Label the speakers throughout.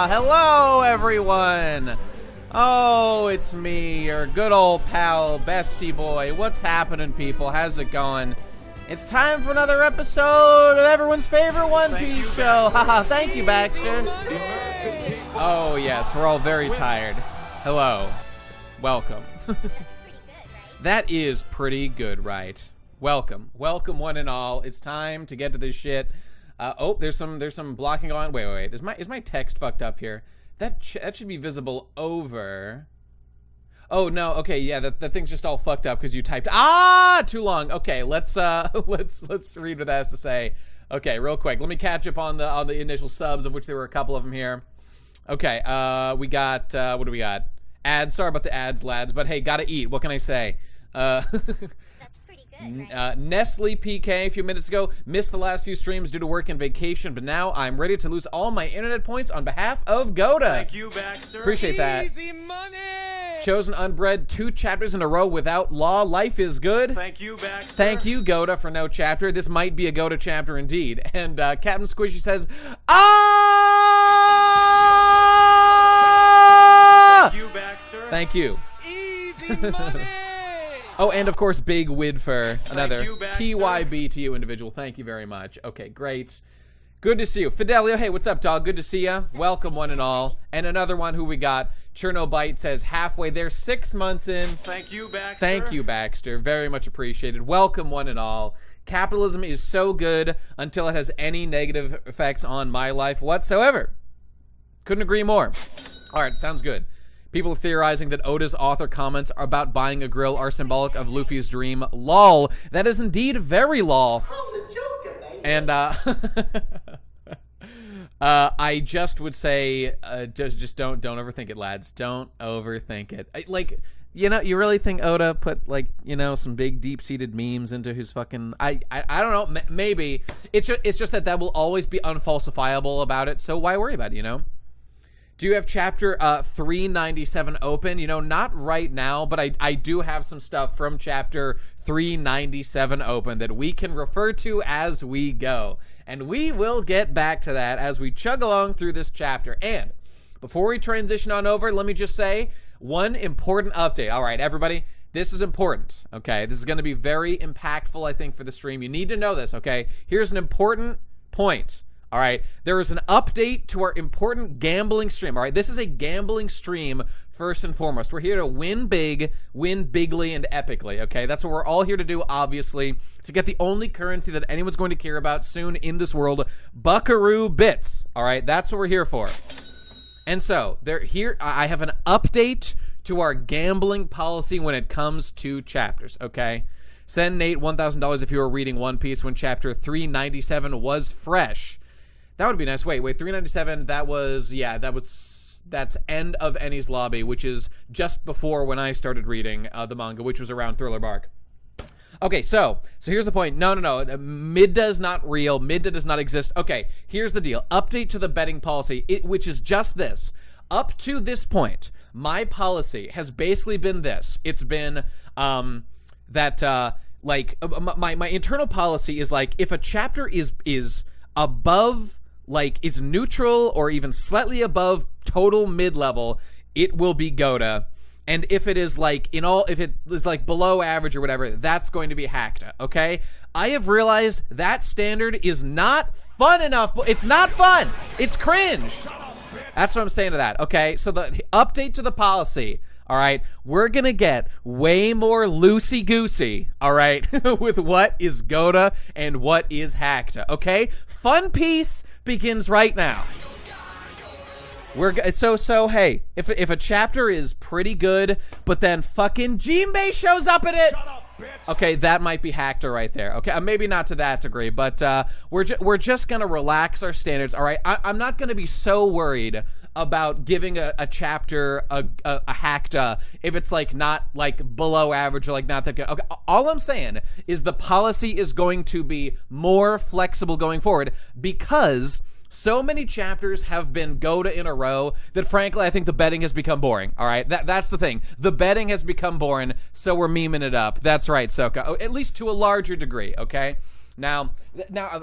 Speaker 1: Hello, everyone. Oh, it's me, your good old pal, Bestie Boy. What's happening, people? How's it going? It's time for another episode of everyone's favorite One Piece show. Haha, thank you, Baxter. Oh, yes, we're all very tired. Hello. Welcome. That is pretty good, right? Welcome. Welcome, one and all. It's time to get to this shit. Oh, there's some blocking on. Wait. Is my text fucked up here? That should be visible over. Oh no. Okay, yeah. That thing's just all fucked up because you typed too long. Okay, let's read what that has to say. Okay, real quick. Let me catch up on the initial subs, of which there were a couple of them here. Okay. We got what do we got? Ads. Sorry about the ads, lads. But hey, gotta eat. What can I say? That's pretty good, right? Nestle PK a few minutes ago missed the last few streams due to work and vacation, but now I'm ready to lose all my internet points on behalf of Goda.
Speaker 2: Thank you, Baxter.
Speaker 1: Appreciate that.
Speaker 3: Easy money.
Speaker 1: Chosen Unbred 2 chapters in a row without law. Life is good.
Speaker 2: Thank you, Baxter.
Speaker 1: Thank you, Goda, for no chapter. This might be a Goda chapter indeed. And Captain Squishy says,
Speaker 2: Thank you, Baxter.
Speaker 1: Thank you.
Speaker 3: Easy money.
Speaker 1: Oh, and of course, Big Wid for another
Speaker 2: you, Baxter.
Speaker 1: TYB to you individual. Thank you very much. Okay, great. Good to see you. Fidelio, hey, what's up, dog? Good to see you. Welcome, one and all. And another one who we got, Chernobite, says halfway there, 6 months in.
Speaker 2: Thank you, Baxter.
Speaker 1: Thank you, Baxter. Very much appreciated. Welcome, one and all. Capitalism is so good until it has any negative effects on my life whatsoever. Couldn't agree more. All right, sounds good. People are theorizing that Oda's author comments about buying a grill are symbolic of Luffy's dream. Lol. That is indeed very lol.
Speaker 3: I'm the Joker, baby.
Speaker 1: And I just would say, just don't overthink it, lads. Don't overthink it. Like, you know, you really think Oda put, like, you know, some big deep-seated memes into his fucking? I don't know. Maybe it's just that will always be unfalsifiable about it. So why worry about it? You know. Do you have chapter 397 open? You know, not right now, but I do have some stuff from chapter 397 open that we can refer to as we go. And we will get back to that as we chug along through this chapter. And before we transition on over, let me just say one important update. All right, everybody, this is important, okay? This is going to be very impactful, I think, for the stream. You need to know this, okay? Here's an important point. All right, there is an update to our important gambling stream. All right, this is a gambling stream first and foremost. We're here to win big, win bigly and epically, okay? That's what we're all here to do, obviously, to get the only currency that anyone's going to care about soon in this world, Buckaroo Bits. All right, that's what we're here for. And so, I have an update to our gambling policy when it comes to chapters, okay? Send Nate $1,000 if you were reading One Piece when chapter 397 was fresh. That would be nice. Wait, 397, that's end of Enies Lobby, which is just before when I started reading the manga, which was around Thriller Bark. Okay, so here's the point. No. Midda is not real. Midda does not exist. Okay, here's the deal. Update to the betting policy, which is just this. Up to this point, my policy has basically been this. It's been my internal policy is like, if a chapter is above, like, is neutral or even slightly above total mid-level, it will be Goda. And if it is like, if it is like below average or whatever, that's going to be Hakta, okay? I have realized that standard is not fun enough. It's not fun. It's cringe. That's what I'm saying to that, okay? So the update to the policy, all right? We're going to get way more loosey-goosey, all right, with what is Goda and what is Hakta, okay? Fun Piece begins right now. So hey, if a chapter is pretty good, but then fucking Jinbei shows up in it, okay, that might be Hakta right there. Okay, maybe not to that degree, but we're just gonna relax our standards. All right, I'm not gonna be so worried about giving a chapter a Hakta if it's like not like below average or like not that good. Okay, all I'm saying is the policy is going to be more flexible going forward because so many chapters have been Goda in a row that, frankly, I think the betting has become boring, all right? That's the thing. The betting has become boring, so we're memeing it up. That's right, Soka. At least to a larger degree, okay? Now,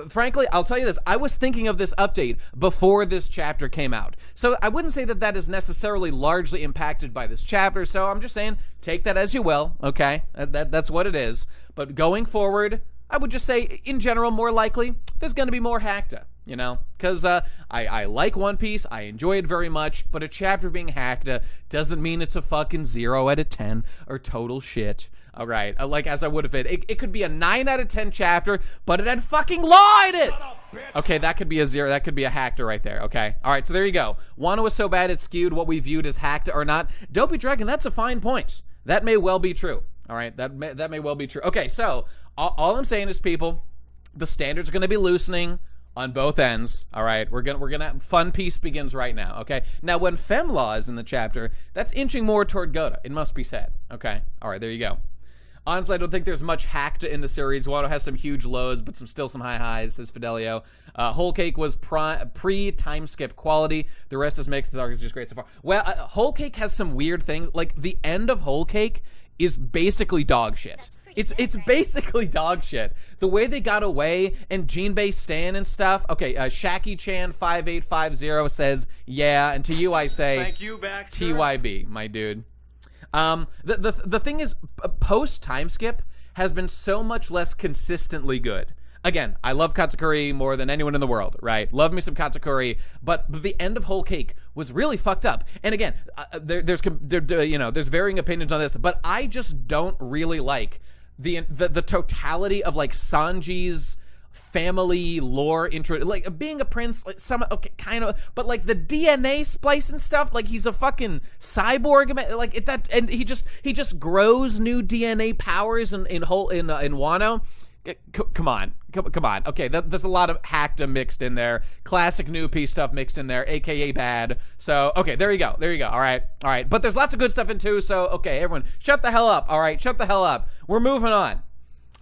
Speaker 1: frankly, I'll tell you this. I was thinking of this update before this chapter came out. So I wouldn't say that is necessarily largely impacted by this chapter. So I'm just saying, take that as you will, okay? That's what it is. But going forward, I would just say, in general, more likely, there's going to be more hacked, you know? Because I like One Piece. I enjoy it very much. But a chapter being hacked doesn't mean it's a fucking 0 out of 10 or total shit. All right, like as I would have it could be a 9 out of 10 chapter, but it had fucking law in it. Okay, that could be a 0. That could be a hacked right there. Okay, all right. So there you go. Wano was so bad it skewed what we viewed as hacked or not. Dopey Dragon, that's a fine point. That may well be true. All right, that may well be true. Okay, so all I'm saying is, people, the standards are going to be loosening on both ends. All right, we're gonna Fun Piece begins right now. Okay, now when Femlaw is in the chapter, that's inching more toward Gota. It must be said. Okay, all right, there you go. Honestly, I don't think there's much hacked in the series. Wano has some huge lows, but still some high highs, says Fidelio. Whole Cake was pre-time skip quality. The rest is mixed. The arc is just great so far. Well, Whole Cake has some weird things. Like, the end of Whole Cake is basically dog shit. It's basically dog shit. The way they got away and Jinbei Stan and stuff. Okay, Shaki-chan 5850 says, yeah, and to you I say,
Speaker 2: Thank you, Baxter.
Speaker 1: TYB, my dude. The thing is, post time skip has been so much less consistently good. Again, I love Katakuri more than anyone in the world, right? Love me some Katakuri, but the end of Whole Cake was really fucked up. And again, there's varying opinions on this, but I just don't really like the totality of like Sanji's family lore intro, like being a prince, like kind of, but like the DNA splice and stuff, like he's a fucking cyborg, like that, and he just grows new DNA powers in Wano. Come on. Okay, there's a lot of hacked mixed in there, classic New Piece stuff mixed in there, aka bad. So okay, there you go. All right. But there's lots of good stuff in too. So okay, everyone, shut the hell up. All right, shut the hell up. We're moving on.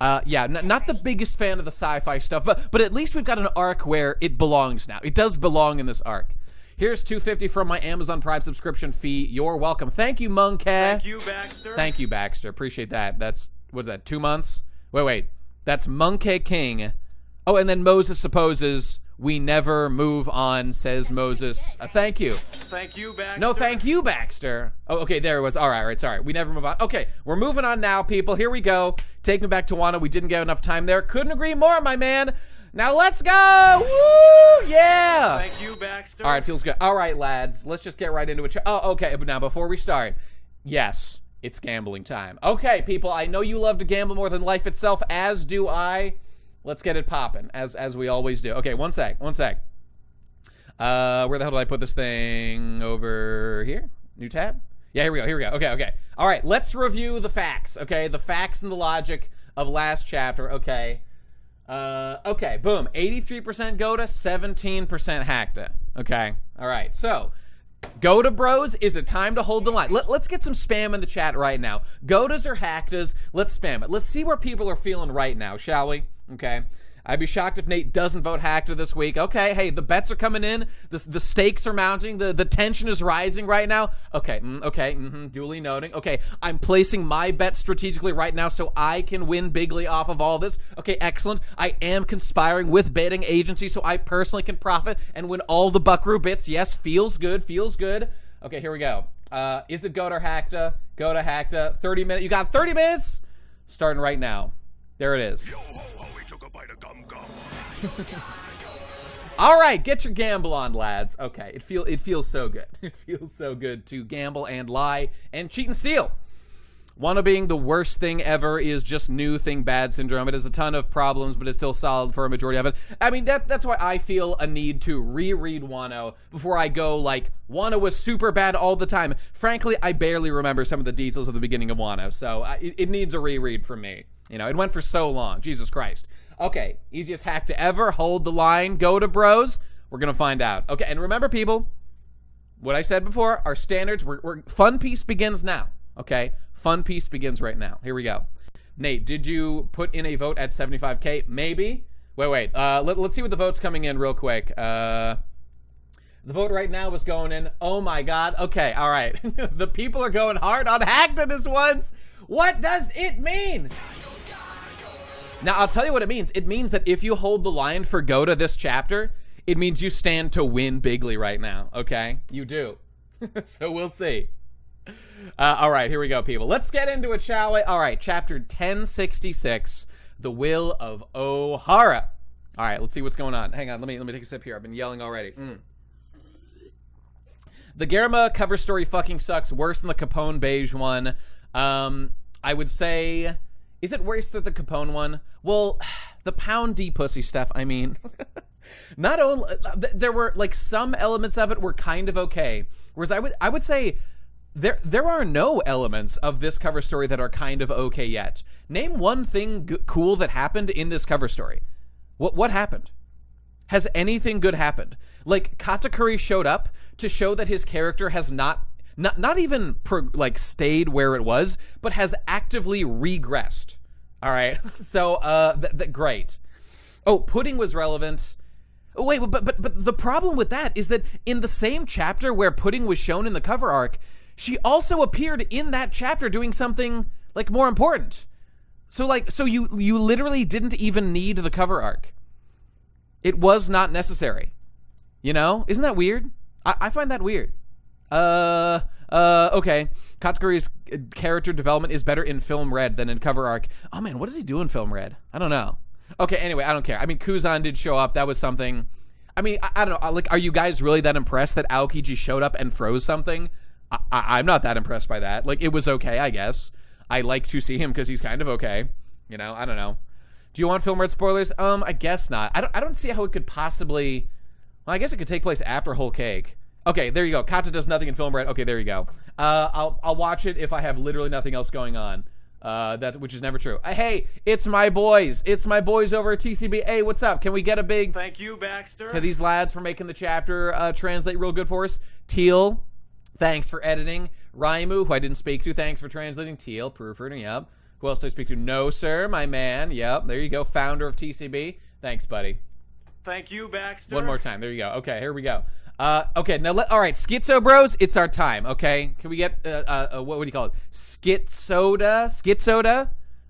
Speaker 1: Not the biggest fan of the sci-fi stuff, but at least we've got an arc where it belongs now. It does belong in this arc. Here's $2.50 from my Amazon Prime subscription fee. You're welcome. Thank you, Monkey.
Speaker 2: Thank you, Baxter.
Speaker 1: Thank you, Baxter. Appreciate that. That's, what's that, 2 months? Wait. That's Monkey King. Oh, and then Moses supposes we never move on, says Moses. Thank you.
Speaker 2: Thank you, Baxter.
Speaker 1: No, thank you, Baxter. Oh, okay, there it was. All right, sorry. We never move on. Okay, we're moving on now, people. Here we go. Take me back to Wano. We didn't get enough time there. Couldn't agree more, my man. Now let's go. Woo! Yeah.
Speaker 2: Thank you, Baxter.
Speaker 1: All right, feels good. All right, lads. Let's just get right into it. Oh, okay. But now, before we start, yes, it's gambling time. Okay, people. I know you love to gamble more than life itself, as do I. Let's get it popping, as we always do. Okay, one sec. Where the hell did I put this thing? Over here? New tab? Yeah, here we go. Okay. All right, let's review the facts, okay? The facts and the logic of last chapter, okay? Okay, boom. 83% Gota, 17% Hackta. Okay, all right. So, Gota bros, is it time to hold the line? Let's get some spam in the chat right now. Gotas or Hacktas, let's spam it. Let's see where people are feeling right now, shall we? Okay. I'd be shocked if Nate doesn't vote Hackta this week. Okay, hey, the bets are coming in. The stakes are mounting. The tension is rising right now. Okay, duly noting. Okay, I'm placing my bet strategically right now so I can win bigly off of all this. Okay, excellent. I am conspiring with betting agency so I personally can profit and win all the buckaroo bits. Yes, feels good. Okay, here we go. Is it Gota or Hackta? Gota, Hackta. 30 minutes. You got 30 minutes? Starting right now. There it is. All right, get your gamble on, lads. Okay, it feels so good. It feels so good to gamble and lie and cheat and steal. Wano being the worst thing ever is just new thing bad syndrome. It has a ton of problems, but it's still solid for a majority of it. I mean, that's why I feel a need to reread Wano before I go like, Wano was super bad all the time. Frankly, I barely remember some of the details of the beginning of Wano, so it needs a reread from me. You know, it went for so long. Jesus Christ. Okay, easiest hack to ever. Hold the line. Gota bros. We're going to find out. Okay, and remember, people, what I said before, our standards, Fun Piece begins now. Okay, Fun Piece begins right now. Here we go. Nate, did you put in a vote at 75K? Maybe. Wait. Let's see what the vote's coming in real quick. The vote right now is going in. Oh, my God. Okay, all right. The people are going hard on Hackta this once. What does it mean? Now, I'll tell you what it means. It means that if you hold the line for go to this chapter, it means you stand to win bigly right now, okay? You do. So we'll see. All right, here we go, people. Let's get into it, shall we? All right, chapter 1066, The Will of O'Hara. All right, let's see what's going on. Hang on, let me take a sip here. I've been yelling already. The Garma cover story fucking sucks. Worse than the Capone beige one. I would say, is it worse than the Capone one? Well, the Pound D pussy stuff, I mean, not only, there were, like, some elements of it were kind of okay. Whereas I would say there are no elements of this cover story that are kind of okay yet. Name one thing cool that happened in this cover story. What happened? Has anything good happened? Like, Katakuri showed up to show that his character has not even stayed where it was, but has actively regressed. All right. So great. Oh, Pudding was relevant. Oh, wait, but the problem with that is that in the same chapter where Pudding was shown in the cover arc, she also appeared in that chapter doing something like more important. So you literally didn't even need the cover arc. It was not necessary. You know? Isn't that weird? I find that weird. Okay. Katakuri's character development is better in Film Red than in cover arc. Oh man, what does he do in Film Red? I don't know. Okay, anyway, I don't care. I mean, Kuzan did show up. That was something. I mean, I don't know. Like, are you guys really that impressed that Aokiji showed up and froze something? I'm not that impressed by that. Like, it was okay, I guess. I like to see him because he's kind of okay. You know, I don't know. Do you want Film Red spoilers? I guess not. I don't see how it could possibly. Well, I guess it could take place after Whole Cake. Okay, there you go. Kata does nothing in Film Red. Okay, there you go. I'll watch it if I have literally nothing else going on. Which is never true. Hey, it's my boys. It's my boys over at TCB. Hey, what's up? Can we get a big
Speaker 2: Thank you, Baxter.
Speaker 1: to these lads for making the chapter translate real good for us? Teal, thanks for editing. Raimu, who I didn't speak to, thanks for translating. Teal, proofreading, yep. Who else did I speak to? No, sir, my man. Yep, there you go. Founder of TCB. Thanks, buddy.
Speaker 2: Thank you, Baxter.
Speaker 1: One more time. There you go. Okay, here we go. Okay, now all right, Schizo Bros, it's our time, okay? Can we get, what do you call it? Schizoda?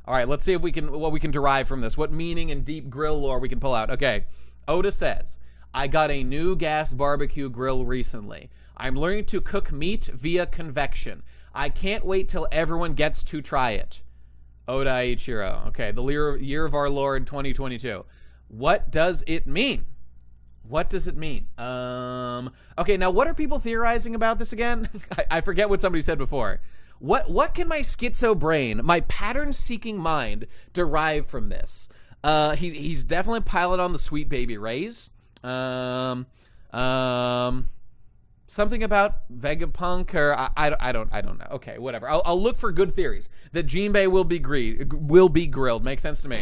Speaker 1: All right, let's see if what we can derive from this. What meaning and deep grill lore we can pull out. Okay, Oda says, I got a new gas barbecue grill recently. I'm learning to cook meat via convection. I can't wait till everyone gets to try it. Oda Ichiro. Okay, the year of our Lord 2022. What does it mean? What does it mean? Okay, now what are people theorizing about this again? I forget what somebody said before. What can my schizo brain, my pattern-seeking mind, derive from this? He's definitely piling on the Sweet Baby Rays. Something about Vegapunk, or I don't know. Okay, whatever. I'll look for good theories. That Jinbei will be grilled. Makes sense to me.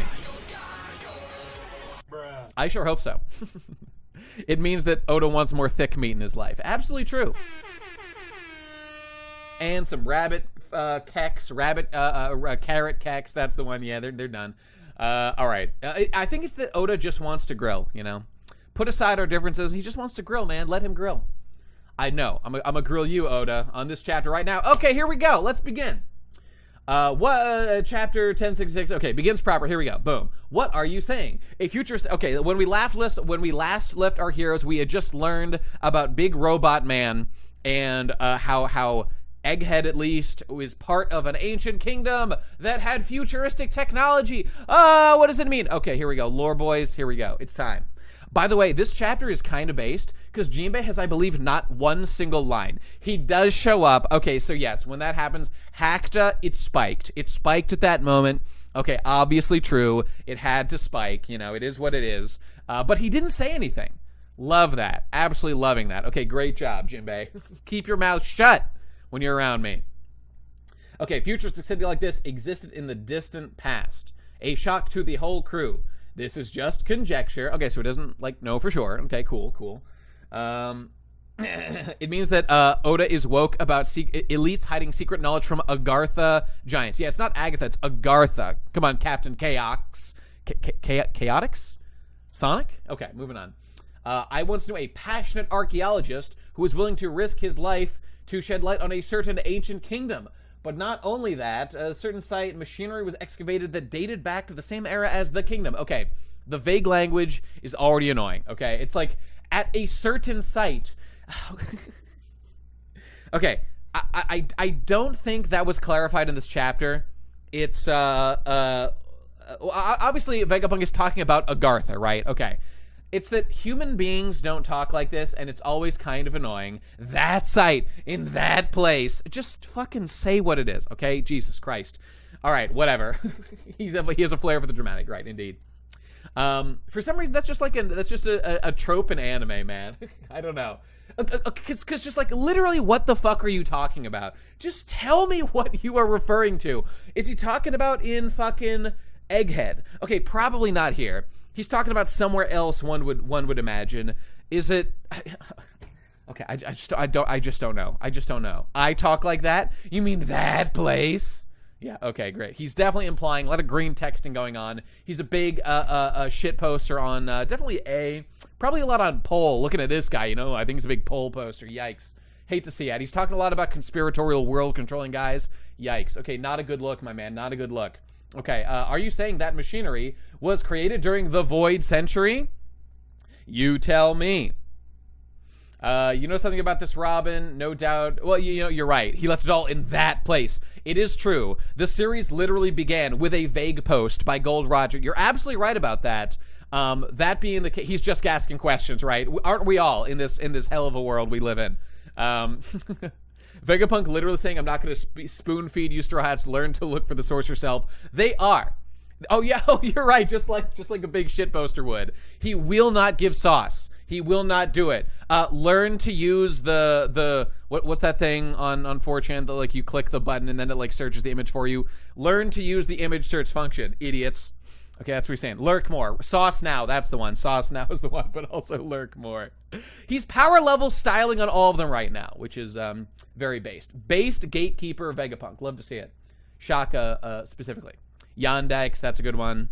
Speaker 3: Bruh.
Speaker 1: I sure hope so. It means that Oda wants more thick meat in his life. Absolutely true. And some rabbit keks, carrot keks. That's the one. Yeah, they're done. All right. I think it's that Oda just wants to grill, you know. Put aside our differences. He just wants to grill, man. Let him grill. I know. I'm gonna grill you, Oda, on this chapter right now. Okay, here we go. Let's begin. Chapter 1066. Okay, begins proper. Here we go. Boom. What are you saying? A futurist. Okay, when we last left our heroes, we had just learned about Big Robot Man and how Egghead at least was part of an ancient kingdom that had futuristic technology. What does it mean? Okay, here we go. Lore boys, here we go. It's time. By the way, this chapter is kind of based because Jinbei has, I believe, not one single line. He does show up. Okay, so yes, when that happens, Hakta, it spiked. It spiked at that moment. Okay, obviously true. It had to spike. You know, it is what it is. But he didn't say anything. Love that. Absolutely loving that. Okay, great job, Jinbei. Keep your mouth shut when you're around me. Okay, futuristic city like this existed in the distant past. A shock to the whole crew. This is just conjecture. Okay, so it doesn't, know for sure. Okay, cool. It means that Oda is woke about elites hiding secret knowledge from Agartha giants. Yeah, it's not Agatha, it's Agartha. Come on, Captain Chaotix. Chaotix? Sonic? Okay, moving on. I once knew a passionate archaeologist who was willing to risk his life to shed light on a certain ancient kingdom. But not only that, a certain site, machinery was excavated that dated back to the same era as the kingdom. Okay, the vague language is already annoying, okay? It's like, at a certain site. Okay, I don't think that was clarified in this chapter. It's, obviously, Vegapunk is talking about Agartha, right? Okay. It's that human beings don't talk like this, and it's always kind of annoying. That site, in that place. Just fucking say what it is, okay? Jesus Christ. All right, whatever. He has a flair for the dramatic, right? Indeed. For some reason, that's just a trope in anime, man. I don't know. Because just like, literally, what the fuck are you talking about? Just tell me what you are referring to. Is he talking about in fucking Egghead? Okay, probably not here. He's talking about somewhere else. One would imagine. Is it? Okay, I just don't know. I just don't know. I talk like that? You mean that place? Yeah. Okay, great. He's definitely implying a lot of green texting going on. He's a big shit poster on definitely probably a lot on Pole. Looking at this guy, I think he's a big Pole poster. Yikes. Hate to see it. He's talking a lot about conspiratorial world controlling guys. Yikes. Okay, not a good look, my man. Not a good look. Okay, are you saying that machinery was created during the Void Century? You tell me. You know something about this, Robin? No doubt. Well, you're right. He left it all in that place. It is true. The series literally began with a vague post by Gold Roger. You're absolutely right about that. That being the case, he's just asking questions, right? Aren't we all in this hell of a world we live in? Vegapunk literally saying, I'm not going to spoon feed you Straw Hats. Learn to look for the source yourself. They are. Oh, yeah. Oh, you're right. Just like a big shit poster would. He will not give sauce. He will not do it. Learn to use what's that thing on 4chan that like you click the button and then it like searches the image for you. Learn to use the image search function, idiots. Okay, that's what he's saying. Lurk more. Sauce now, that's the one. Sauce now is the one, but also lurk more. He's power level styling on all of them right now, which is very based. Based Gatekeeper Vegapunk. Love to see it. Shaka specifically. Yandex, that's a good one.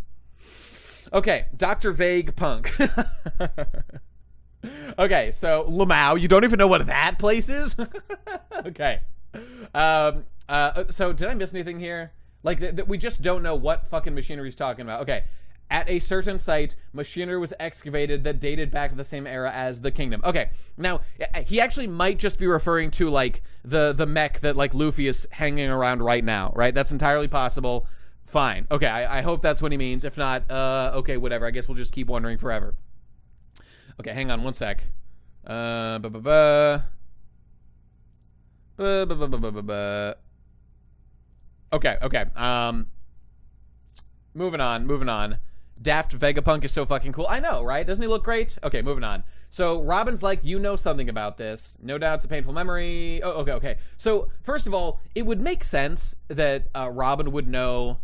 Speaker 1: Okay, Dr. Vague Punk. Okay, so Lamau, you don't even know what that place is? Okay. So did I miss anything here? Like, we just don't know what fucking machinery he's talking about. Okay. At a certain site, machinery was excavated that dated back to the same era as the kingdom. Okay. Now, he actually might just be referring to, like, the mech that, like, Luffy is hanging around right now, right? That's entirely possible. Fine. Okay, I hope that's what he means. If not, okay, whatever. I guess we'll just keep wondering forever. Okay, hang on one sec. Okay. Moving on. Daft Vegapunk is so fucking cool. I know, right? Doesn't he look great? Okay, moving on. So Robin's like, you know something about this. No doubt it's a painful memory. Oh, okay. So, first of all, it would make sense that Robin would know.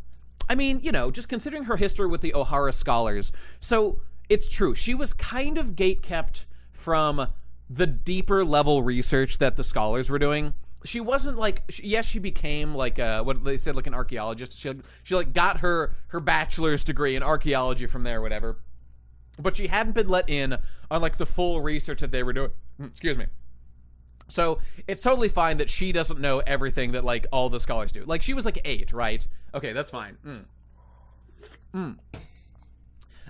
Speaker 1: I mean, just considering her history with the Ohara scholars. So, it's true. She was kind of gatekept from the deeper level research that the scholars were doing. She wasn't like, yes, she became like what they said, like an archaeologist. She like got her bachelor's degree in archaeology from there, whatever. But she hadn't been let in on like the full research that they were doing. Excuse me. So it's totally fine that she doesn't know everything that like all the scholars do. Like she was like 8, right? Okay, that's fine.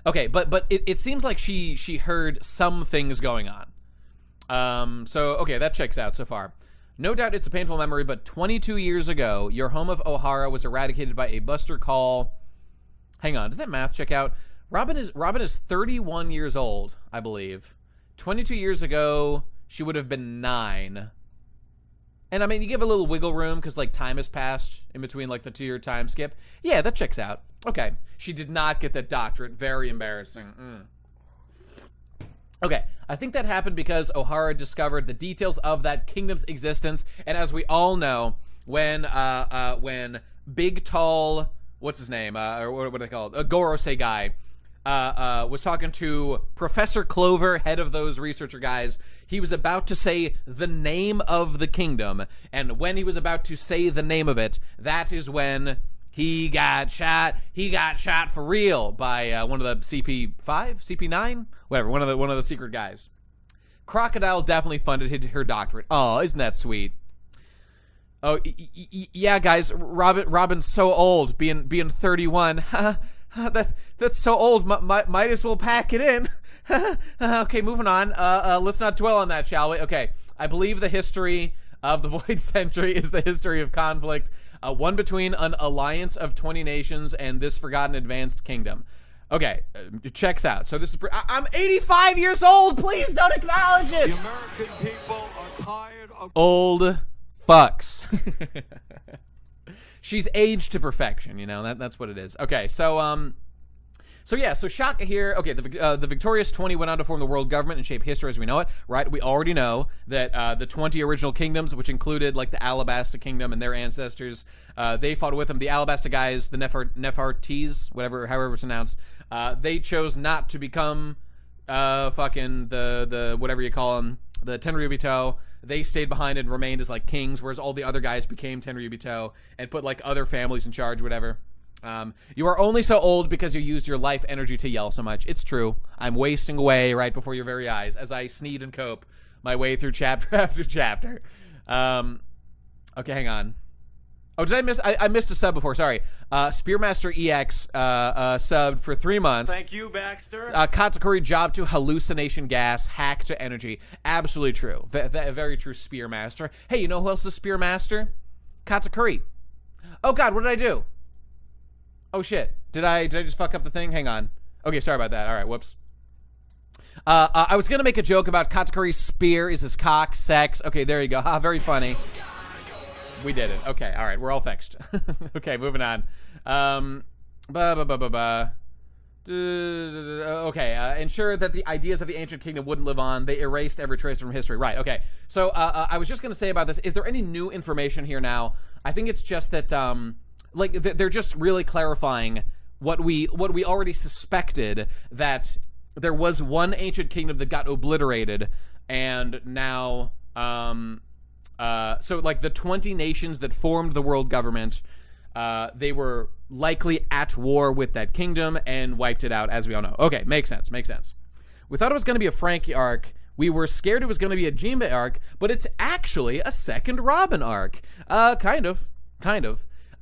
Speaker 1: Okay, but it seems like she heard some things going on. So okay, that checks out so far. No doubt it's a painful memory, but 22 years ago, your home of Ohara was eradicated by a buster call. Hang on, does that math check out? Robin is 31 years old, I believe. 22 years ago, she would have been 9. And I mean, you give a little wiggle room because like time has passed in between like the 2-year time skip. Yeah, that checks out. Okay, she did not get that doctorate. Very embarrassing. Okay, I think that happened because Ohara discovered the details of that kingdom's existence, and as we all know, when big tall, what's his name, or what are they called, a Gorosei guy, was talking to Professor Clover, head of those researcher guys, he was about to say the name of the kingdom, and when he was about to say the name of it, that is when he got shot. He got shot for real by one of the CP5, CP9, whatever. One of the secret guys. Crocodile definitely funded her doctorate. Oh, isn't that sweet? Oh, yeah, guys. Robin's so old, being 31. That's so old. Might as well pack it in. Okay, moving on. Let's not dwell on that, shall we? Okay, I believe the history of the Void Century is the history of conflict, one between an alliance of 20 nations and this forgotten advanced kingdom. Okay, it checks out. So this is... I'm 85 years old! Please don't acknowledge it!
Speaker 2: The American people are tired of...
Speaker 1: Old fucks. She's aged to perfection, you know? That's what it is. Okay, so yeah, so Shaka here, okay, the victorious 20 went on to form the world government and shape history as we know it, right? We already know that the 20 original kingdoms, which included, like, the Alabasta kingdom and their ancestors, they fought with them. The Alabasta guys, the Nefertits, however it's announced, they chose not to become fucking the whatever you call them, the Tenryubito. They stayed behind and remained as, like, kings, whereas all the other guys became Tenryubito and put, like, other families in charge, whatever. You are only so old because you used your life energy to yell so much. It's true. I'm wasting away right before your very eyes as I sneed and cope my way through chapter after chapter. Okay, hang on. Oh, did I miss? I missed a sub before. Sorry. Spearmaster EX subbed for 3 months.
Speaker 2: Thank you, Baxter.
Speaker 1: Katakuri job to hallucination gas, hack to energy. Absolutely true. Very true, Spearmaster. Hey, you know who else is Spearmaster? Katakuri. Oh God, what did I do? Oh shit! Did I just fuck up the thing? Hang on. Okay, sorry about that. All right, whoops. I was gonna make a joke about Katakuri's spear is his cock, sex. Okay, there you go. Ha, very funny. We did it. Okay, all right, we're all fixed. Okay, moving on. Okay, ensure that the ideas of the ancient kingdom wouldn't live on. They erased every trace from history. Right. Okay. So I was just gonna say about this. Is there any new information here now? I think it's just that like they're just really clarifying what we already suspected, that there was one ancient kingdom that got obliterated, and now so like the 20 nations that formed the world government, they were likely at war with that kingdom and wiped it out, as we all know. Okay, makes sense. We thought it was going to be a Frankie arc. We were scared it was going to be a Jinbe arc, but it's actually a second Robin arc. Kind of.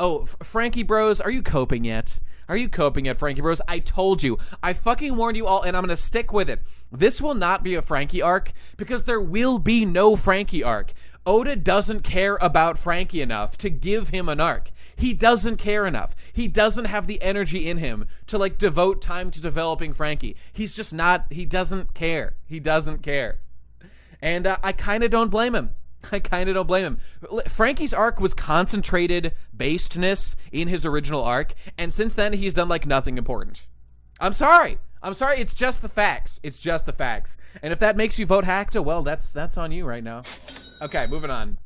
Speaker 1: Oh, Frankie Bros, are you coping yet? Frankie Bros? I told you. I fucking warned you all, and I'm going to stick with it. This will not be a Frankie arc, because there will be no Frankie arc. Oda doesn't care about Frankie enough to give him an arc. He doesn't care enough. He doesn't have the energy in him to, like, devote time to developing Frankie. He's just not, he doesn't care. And I kind of don't blame him. Frankie's arc was concentrated basedness in his original arc, and since then he's done, like, nothing important. I'm sorry. It's just the facts. And if that makes you vote Hackta, well, that's on you right now. Okay, moving on.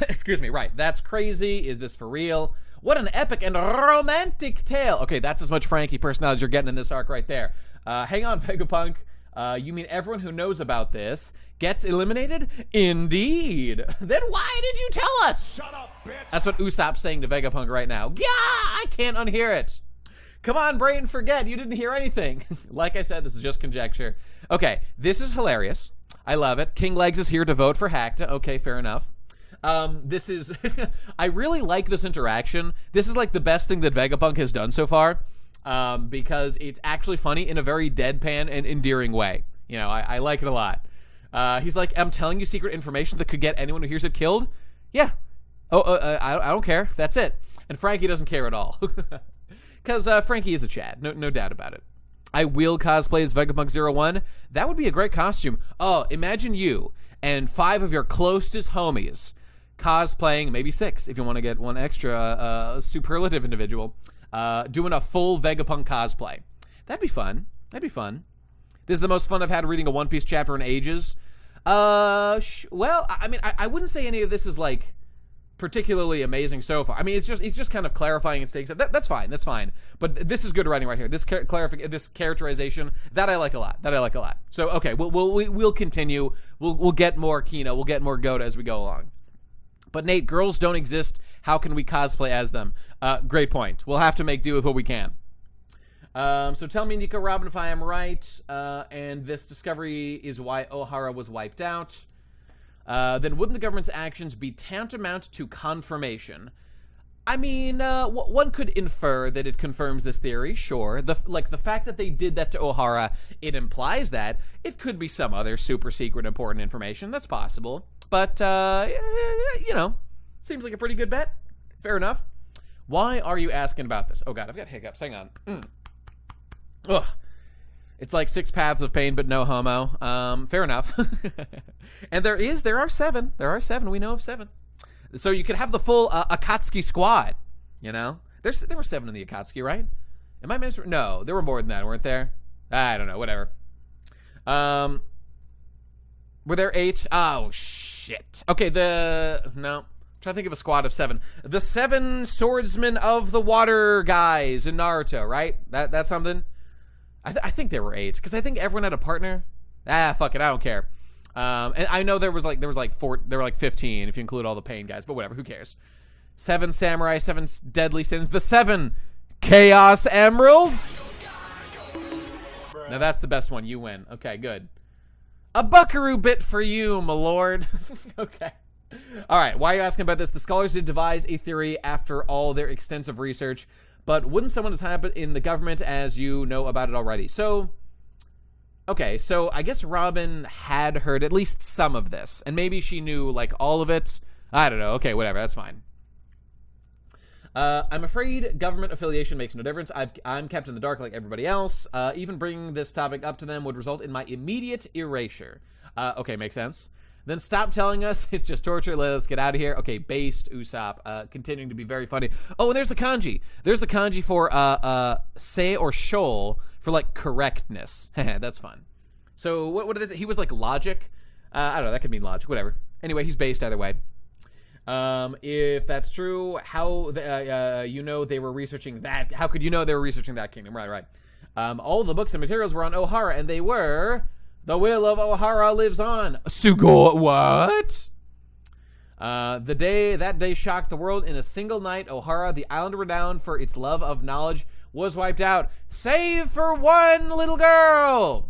Speaker 1: Excuse me. Right, that's crazy. Is this for real? What an epic and romantic tale. Okay, that's as much Frankie personality as you're getting in this arc right there. Hang on, Vegapunk. You mean everyone who knows about this gets eliminated? Indeed. Then why did you tell us?
Speaker 3: Shut up, bitch.
Speaker 1: That's what Usopp's saying to Vegapunk right now. Yeah, I can't unhear it. Come on, brain, forget. You didn't hear anything. Like I said, this is just conjecture. Okay, this is hilarious. I love it. King Legs is here to vote for Hackta. Okay, fair enough. This is... I really like this interaction. This is, like, the best thing that Vegapunk has done so far. Because it's actually funny in a very deadpan and endearing way. You know, I like it a lot. He's like, I'm telling you secret information that could get anyone who hears it killed? Yeah. I don't care. That's it. And Frankie doesn't care at all. Because Frankie is a Chad. No doubt about it. I will cosplay as Vegapunk 01. That would be a great costume. Oh, imagine you and 5 of your closest homies cosplaying, maybe 6 if you want to get one extra superlative individual, doing a full Vegapunk cosplay. That'd be fun. This is the most fun I've had reading a One Piece chapter in ages. Well, I mean, I wouldn't say any of this is, like, particularly amazing so far. I mean, he's just kind of clarifying and stakes. That's fine. But this is good writing right here. This this characterization, that I like a lot. So okay, we'll continue. We'll get more Kino. We'll get more Goda as we go along. But Nate, girls don't exist. How can we cosplay as them? Great point. We'll have to make do with what we can. So tell me, Nico Robin, if I am right. And this discovery is why Ohara was wiped out. then wouldn't the government's actions be tantamount to confirmation? I mean, one could infer that it confirms this theory, sure. The fact that they did that to O'Hara, it implies that. It could be some other super secret important information. That's possible. But, you know, seems like a pretty good bet. Fair enough. Why are you asking about this? Oh, God, I've got hiccups. Hang on. Ugh. It's like 6 paths of pain, but no homo. Fair enough. And there are 7. There are 7. We know of 7. So you could have the full Akatsuki squad, you know? There were 7 in the Akatsuki, right? Am I misremembering? No, there were more than that, weren't there? I don't know, whatever. Were there 8? Oh, shit. Okay, no. I'm trying to think of a squad of 7. The 7 swordsmen of the water guys in Naruto, right? That's something? I think there were 8, because I think everyone had a partner. Fuck it, I don't care. And I know there was like 15 if you include all the pain guys, but whatever, who cares? 7 samurai, 7 deadly sins, the 7 chaos emeralds. Now that's the best one. You win. Okay, good. A buckaroo bit for you, my lord. Okay. All right. Why are you asking about this? The scholars did devise a theory after all their extensive research, but wouldn't someone as high up in the government as you know about it already? So. Okay, so I guess Robin had heard at least some of this, and maybe she knew, like, all of it. I don't know. Okay, whatever. That's fine. I'm afraid government affiliation makes no difference. I'm kept in the dark like everybody else. Even bringing this topic up to them would result in my immediate erasure. Okay, makes sense. Then stop telling us it's just torture. Let us get out of here. Okay, based, Usopp. Continuing to be very funny. Oh, and there's the kanji. There's the kanji for say or shoal for, like, correctness. That's fun. So what is it? He was like logic. I don't know. That could mean logic. Whatever. Anyway, he's based either way. If that's true, how you know they were researching that? How could you know they were researching that kingdom? Right. All the books and materials were on O'Hara, and they were... The will of O'Hara lives on. Sugoi, what? That day shocked the world. In a single night, O'Hara, the island renowned for its love of knowledge, was wiped out, save for one little girl.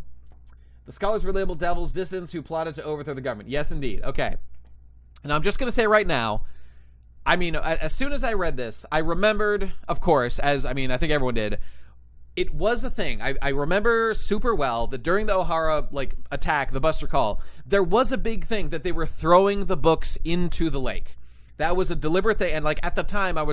Speaker 1: The scholars were labeled devils, dissidents who plotted to overthrow the government. Yes, indeed. Okay. And I'm just going to say right now, I mean, as soon as I read this, I remembered, of course, I think everyone did, it was a thing. I remember super well that during the O'Hara, like, attack, the Buster Call, there was a big thing that they were throwing the books into the lake. That was a deliberate thing. And, like, at the time, I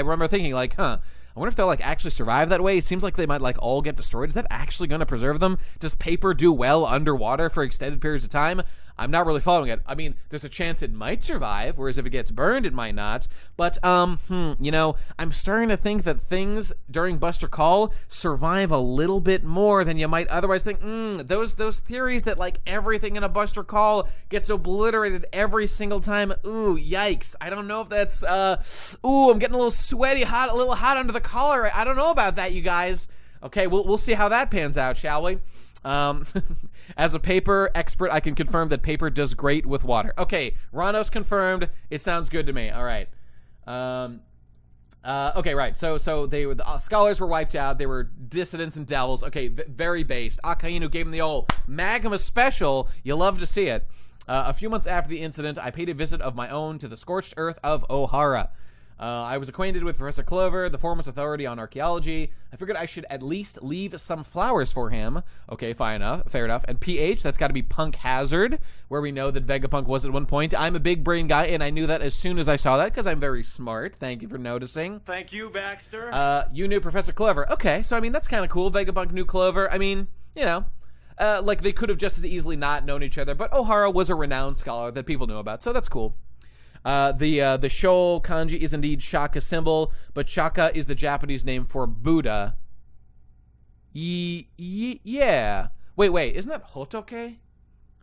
Speaker 1: remember thinking, like, I wonder if they'll, like, actually survive that way. It seems like they might, like, all get destroyed. Is that actually going to preserve them? Does paper do well underwater for extended periods of time? I'm not really following it. I mean, there's a chance it might survive, whereas if it gets burned, it might not. But, you know, I'm starting to think that things during Buster Call survive a little bit more than you might otherwise think. Those theories that, like, everything in a Buster Call gets obliterated every single time. Ooh, yikes. I don't know if that's, I'm getting a little sweaty, a little hot under the collar. I don't know about that, you guys. Okay, we'll see how that pans out, shall we? As a paper expert, I can confirm that paper does great with water. Okay, Rano's confirmed. It sounds good to me. All right. Okay, right. So the scholars were wiped out. They were dissidents and devils. Okay, very based. Akainu gave them the old Magma special. You love to see it. A few months after the incident, I paid a visit of my own to the scorched earth of O'Hara. I was acquainted with Professor Clover, the foremost authority on archaeology. I figured I should at least leave some flowers for him. Okay, fair enough. And PH, that's got to be Punk Hazard, where we know that Vegapunk was at one point. I'm a big brain guy, and I knew that as soon as I saw that, because I'm very smart. Thank you for noticing.
Speaker 2: Thank you, Baxter.
Speaker 1: You knew Professor Clover. Okay, so I mean, that's kind of cool. Vegapunk knew Clover. I mean, you know, like they could have just as easily not known each other, but O'Hara was a renowned scholar that people knew about, so that's cool. The shoal kanji is indeed Shaka symbol, but Shaka is the Japanese name for Buddha. Yeah. Wait, isn't that Hotoke?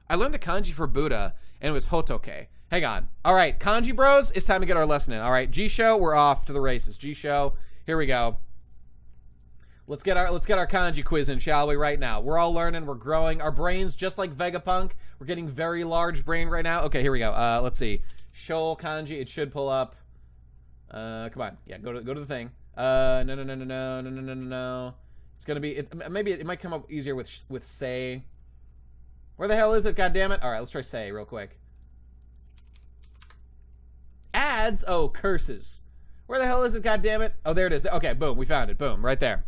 Speaker 1: I learned the kanji for Buddha, and it was Hotoke. Hang on. All right, kanji bros, it's time to get our lesson in. All right, G-Show, we're off to the races. G-Show, here we go. Let's get our kanji quiz in, shall we, right now. We're all learning, we're growing. Our brains, just like Vegapunk, we're getting very large brain right now. Okay, here we go. Let's see. Shoal kanji, it should pull up. Come on. Yeah, go to the thing. No. It's gonna be maybe it might come up easier with say. Where the hell is it? God damn it! All right, let's try say real quick. ads. Oh, curses. Where the hell is it, goddammit? Oh, there it is. Okay, boom, we found it. Boom, right there.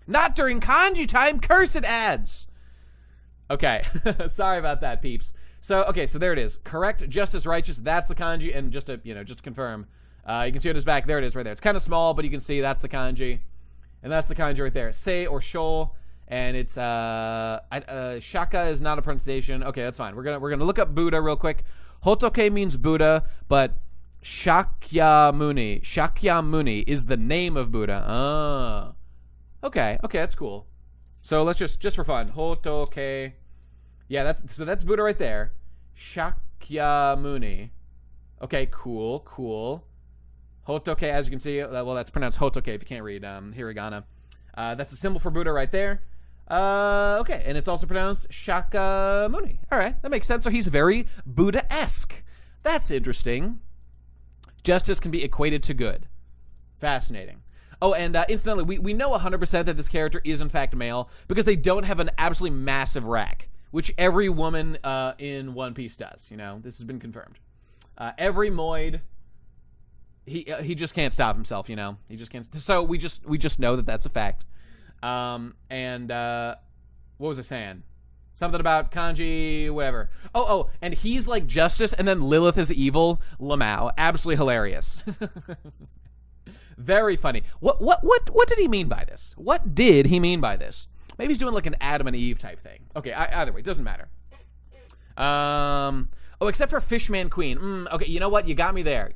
Speaker 1: Not during kanji time, cursed ads. Okay, sorry about that, peeps. So, okay, so there it is. Correct, justice, righteous, that's the kanji, and just to confirm, you can see it is back. There it is right there. It's kind of small, but you can see that's the kanji. And that's the kanji right there. Sei or shol, and it's, shaka is not a pronunciation. Okay, that's fine. We're gonna look up Buddha real quick. Hotoke means Buddha, but Shakyamuni is the name of Buddha. Ah. Okay, that's cool. So let's just for fun. Hotoke. Yeah, that's Buddha right there. Shakyamuni. Okay, cool. Hotoke, as you can see, well, that's pronounced Hotoke if you can't read hiragana. That's the symbol for Buddha right there. Okay, and it's also pronounced Shakyamuni. All right, that makes sense. So he's very Buddha-esque. That's interesting. Justice can be equated to good. Fascinating. Oh, and incidentally, we know 100% that this character is in fact male because they don't have an absolutely massive rack, which every woman in One Piece does. You know, this has been confirmed. Every moid, he just can't stop himself. You know, he just can't. So we just know that that's a fact. And what was I saying? Something about kanji, whatever. Oh, and he's like justice, and then Lilith is evil. Lamau, absolutely hilarious. Very funny. What did he mean by this? What did he mean by this? Maybe he's doing like an Adam and Eve type thing. Okay, either way, it doesn't matter. Oh, except for Fishman Queen. Okay, you know what? You got me there.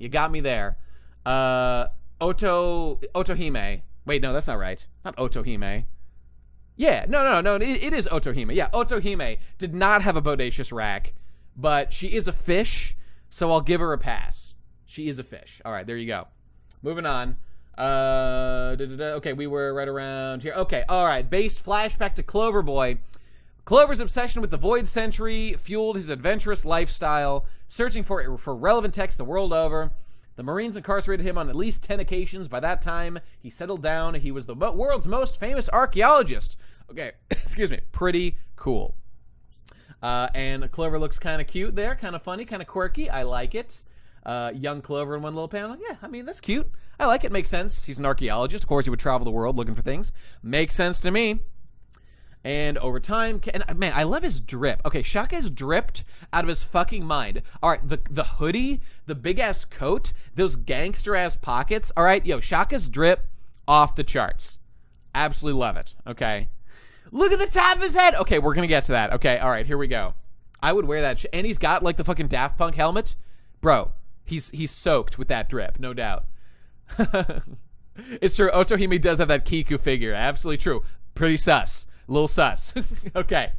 Speaker 1: Otohime. Wait, no, that's not right. Not Otohime. Yeah, no. It is Otohime. Yeah, Otohime did not have a bodacious rack, but she is a fish, so I'll give her a pass. She is a fish. All right, there you go. Moving on. Okay, we were right around here. Okay, all right. Based flashback to Clover Boy. Clover's obsession with the Void Century fueled his adventurous lifestyle, searching for relevant texts the world over. The Marines incarcerated him on at least 10 occasions. By that time, he settled down. He was the world's most famous archaeologist. Okay, excuse me. Pretty cool. And Clover looks kind of cute there. Kind of funny, kind of quirky. I like it. Young Clover in one little panel. Yeah, I mean, that's cute. I like it. Makes sense. He's an archaeologist. Of course, he would travel the world looking for things. Makes sense to me. And over time, and man, I love his drip. Okay, Shaka is dripped out of his fucking mind. All right, the hoodie, the big ass coat, those gangster ass pockets. All right, yo, Shaka's drip off the charts. Absolutely love it. Okay, look at the top of his head. Okay, we're gonna get to that. Okay, all right, here we go. I would wear that, and he's got like the fucking Daft Punk helmet, bro. He's soaked with that drip, no doubt. It's true. Otohime does have that Kiku figure. Absolutely true. Pretty sus. A little sus. Okay.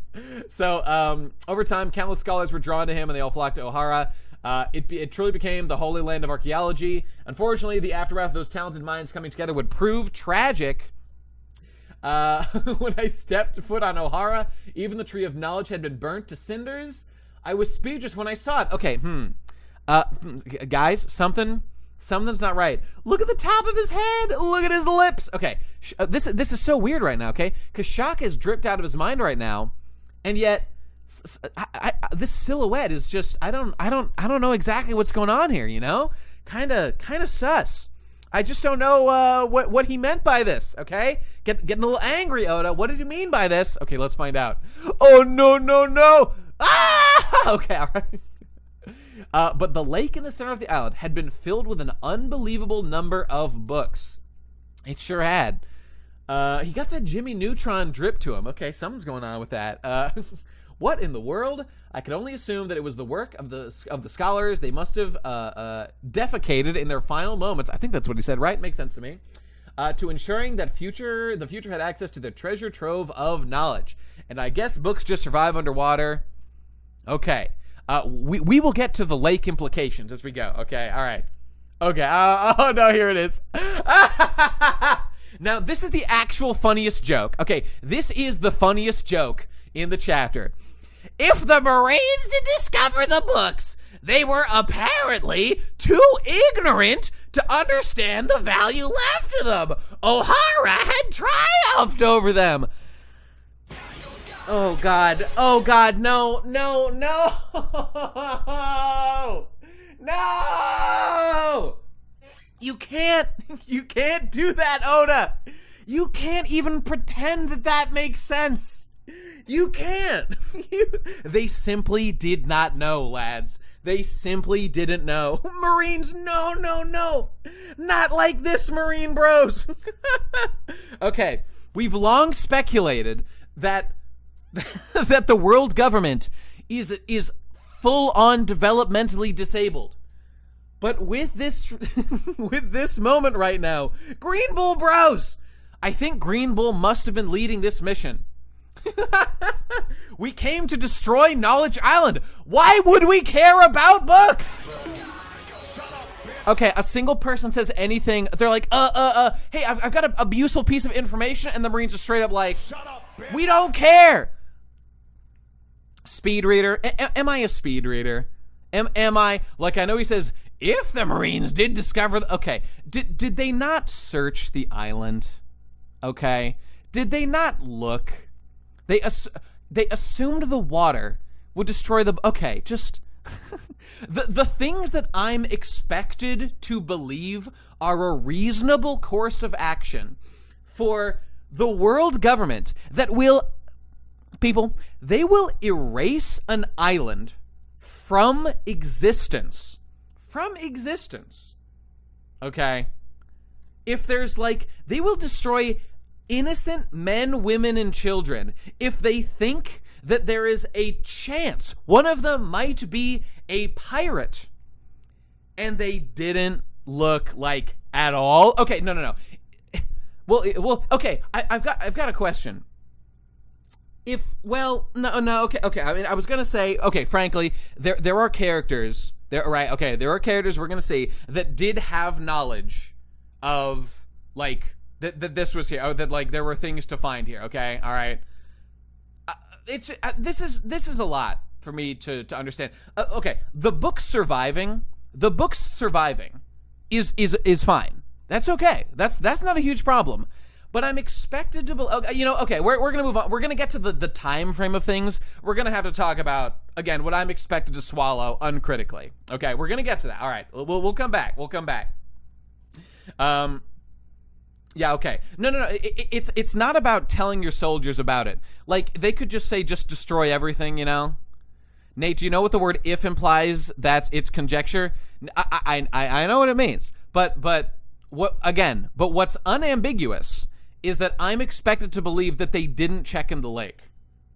Speaker 1: So, over time, countless scholars were drawn to him, and they all flocked to Ohara. It truly became the holy land of archaeology. Unfortunately, the aftermath of those talented minds coming together would prove tragic. When I stepped foot on Ohara, even the Tree of Knowledge had been burnt to cinders. I was speechless when I saw it. Okay, guys, something's not right. Look at the top of his head. Look at his lips. Okay, this is so weird right now. Okay, because Shaka is dripped out of his mind right now, and yet this silhouette is just I don't know exactly what's going on here. You know, kind of sus. I just don't know what he meant by this. Okay, getting a little angry, Oda. What did he mean by this? Okay, let's find out. Oh no! Ah! Okay, all right. But the lake in the center of the island had been filled with an unbelievable number of books. It sure had. He got that Jimmy Neutron drip to him. Okay, something's going on with that. What in the world? I could only assume that it was the work of the scholars. They must have defecated in their final moments. I think that's what he said, right? Makes sense to me. To ensuring that the future had access to the treasure trove of knowledge. And I guess books just survive underwater. Okay. We will get to the lake implications as we go. Okay, all right. Okay, oh no, here it is. Now, this is the actual funniest joke. Okay, this is the funniest joke in the chapter. If the Marines did discover the books, they were apparently too ignorant to understand the value left to them. Ohara had triumphed over them. Oh God, no. No! You can't do that, Oda. You can't even pretend that makes sense. You can't. They simply did not know, lads. They simply didn't know. Marines, no. Not like this, Marine bros. Okay, we've long speculated that that the world government is full on developmentally disabled. But with this with this moment right now, Green Bull bros, I think Green Bull must have been leading this mission. We came to destroy Knowledge Island. Why would we care about books? Okay, a single person says anything. They're like, hey, I've got a useful piece of information, and the Marines are straight up like, we don't care. Speed reader. Am I a speed reader? Am I? Like, I know he says, if the Marines did discover... Okay, did they not search the island? Okay. Did they not look? They assumed the water would destroy the... Okay, just... the things that I'm expected to believe are a reasonable course of action for the world government that will... People, they will erase an island from existence. From existence. Okay? If there's like... They will destroy innocent men, women, and children if they think that there is a chance one of them might be a pirate. And they didn't look like at all. Okay, no. Well, okay, I've got a question. No, okay. I mean, I was gonna say, okay, frankly, there are characters, there are characters we're gonna see that did have knowledge of, like, that this was here, that, like, there were things to find here, okay, all right. This is a lot for me to understand. Okay, the book surviving is fine. That's okay. That's not a huge problem. But I'm expected to, okay, we're going to move on. We're going to get to the time frame of things. We're going to have to talk about, again, what I'm expected to swallow uncritically. Okay, we're going to get to that. All right, we'll come back. Yeah, okay. No. It's not about telling your soldiers about it. Like, they could just say, just destroy everything, you know? Nate, do you know what the word if implies? That it's conjecture? I know what it means. But what's unambiguous is that I'm expected to believe that they didn't check in the lake,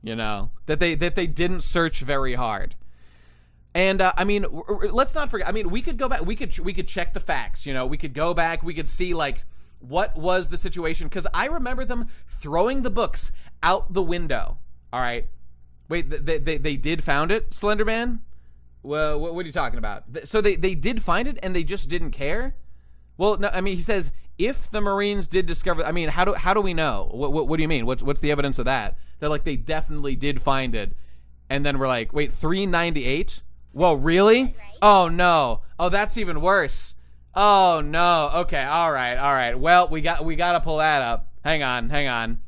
Speaker 1: you know, that they didn't search very hard. And I mean, let's not forget. I mean, we could go back. We could check the facts. You know, we could go back. We could see, like, what was the situation, because I remember them throwing the books out the window. All right, wait, they did found it, Slenderman? Well, what are you talking about? So they did find it and they just didn't care? Well, no, I mean, he says if the Marines did discover. I mean, how do we know? What do you mean? What's the evidence of that? That, like, they definitely did find it, and then we're like, wait, 398? Whoa, really? Oh no. Oh, that's even worse. Oh no. Okay. All right. Well, we got to pull that up. Hang on.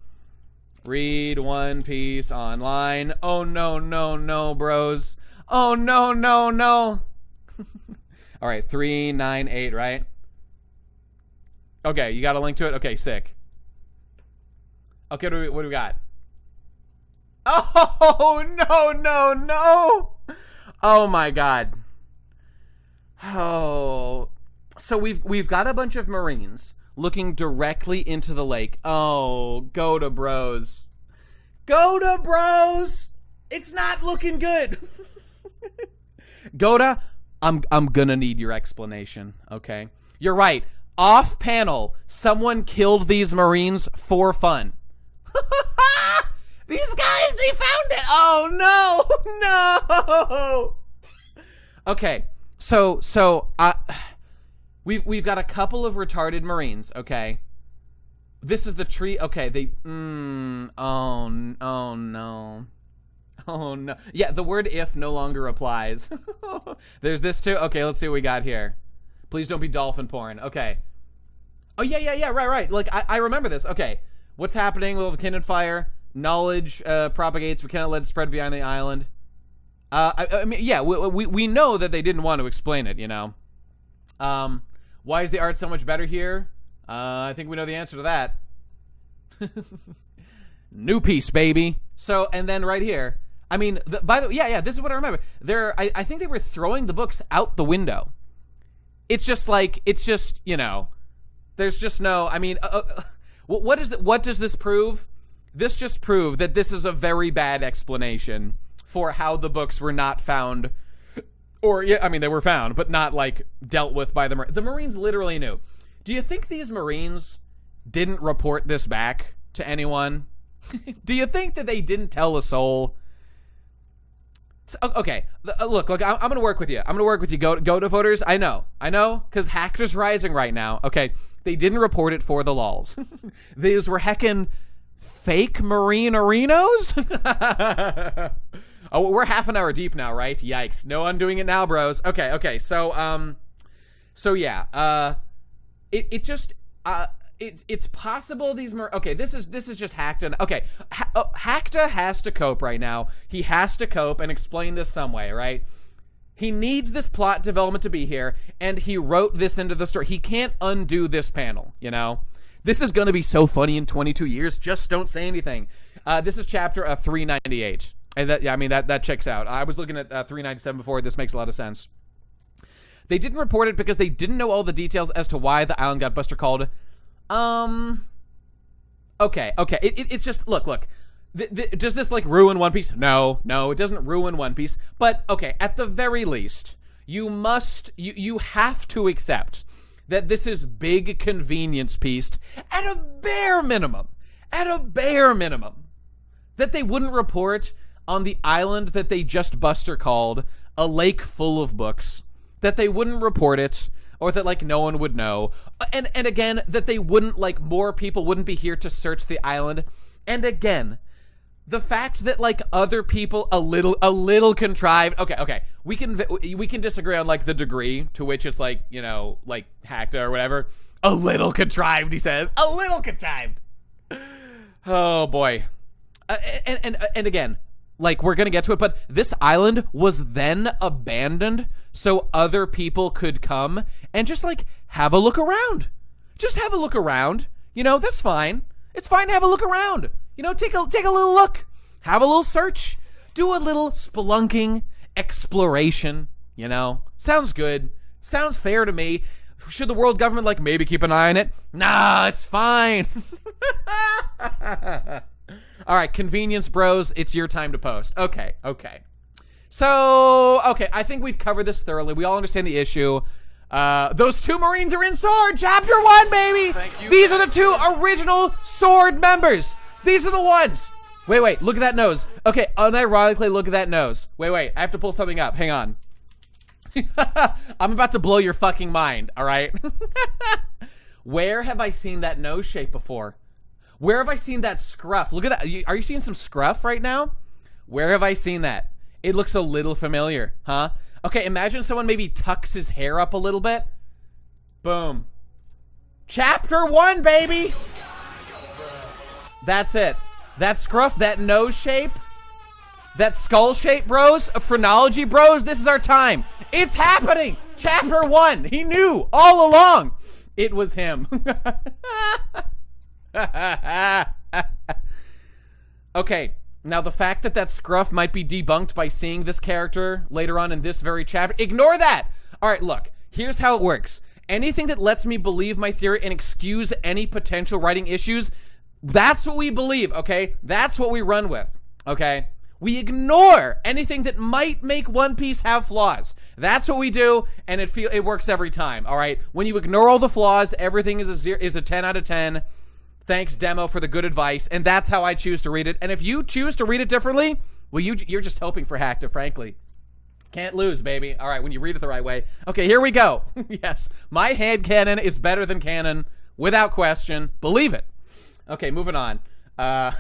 Speaker 1: Read One Piece online. Oh no, bros. Oh no. All right, 398, right? Okay, you got a link to it? Okay, sick. Okay, what do we got? Oh, no. Oh, my God. Oh. So we've got a bunch of Marines looking directly into the lake. Oh, go to bros. It's not looking good. Goda, I'm gonna need your explanation, okay? You're right. Off panel, someone killed these Marines for fun. These guys, they found it. Oh no. Okay, so we've got a couple of retarded Marines. Okay, this is the tree. Okay, oh no. Yeah, the word if no longer applies. There's this too. Okay, let's see what we got here. Please don't be dolphin porn. Okay. Oh, yeah, right. Like, I remember this. Okay. What's happening with the cannon fire? Knowledge propagates. We cannot let it spread beyond the island. I mean, yeah, we know that they didn't want to explain it, you know. Why is the art so much better here? I think we know the answer to that. New piece, baby. So, and then right here, I mean, by the way, yeah, this is what I remember. I think they were throwing the books out the window. It's just, you know, there's just no, I mean, what does this prove? This just proved that this is a very bad explanation for how the books were not found, or, yeah, I mean, they were found, but not, like, dealt with by the Marines literally knew. Do you think these Marines didn't report this back to anyone? Do you think that they didn't tell a soul? Okay, look, I'm going to work with you. I'm going to work with you. Go to voters. I know, because Hackter's rising right now. Okay, they didn't report it for the lulz. These were heckin' fake Marine arenos? Oh, we're half an hour deep now, right? Yikes. No undoing it now, bros. Okay, so yeah, it's possible these okay, this is just Hackta. Okay, Hackta has to cope right now. He has to cope and explain this some way, right? He needs this plot development to be here, and he wrote this into the story. He can't undo this panel, you know? This is going to be so funny in 22 years. Just don't say anything. This is chapter 398. And that checks out. I was looking at 397 before. This makes a lot of sense. They didn't report it because they didn't know all the details as to why the island got buster called. Okay. It's just, look. Does this, like, ruin One Piece? No, it doesn't ruin One Piece. But, okay, at the very least, you have to accept that this is big convenience pieced at a bare minimum, that they wouldn't report on the island that they just buster called a lake full of books, that they wouldn't report it, or that, like, no one would know. And again, that they wouldn't, like, more people wouldn't be here to search the island. And again, the fact that, like, other people a little contrived. Okay. We can disagree on, like, the degree to which it's, like, you know, like, hacked or whatever. A little contrived, he says. A little contrived. Oh boy. And again, like, we're gonna get to it, but this island was then abandoned so other people could come and just, like, have a look around. Just have a look around. You know, that's fine. It's fine to have a look around. You know, take a little look. Have a little search. Do a little spelunking exploration, you know? Sounds good. Sounds fair to me. Should the world government, like, maybe keep an eye on it? Nah, it's fine. All right, convenience bros, it's your time to post. Okay. So, I think we've covered this thoroughly. We all understand the issue. Those two Marines are in Sword. Chapter 1, baby.
Speaker 2: Thank you.
Speaker 1: These are the two original Sword members. These are the ones. Wait, look at that nose. Okay, unironically, look at that nose. Wait, I have to pull something up. Hang on. I'm about to blow your fucking mind, all right? Where have I seen that nose shape before? Where have I seen that scruff? Look at that. Are you seeing some scruff right now? Where have I seen that? It looks a little familiar, huh? Okay, imagine someone maybe tucks his hair up a little bit. Boom. Chapter 1, baby! That's it. That scruff, that nose shape, that skull shape, bros, phrenology, bros, this is our time. It's happening. Chapter 1. He knew all along. It was him. Okay, now the fact that scruff might be debunked by seeing this character later on in this very chapter, ignore that. All right, look, here's how it works. Anything that lets me believe my theory and excuse any potential writing issues, that's what we believe, okay? That's what we run with, okay? We ignore anything that might make One Piece have flaws. That's what we do, and it works every time, all right? When you ignore all the flaws, everything is a 10 out of 10. Thanks, Demo, for the good advice, and that's how I choose to read it. And if you choose to read it differently, well, you're just hoping for Hackta, frankly. Can't lose, baby. All right, when you read it the right way. Okay, here we go. Yes, my headcanon is better than canon, without question. Believe it. Okay, moving on. I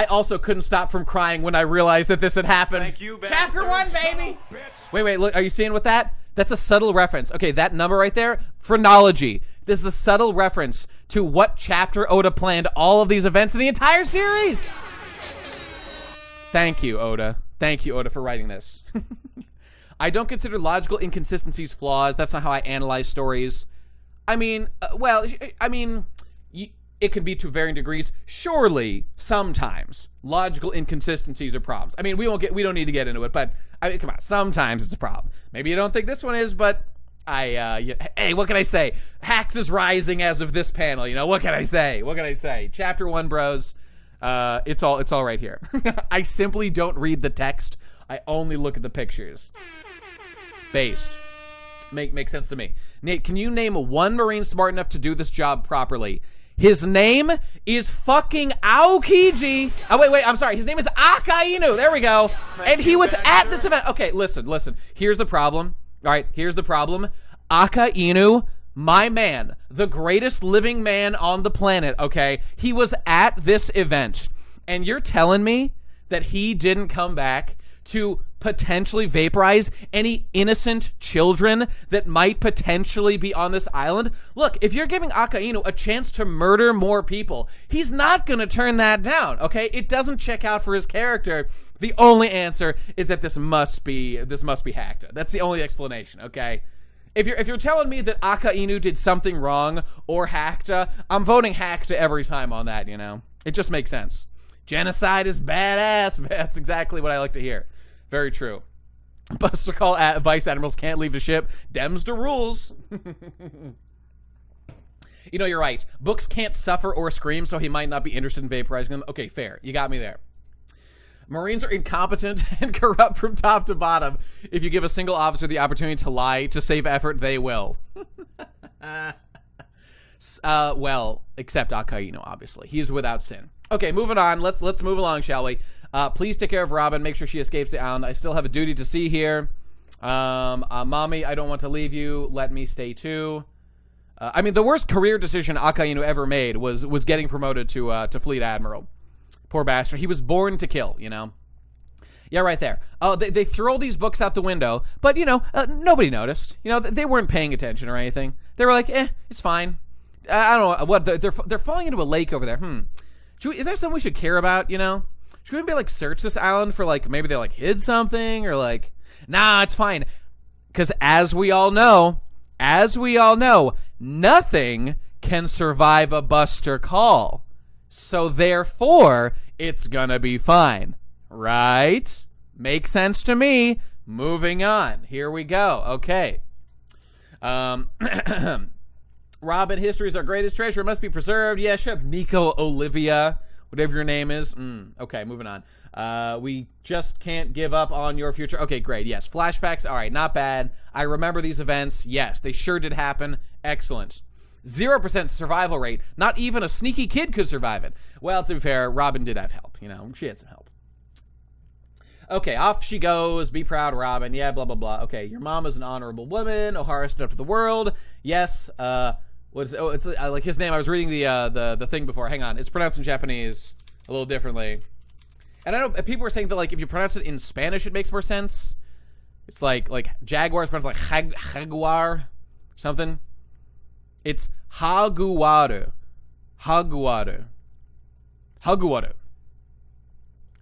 Speaker 1: also couldn't stop from crying when I realized that this had happened.
Speaker 2: Thank you,
Speaker 1: Chapter 1, baby!
Speaker 2: Bitch.
Speaker 1: Wait, look, are you seeing what that? That's a subtle reference. Okay, that number right there, phrenology. This is a subtle reference to what chapter Oda planned all of these events in the entire series. Thank you, Oda. Thank you, Oda, for writing this. I don't consider logical inconsistencies flaws. That's not how I analyze stories. I mean, it can be to varying degrees. Surely, sometimes logical inconsistencies are problems. I mean, we don't need to get into it, but I mean, come on, sometimes it's a problem. Maybe you don't think this one is, but hey, what can I say? Hacked is rising as of this panel. You know, what can I say? Chapter 1, bros. It's all right here. I simply don't read the text. I only look at the pictures. Based. Make sense to me. Nate, can you name one Marine smart enough to do this job properly? His name is fucking Aokiji. Oh, wait, I'm sorry. His name is Akainu. There we go. And he was at this event. Okay, listen. Here's the problem. All right, here's the problem. Akainu, my man, the greatest living man on the planet, okay? He was at this event. And you're telling me that he didn't come back to potentially vaporize any innocent children that might potentially be on this island? Look, if you're giving Akainu a chance to murder more people, he's not going to turn that down, okay? It doesn't check out for his character. The only answer is that this must be hacked. That's the only explanation, okay? If you're telling me that Akainu did something wrong or hacked, I'm voting hacked every time on that, you know? It just makes sense. Genocide is badass. That's exactly what I like to hear. Very true. Buster Call Vice Admirals can't leave the ship. Dems the rules. You know, you're right. Books can't suffer or scream, so he might not be interested in vaporizing them. Okay, fair. You got me there. Marines are incompetent and corrupt from top to bottom. If you give a single officer the opportunity to lie to save effort, they will. Well, except Akainu, obviously. He is without sin. Okay, moving on. Let's move along, shall we? Please take care of Robin. Make sure she escapes the island. I still have a duty to see here. Mommy, I don't want to leave you. Let me stay too. I mean, the worst career decision Akainu ever made was getting promoted to Fleet Admiral. Poor bastard. He was born to kill, you know? Yeah, right there. Oh, they throw these books out the window, but, you know, nobody noticed. You know, they weren't paying attention or anything. They were like, it's fine. I don't know. What, they're falling into a lake over there. Is there something we should care about, you know? Should we maybe, like, search this island for, like, maybe they, like, hid something? Or, like, nah, it's fine. Because as we all know, nothing can survive a Buster Call. So, therefore, it's gonna be fine. Right? Makes sense to me. Moving on. Here we go. Okay. Robin, history is our greatest treasure. It must be preserved. Yeah, shut up, Nico Olivia. Whatever your name is. Okay, moving on. We just can't give up on your future. Okay, great. Yes, flashbacks. All right, not bad. I remember these events. Yes, they sure did happen. Excellent. 0% survival rate. Not even a sneaky kid could survive it. Well, to be fair, Robin did have help. You know, she had some help. Okay, off she goes. Be proud, Robin. Yeah, blah, blah, blah. Okay, your mom is an honorable woman. O'Hara stood up to the world. Yes, it's like his name. I was reading the thing before. Hang on, it's pronounced in Japanese a little differently. And I know people were saying that like if you pronounce it in Spanish, it makes more sense. It's like jaguar is pronounced like jaguar, something. It's haguwaru.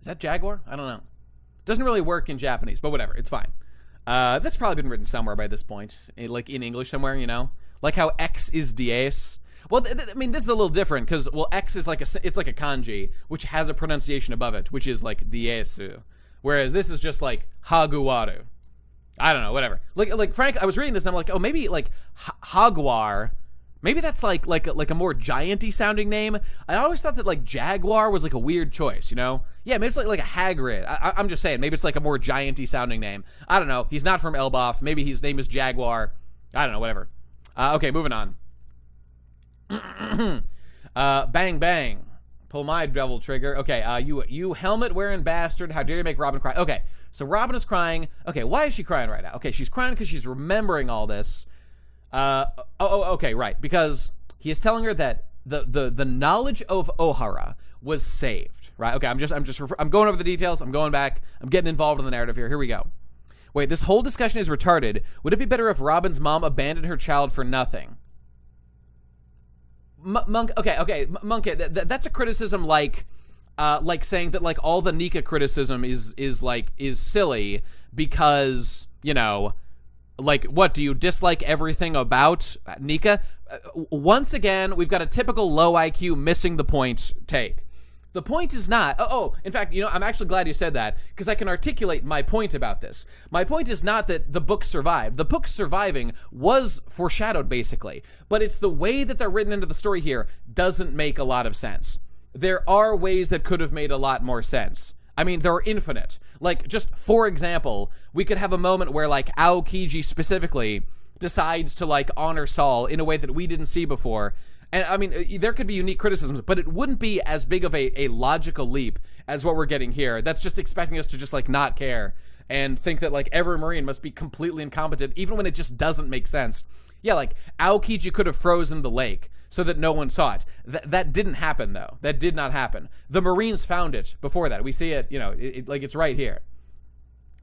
Speaker 1: Is that jaguar? I don't know. Doesn't really work in Japanese, but whatever. It's fine. That's probably been written somewhere by this point, like in English somewhere, you know. Like how X is dies. Well, I mean, this is a little different because, well, X is like it's like a kanji, which has a pronunciation above it, which is like diesu. Whereas this is just like haguwaru. I don't know, whatever. Like Frank, I was reading this and I'm like, oh, maybe like Hagwar. Maybe that's like a more giant-y sounding name. I always thought that like Jaguar was like a weird choice, you know? Yeah, maybe it's like a Hagrid. I'm just saying, maybe it's like a more giant-y sounding name. I don't know. He's not from Elbaf. Maybe his name is Jaguar. I don't know, whatever. Okay, moving on. Bang, bang. Pull my devil trigger. Okay, you helmet-wearing bastard. How dare you make Robin cry? Okay, so Robin is crying. Okay, why is she crying right now? Okay, she's crying because she's remembering all this. Okay, right. Because he is telling her that the knowledge of O'Hara was saved, right? Okay, I'm going over the details. I'm going back. I'm getting involved in the narrative here. Here we go. Wait, this whole discussion is retarded. Would it be better if Robin's mom abandoned her child for nothing? Monk, okay, Monk, that's a criticism like like saying that like all the Nika criticism is silly because, you know, like, what, do you dislike everything about Nika? Once again, we've got a typical low IQ missing the point take. The point is not, in fact, you know, I'm actually glad you said that, because I can articulate my point about this. My point is not that the book survived. The book surviving was foreshadowed, basically, but it's the way that they're written into the story here doesn't make a lot of sense. There are ways that could have made a lot more sense. I mean, they're infinite. Like, just for example, we could have a moment where, like, Aokiji specifically decides to, like, honor Saul in a way that we didn't see before. And, I mean, there could be unique criticisms, but it wouldn't be as big of a logical leap as what we're getting here. That's just expecting us to just, like, not care and think that, like, every Marine must be completely incompetent, even when it just doesn't make sense. Yeah, like, Aokiji could have frozen the lake so that no one saw it. That didn't happen, though. That did not happen. The Marines found it before that. We see it, you know, like, it's right here.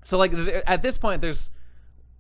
Speaker 1: So, like, at this point, there's...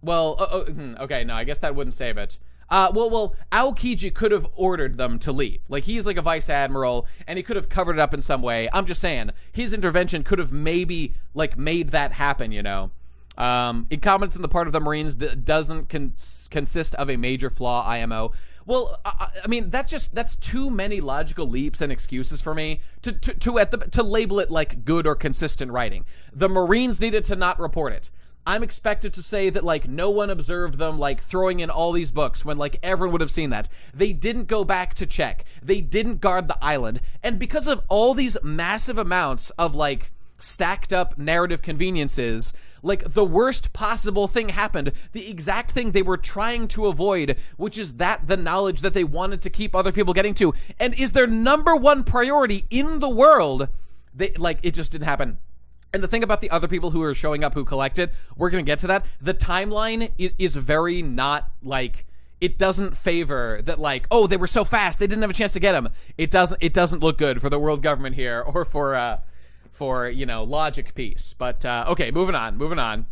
Speaker 1: Well, okay, no, I guess that wouldn't save it. Well, Aokiji could have ordered them to leave. Like, he's like a vice admiral, and he could have covered it up in some way. I'm just saying, his intervention could have maybe, like, made that happen, you know? Incompetence on the part of the Marines doesn't consist of a major flaw, IMO. Well, I mean, that's too many logical leaps and excuses for me to label it like good or consistent writing. The Marines needed to not report it. I'm expected to say that, like, no one observed them, like, throwing in all these books when, like, everyone would have seen that. They didn't go back to check. They didn't guard the island. And because of all these massive amounts of, like, stacked up narrative conveniences, like, the worst possible thing happened. The exact thing they were trying to avoid, which is the knowledge that they wanted to keep other people getting to, and is their number one priority in the world. It just didn't happen. And the thing about the other people who are showing up who collected, we're going to get to that. The timeline is very not, like, it doesn't favor that, like, oh, they were so fast, they didn't have a chance to get them. It doesn't look good for the world government here, or for, you know, logic piece. But, okay, moving on.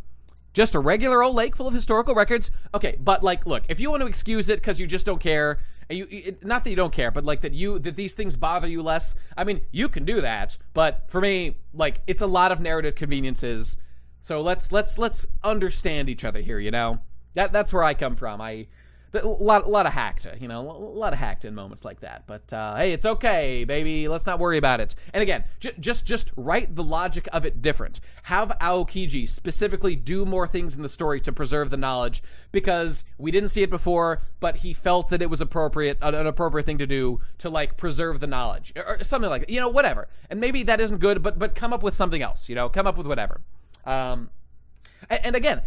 Speaker 1: Just a regular old lake full of historical records. Okay, but, like, look, if you want to excuse it because you just don't care, and not that you don't care, but, like, that these things bother you less, I mean, you can do that, but for me, like, it's a lot of narrative conveniences, so let's understand each other here, you know? That's where I come from. A lot of hacked, you know, a lot of hacked in moments like that. But hey, it's okay, baby. Let's not worry about it. And again, just write the logic of it different. Have Aokiji specifically do more things in the story to preserve the knowledge, because we didn't see it before, but he felt that it was an appropriate thing to do to, like, preserve the knowledge or something like that. You know, whatever. And maybe that isn't good, but come up with something else. You know, come up with whatever. And again.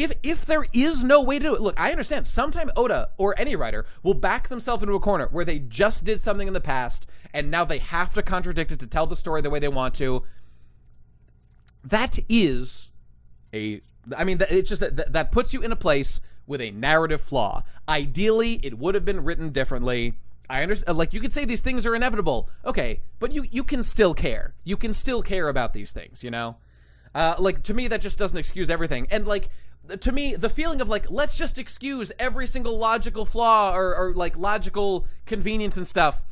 Speaker 1: If there is no way to do it, look, I understand. Sometimes Oda or any writer will back themselves into a corner where they just did something in the past and now they have to contradict it to tell the story the way they want to. It's just that puts you in a place with a narrative flaw. Ideally, it would have been written differently. I understand, like, you could say these things are inevitable. Okay, but you can still care. You can still care about these things, you know? Like, to me, that just doesn't excuse everything. And, like, to me, the feeling of, like, let's just excuse every single logical flaw or like, logical convenience and stuff,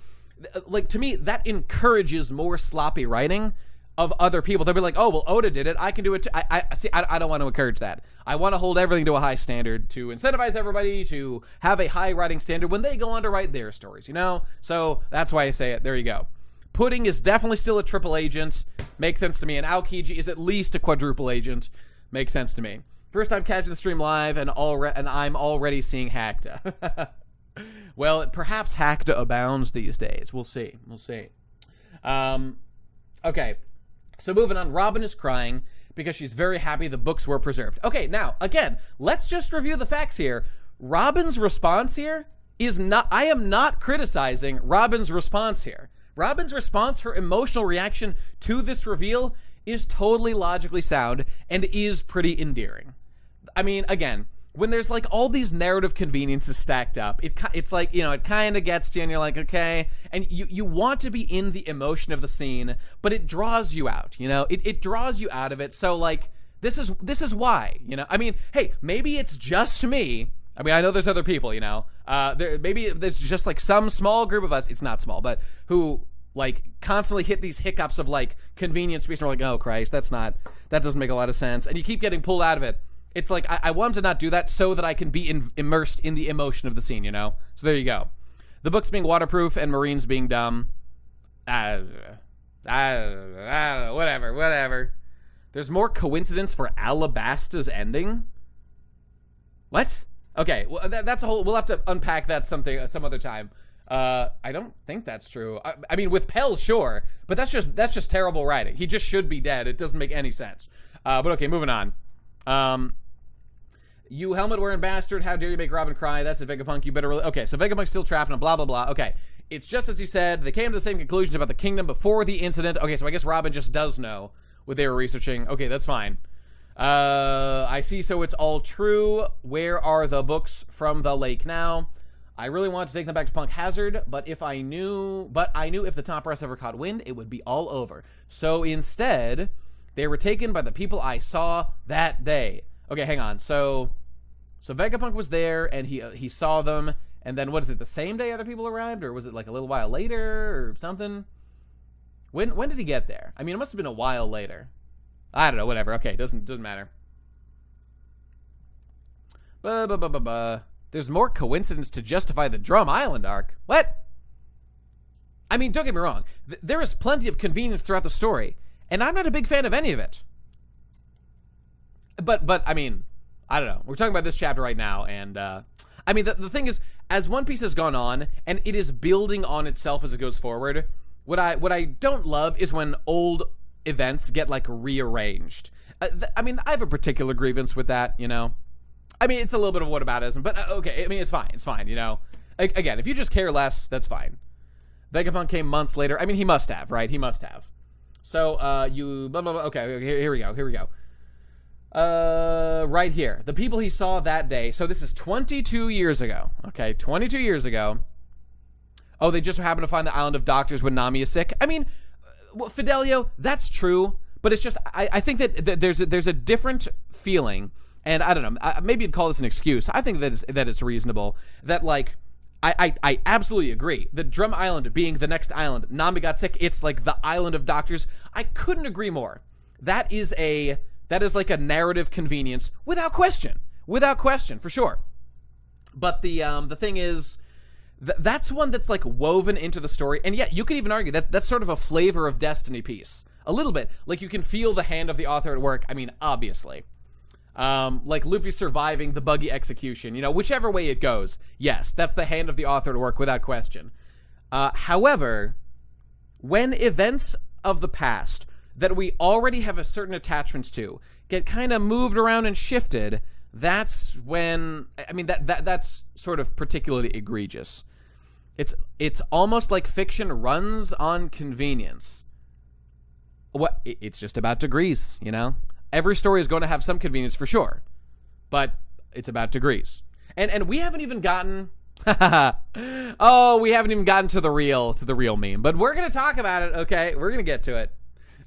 Speaker 1: like, to me, that encourages more sloppy writing of other people. They'll be like, oh, well, Oda did it, I can do it too. I don't want to encourage that. I want to hold everything to a high standard to incentivize everybody to have a high writing standard when they go on to write their stories, you know? So that's why I say it. There you go. Pudding is definitely still a triple agent. Makes sense to me. And Aokiji is at least a quadruple agent. Makes sense to me. First time catching the stream live, and I'm already seeing Hackda. Well, perhaps Hackda abounds these days. We'll see. Okay. So moving on, Robin is crying because she's very happy the books were preserved. Okay, now, again, let's just review the facts here. Robin's response here is not... I am not criticizing Robin's response here. Robin's response, her emotional reaction to this reveal, is totally logically sound and is pretty endearing. I mean, again, when there's, like, all these narrative conveniences stacked up, it's like, you know, it kind of gets to you and you're like, okay, and you want to be in the emotion of the scene, but it draws you out, you know? It draws you out of it, so, like, this is why, you know? I mean, hey, maybe it's just me. I mean, I know there's other people, you know? Maybe there's just, like, some small group of us, it's not small, but who like constantly hit these hiccups of like convenience speech, and we're like, oh Christ, that doesn't make a lot of sense, and you keep getting pulled out of it. It's like I want him to not do that so that I can be immersed in the emotion of the scene, you know. So there you go. The books being waterproof and Marines being dumb. Whatever. There's more coincidence for Alabasta's ending. What? Okay, well that's a whole. We'll have to unpack that some other time. I don't think that's true. I mean, with Pell, sure, but that's just terrible writing. He just should be dead. It doesn't make any sense. But okay, moving on. You helmet-wearing bastard, how dare you make Robin cry? That's a Vegapunk, you better really... Okay, so Vegapunk's still trapped in a blah, blah, blah. Okay, it's just as you said. They came to the same conclusions about the kingdom before the incident. Okay, so I guess Robin just does know what they were researching. Okay, that's fine. I see, so it's all true. Where are the books from the lake now? I really wanted to take them back to Punk Hazard, but I knew if the top brass ever caught wind, it would be all over. So instead, they were taken by the people I saw that day. Okay, hang on. So Vegapunk was there, and he saw them, and then what is it? The same day other people arrived, or was it like a little while later, or something? When did he get there? I mean, it must have been a while later. I don't know. Whatever. Okay, doesn't matter. There's more coincidence to justify the Drum Island arc. What? I mean, don't get me wrong. There is plenty of convenience throughout the story, and I'm not a big fan of any of it. But I mean, I don't know. We're talking about this chapter right now, and I mean, the thing is, as One Piece has gone on, and it is building on itself as it goes forward, what I don't love is when old events get, like, rearranged. I mean, I have a particular grievance with that, you know? I mean, it's a little bit of whataboutism, but okay, I mean, it's fine, you know? Again, if you just care less, that's fine. Vegapunk came months later. I mean, he must have, right? He must have. So, blah, blah, blah. Okay, here we go. Right here. The people he saw that day. So this is 22 years ago. Okay, 22 years ago. Oh, they just happened to find the island of doctors when Nami is sick. I mean, well, Fidelio, that's true, but it's just, I think that there's a different feeling, and I don't know, maybe you'd call this an excuse. I think that it's reasonable, that, like, I absolutely agree. The Drum Island being the next island, Nami got sick, it's like the island of doctors. I couldn't agree more. That is like a narrative convenience, without question, for sure. But the thing is, that's one that's like woven into the story, and yet you could even argue that that's sort of a flavor of Destiny piece, a little bit. Like, you can feel the hand of the author at work. I mean, obviously, like Luffy surviving the buggy execution. You know, whichever way it goes, yes, that's the hand of the author at work, without question. However, when events of the past that we already have a certain attachments to get kind of moved around and shifted, that's when, I mean, that's sort of particularly egregious. It's almost like fiction runs on convenience. It's just about degrees, you know? Every story is going to have some convenience for sure, but it's about degrees. And we haven't even gotten we haven't even gotten to the real meme, but we're going to talk about it, okay? We're going to get to it.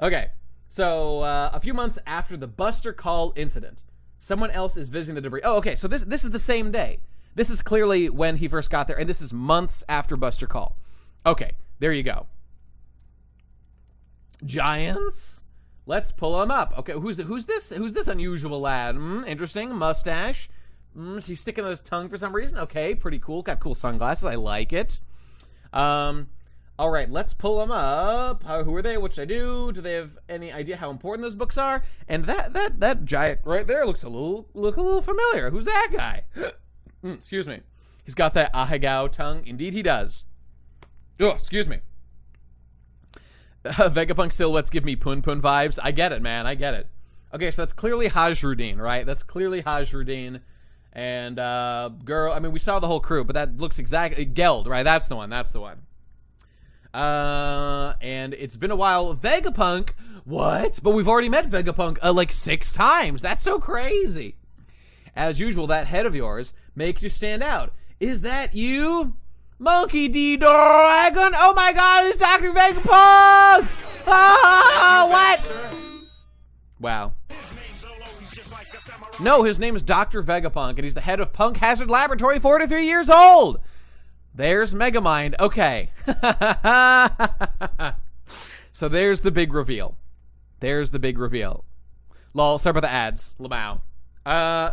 Speaker 1: Okay, so a few months after the Buster Call incident, someone else is visiting the debris. Oh, okay, so this is the same day. This is clearly when he first got there, and this is months after Buster Call. Okay, there you go. Giants? Let's pull him up. Okay, who's this unusual lad? Interesting, mustache. He's sticking out his tongue for some reason. Okay, pretty cool. Got cool sunglasses. I like it. All right, let's pull them up. Who are they? What should I do? Do they have any idea how important those books are? And that giant right there looks a little familiar. Who's that guy? Excuse me. He's got that ahegao tongue. Indeed, he does. Oh, excuse me. Vegapunk silhouettes give me Pun Pun vibes. I get it, man. I get it. Okay, so that's clearly Hajrudin, right? That's clearly Hajrudin. And girl, I mean, we saw the whole crew, but that looks exactly Geld, right? That's the one. And it's been a while. Vegapunk, what? But we've already met Vegapunk like 6 times. That's so crazy. As usual, that head of yours makes you stand out. Is that you? Monkey D. Dragon? Oh my god, it's Dr. Vegapunk! Ah, what? Wow. No, his name is Dr. Vegapunk, and he's the head of Punk Hazard Laboratory, 43 years old. There's Megamind. Okay. So there's the big reveal. There's the big reveal. Lol, sorry about the ads. Lamau.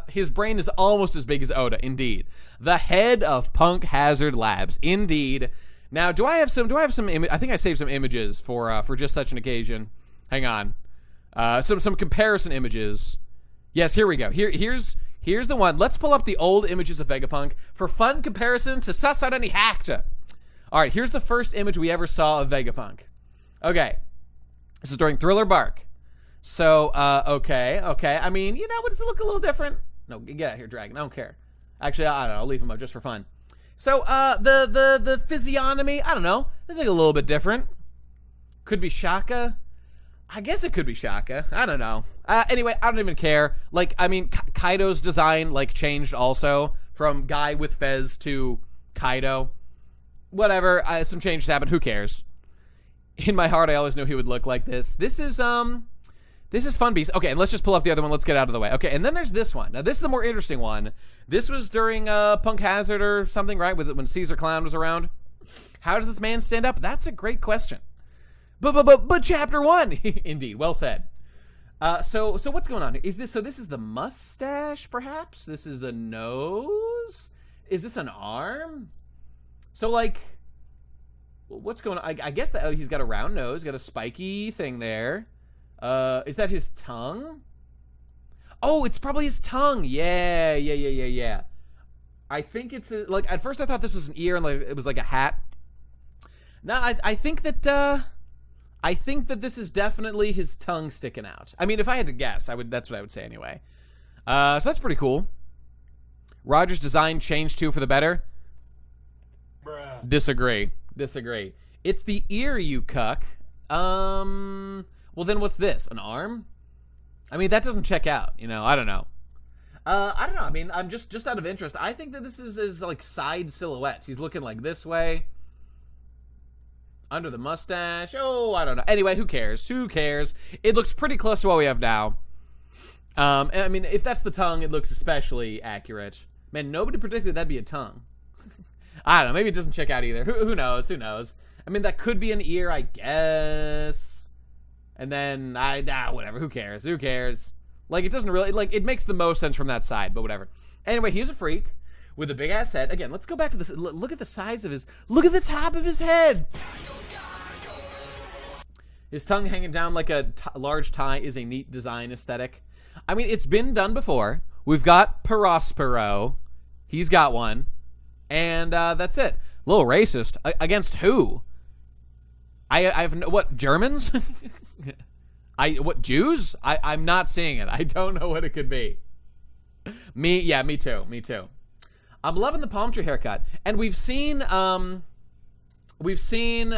Speaker 1: His brain is almost as big as Oda, indeed. The head of Punk Hazard Labs, indeed. Now, do I have some I think I saved some images for just such an occasion. Hang on. Some comparison images. Yes, here we go. Here's the one. Let's pull up the old images of Vegapunk for fun comparison to suss out any hacked. All right, here's the first image we ever saw of Vegapunk. Okay. This is during Thriller Bark. So, okay. I mean, does it look a little different? No, get out of here, Dragon. I don't care. Actually, I don't know. I'll leave him up just for fun. So, the physiognomy, I don't know. It's like a little bit different. Could be Shaka. I guess it could be Shaka. I don't know. Anyway, I don't even care. Like, I mean, Kaido's design, like, changed also from guy with fez to Kaido. Whatever. Some changes happened. Who cares? In my heart, I always knew he would look like this. This is Fun Beast. Okay, and let's just pull up the other one. Let's get out of the way. Okay, and then there's this one. Now, this is the more interesting one. This was during Punk Hazard or something, right? When Caesar Clown was around. How does this man stand up? That's a great question. But chapter 1. Indeed, well said. So what's going on here? This is the mustache, perhaps? This is the nose? Is this an arm? So, like, what's going on? I guess that he's got a round nose, got a spiky thing there. Is that his tongue? Oh, it's probably his tongue. Yeah. I think it's like, at first I thought this was an ear and like it was like a hat. No, I think that this is definitely his tongue sticking out. I mean, if I had to guess, that's what I would say anyway. So that's pretty cool. Roger's design changed too for the better.
Speaker 2: Bruh.
Speaker 1: Disagree. It's the ear, you cuck. Well, then what's this? An arm? I mean, that doesn't check out. I don't know. I don't know. I mean, I'm just out of interest. I think that this is like side silhouettes. He's looking like this way. Under the mustache. Oh, I don't know. Anyway, who cares? It looks pretty close to what we have now. I mean, if that's the tongue, it looks especially accurate. Man, nobody predicted that'd be a tongue. I don't know. Maybe it doesn't check out either. Who knows? I mean, that could be an ear, I guess. And then, whatever. Who cares? Like, it doesn't really, like, it makes the most sense from that side, but whatever. Anyway, he's a freak with a big-ass head. Again, let's go back to this. Look at the size of look at the top of his head. His tongue hanging down like a large tie is a neat design aesthetic. I mean, it's been done before. We've got Perospero. He's got one. And that's it. A little racist. Against who? What, Germans? What, Jews? I'm not seeing it. I don't know what it could be. Me too. I'm loving the palm tree haircut. And we've seen,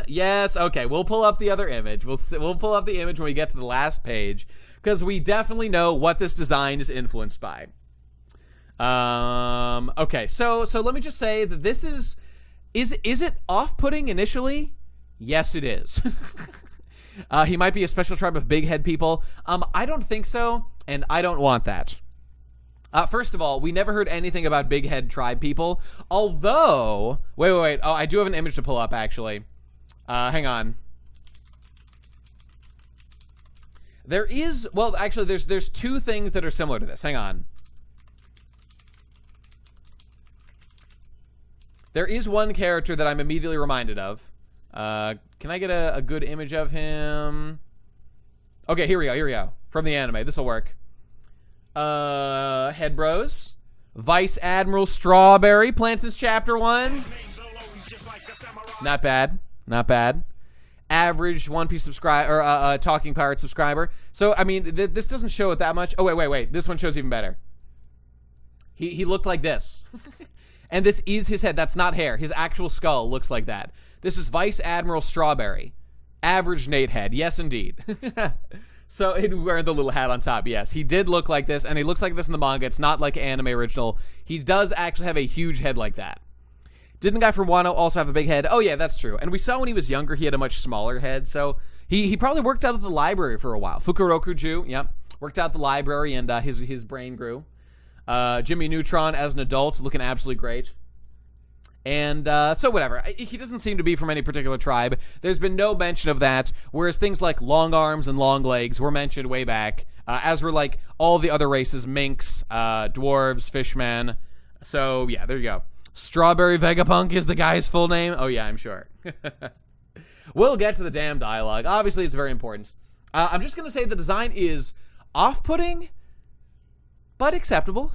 Speaker 1: yes, okay, we'll pull up the other image. We'll pull up the image when we get to the last page, because we definitely know what this design is influenced by. Okay, so let me just say that this is it off-putting initially? Yes, it is. He might be a special tribe of big head people. I don't think so, and I don't want that. First of all, we never heard anything about big head tribe people. Although, wait. Oh, I do have an image to pull up, actually. Hang on. There is, well, actually, there's two things that are similar to this. Hang on. There is one character that I'm immediately reminded of. Can I get a good image of him? Okay, here we go. From the anime. This'll work. Head Bros. Vice Admiral Strawberry plants his chapter 1. Not bad. Average One Piece subscriber, or Talking Pirate subscriber. So, I mean, this doesn't show it that much. Oh, wait. This one shows even better. He looked like this. And this is his head. That's not hair. His actual skull looks like that. This is Vice Admiral Strawberry. Average Nate head. Yes, indeed. So, he'd wear the little hat on top. Yes, he did look like this, and he looks like this in the manga. It's not like an anime original. He does actually have a huge head like that. Didn't Guy from Wano also have a big head? Oh, yeah, that's true. And we saw when he was younger, he had a much smaller head. So, he probably worked out at the library for a while. Fukuroku-ju, yep. Worked out at the library, and his brain grew. Jimmy Neutron as an adult, looking absolutely great. And so whatever. He doesn't seem to be from any particular tribe. There's been no mention of that, whereas things like long arms and long legs were mentioned way back, as were like all the other races, minks, dwarves, fishmen. So yeah, there you go. Strawberry Vegapunk is the guy's full name. Oh yeah, I'm sure. We'll get to the damn dialogue. Obviously, it's very important. I'm just going to say the design is off-putting, but acceptable.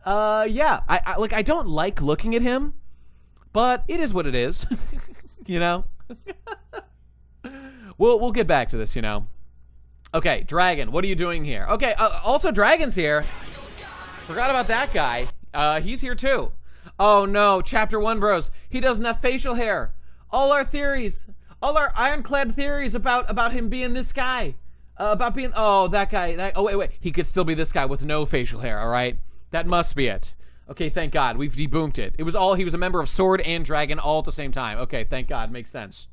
Speaker 1: Yeah, I don't like looking at him, but it is what it is. You know? We'll get back to this, you know. Okay, Dragon, what are you doing here? Okay, also Dragon's here. Forgot about that guy. He's here too. Oh no, chapter 1 bros. He doesn't have facial hair. All our theories, all our ironclad theories about him being this guy, about being, oh, that guy, oh, wait, he could still be this guy with no facial hair, all right? That must be it. Okay, thank God, we've debunked it. He was a member of Sword and Dragon all at the same time. Okay, thank God, makes sense.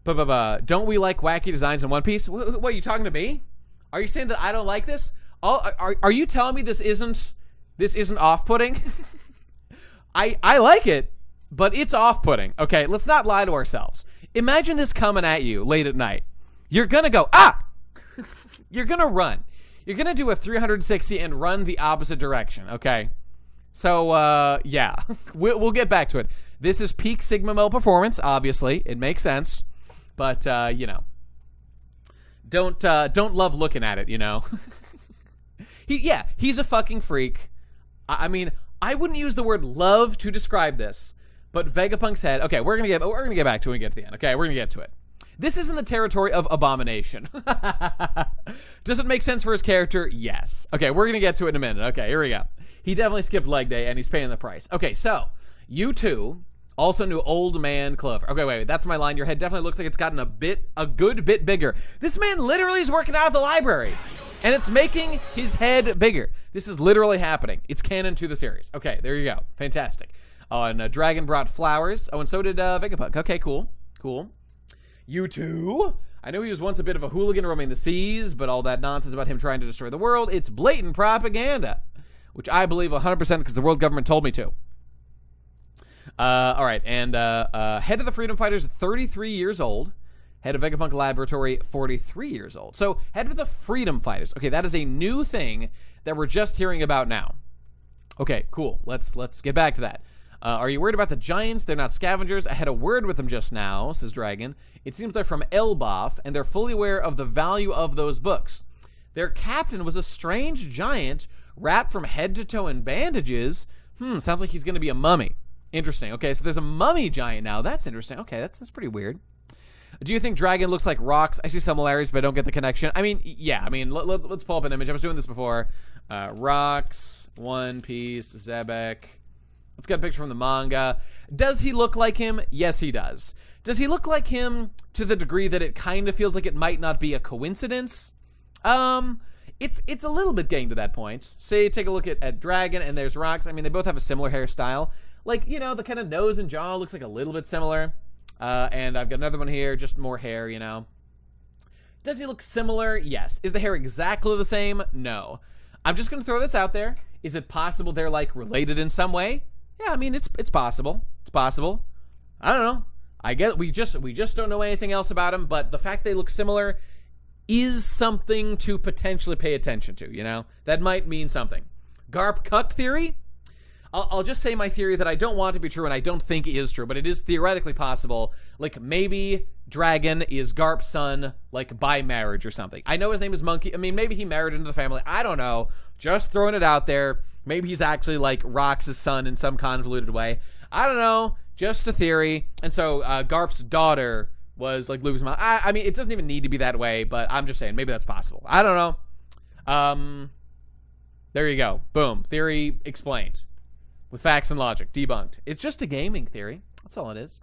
Speaker 1: Don't we like wacky designs in One Piece? What, are you talking to me? Are you saying that I don't like this? Are you telling me this isn't off-putting? I like it. But it's off-putting. Okay, let's not lie to ourselves. Imagine this coming at you late at night. You're gonna go, ah! You're gonna run. You're gonna do a 360 and run the opposite direction, okay? So, yeah. We'll get back to it. This is peak Sigma Male performance, obviously. It makes sense. But, you know. Don't love looking at it, you know? He's a fucking freak. I mean, I wouldn't use the word love to describe this. But Vegapunk's head. Okay, we're gonna get back to it when we get to the end. Okay, we're gonna get to it. This is in the territory of abomination. Does it make sense for his character? Yes. Okay, we're gonna get to it in a minute. Okay, here we go. He definitely skipped leg day, and he's paying the price. Okay, so you two also knew Old Man Clover. Okay, wait, that's my line. Your head definitely looks like it's gotten a good bit bigger. This man literally is working out at the library, and it's making his head bigger. This is literally happening. It's canon to the series. Okay, there you go. Fantastic. Oh, and Dragon brought flowers. Oh, and so did Vegapunk. Okay, cool. You two. I know he was once a bit of a hooligan roaming the seas, but all that nonsense about him trying to destroy the world, it's blatant propaganda, which I believe 100% because the world government told me to. All right, and head of the Freedom Fighters, 33 years old. Head of Vegapunk Laboratory, 43 years old. So, head of the Freedom Fighters. Okay, that is a new thing that we're just hearing about now. Okay, cool. Let's get back to that. Are you worried about the Giants? They're not scavengers. I had a word with them just now, says Dragon. It seems they're from Elbaf, and they're fully aware of the value of those books. Their captain was a strange giant, wrapped from head to toe in bandages. Sounds like he's going to be a mummy. Interesting. Okay, so there's a mummy giant now. That's interesting. Okay, that's pretty weird. Do you think Dragon looks like Rocks? I see similarities, but I don't get the connection. I mean, yeah. I mean, let's pull up an image. I was doing this before. Rocks, One Piece, Zebek. Let's get a picture from the manga. Does he look like him? Yes, he does. Does he look like him to the degree that it kind of feels like it might not be a coincidence? It's a little bit getting to that point. Say, take a look at Dragon, and there's Rocks. I mean, they both have a similar hairstyle. Like, you know, the kind of nose and jaw looks like a little bit similar. And I've got another one here, just more hair, you know. Does he look similar? Yes. Is the hair exactly the same? No. I'm just going to throw this out there. Is it possible they're, like, related in some way? Yeah, I mean, it's possible. It's possible. I don't know. I guess we just don't know anything else about them, but the fact they look similar is something to potentially pay attention to, you know? That might mean something. Garp cuck theory? I'll just say my theory that I don't want to be true and I don't think is true, but it is theoretically possible. Like, maybe Dragon is Garp's son, like, by marriage or something. I know his name is Monkey. I mean, maybe he married into the family. I don't know. Just throwing it out there. Maybe he's actually, like, Rox's son in some convoluted way. I don't know. Just a theory. And so, Garp's daughter was, like, Luke's mom. I mean, it doesn't even need to be that way, but I'm just saying, maybe that's possible. I don't know. There you go. Boom. Theory explained. With facts and logic. Debunked. It's just a gaming theory. That's all it is.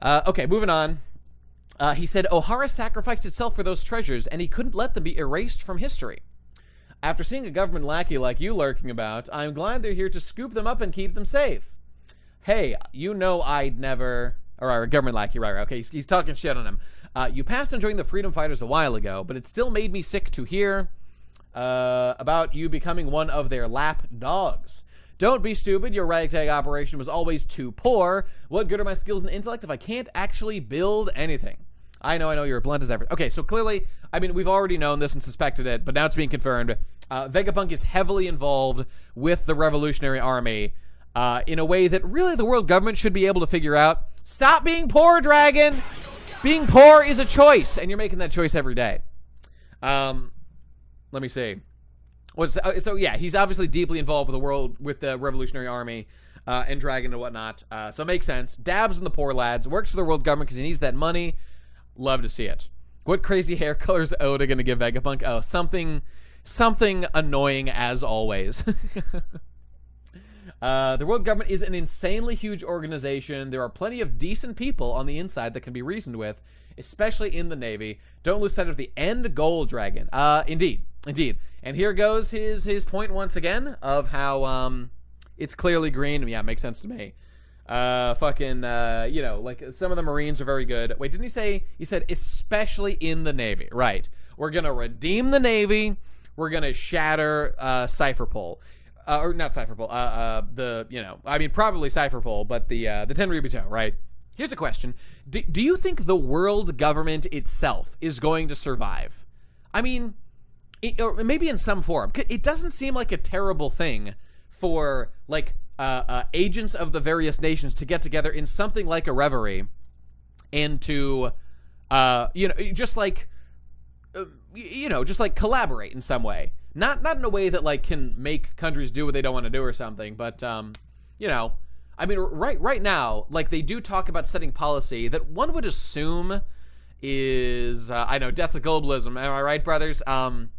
Speaker 1: Okay, moving on. He said, Ohara sacrificed itself for those treasures, and he couldn't let them be erased from history. After seeing a government lackey like you lurking about, I'm glad they're here to scoop them up and keep them safe. Hey, you know I'd never... Or government lackey, right. Okay, he's talking shit on him. You passed on joining the Freedom Fighters a while ago, but it still made me sick to hear about you becoming one of their lap dogs. Don't be stupid. Your ragtag operation was always too poor. What good are my skills and intellect if I can't actually build anything? I know, you're blunt as ever. Okay, so clearly, I mean, we've already known this and suspected it, but now it's being confirmed. Vegapunk is heavily involved with the Revolutionary Army in a way that really the world government should be able to figure out. Stop being poor, Dragon! Being poor is a choice, and you're making that choice every day. Let me see. So yeah, he's obviously deeply involved with the Revolutionary Army and Dragon and whatnot. So it makes sense. Dabs in the poor lads. Works for the world government because he needs that money. Love to see it. What crazy hair color is Oda going to give Vegapunk? Oh, something annoying as always. The world government is an insanely huge organization. There are plenty of decent people on the inside that can be reasoned with, especially in the Navy. Don't lose sight of the end goal, Dragon. Indeed. And here goes his point once again of how it's clearly green. Yeah, it makes sense to me. Like some of the Marines are very good. Wait, didn't he say? He said especially in the Navy. Right. We're gonna redeem the Navy. We're gonna shatter Cypherpole. Or not Cypherpole. Probably Cypherpole, but the Tenryubito, right? Here's a question. Do you think the world government itself is going to survive? I mean, or maybe in some form. It doesn't seem like a terrible thing for, like, agents of the various nations to get together in something like a reverie and to, just collaborate in some way. Not in a way that, like, can make countries do what they don't want to do or something, but, right now, like, they do talk about setting policy that one would assume is, death to globalism. Am I right, brothers? One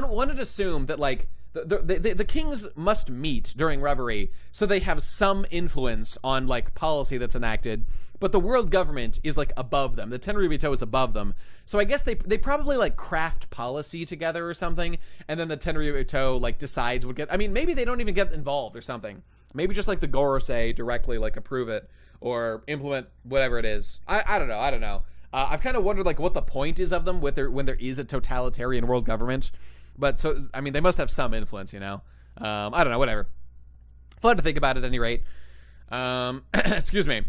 Speaker 1: would assume that, like, the kings must meet during reverie, so they have some influence on, like, policy that's enacted, but the world government is, like, above them. The Tenryubito is above them. So I guess they probably, like, craft policy together or something, and then the Tenryubito, like, decides maybe they don't even get involved or something. Maybe just, like, the Gorosei directly, like, approve it or implement whatever it is. I don't know. I've kind of wondered, like, what the point is of them when there is a totalitarian world government. But so, I mean, they must have some influence, you know? I don't know, whatever. Fun to think about at any rate. Excuse me.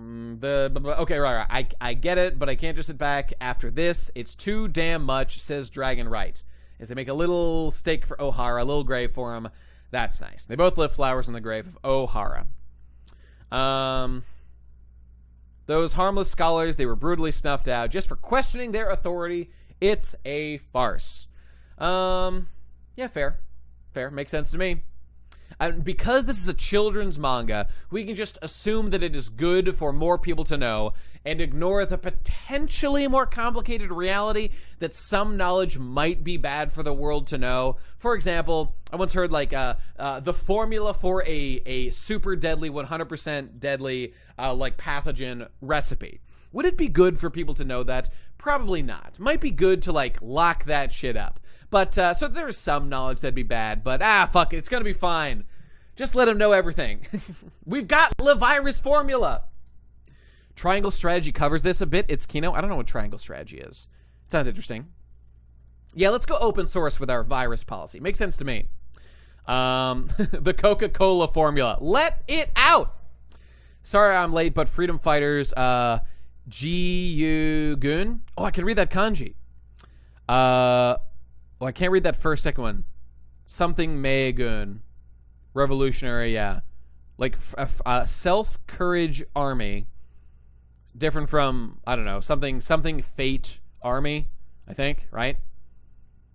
Speaker 1: Okay, right. I get it, but I can't just sit back after this. It's too damn much, says Dragon Right. If they make a little stake for Ohara, a little grave for him, that's nice. They both live flowers on the grave of Ohara. Those harmless scholars, they were brutally snuffed out just for questioning their authority. It's a farce. Yeah, fair. Makes sense to me. And because this is a children's manga, we can just assume that it is good for more people to know and ignore the potentially more complicated reality that some knowledge might be bad for the world to know. For example, I once heard, like, the formula for a super deadly, 100% deadly, pathogen recipe. Would it be good for people to know that? Probably not. Might be good to, like, lock that shit up. But, so there's some knowledge that'd be bad, but, fuck it, it's gonna be fine. Just let them know everything. We've got the virus formula. Triangle strategy covers this a bit. It's Kino. I don't know what triangle strategy is. Sounds interesting. Yeah, let's go open source with our virus policy. Makes sense to me. The Coca-Cola formula. Let it out! Sorry I'm late, but freedom fighters, Ji-yu-gun. Oh, I can read that kanji. I can't read that second one. Something Mei-gun. Revolutionary, yeah. Like, self-courage army. Different from, I don't know, something fate army, I think, right?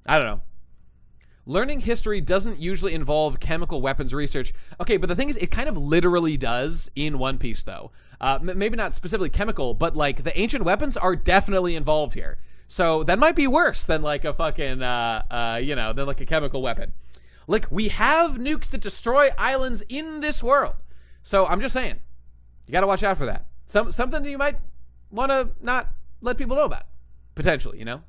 Speaker 1: I don't know. Learning history doesn't usually involve chemical weapons research. Okay, but the thing is, it kind of literally does in One Piece, though. Maybe not specifically chemical, but, like, the ancient weapons are definitely involved here. So that might be worse than, like, a fucking, than, like, a chemical weapon. Like, we have nukes that destroy islands in this world. So I'm just saying, you gotta watch out for that. Something that you might want to not let people know about, potentially, you know?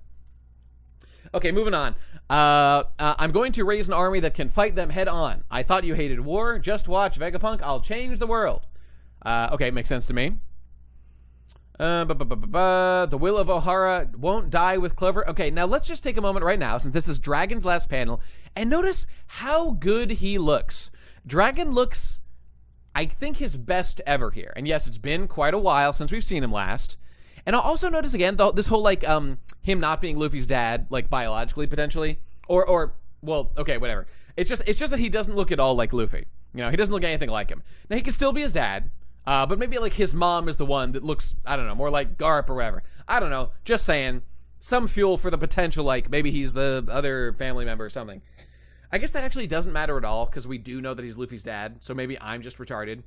Speaker 1: Okay, moving on. I'm going to raise an army that can fight them head on. I thought you hated war. Just watch Vegapunk. I'll change the world. Okay, makes sense to me. The will of Ohara won't die with Clover. Okay, now let's just take a moment right now, since this is Dragon's last panel, and notice how good he looks. Dragon looks, I think, his best ever here. And yes, it's been quite a while since we've seen him last. And I'll also notice again, this whole, like, him not being Luffy's dad, like, biologically, potentially. Well, okay, whatever. It's just that he doesn't look at all like Luffy. You know, he doesn't look anything like him. Now, he can still be his dad. But maybe, like, his mom is the one that looks, I don't know, more like Garp or whatever. I don't know. Just saying. Some fuel for the potential, like, maybe he's the other family member or something. I guess that actually doesn't matter at all, because we do know that he's Luffy's dad, so maybe I'm just retarded.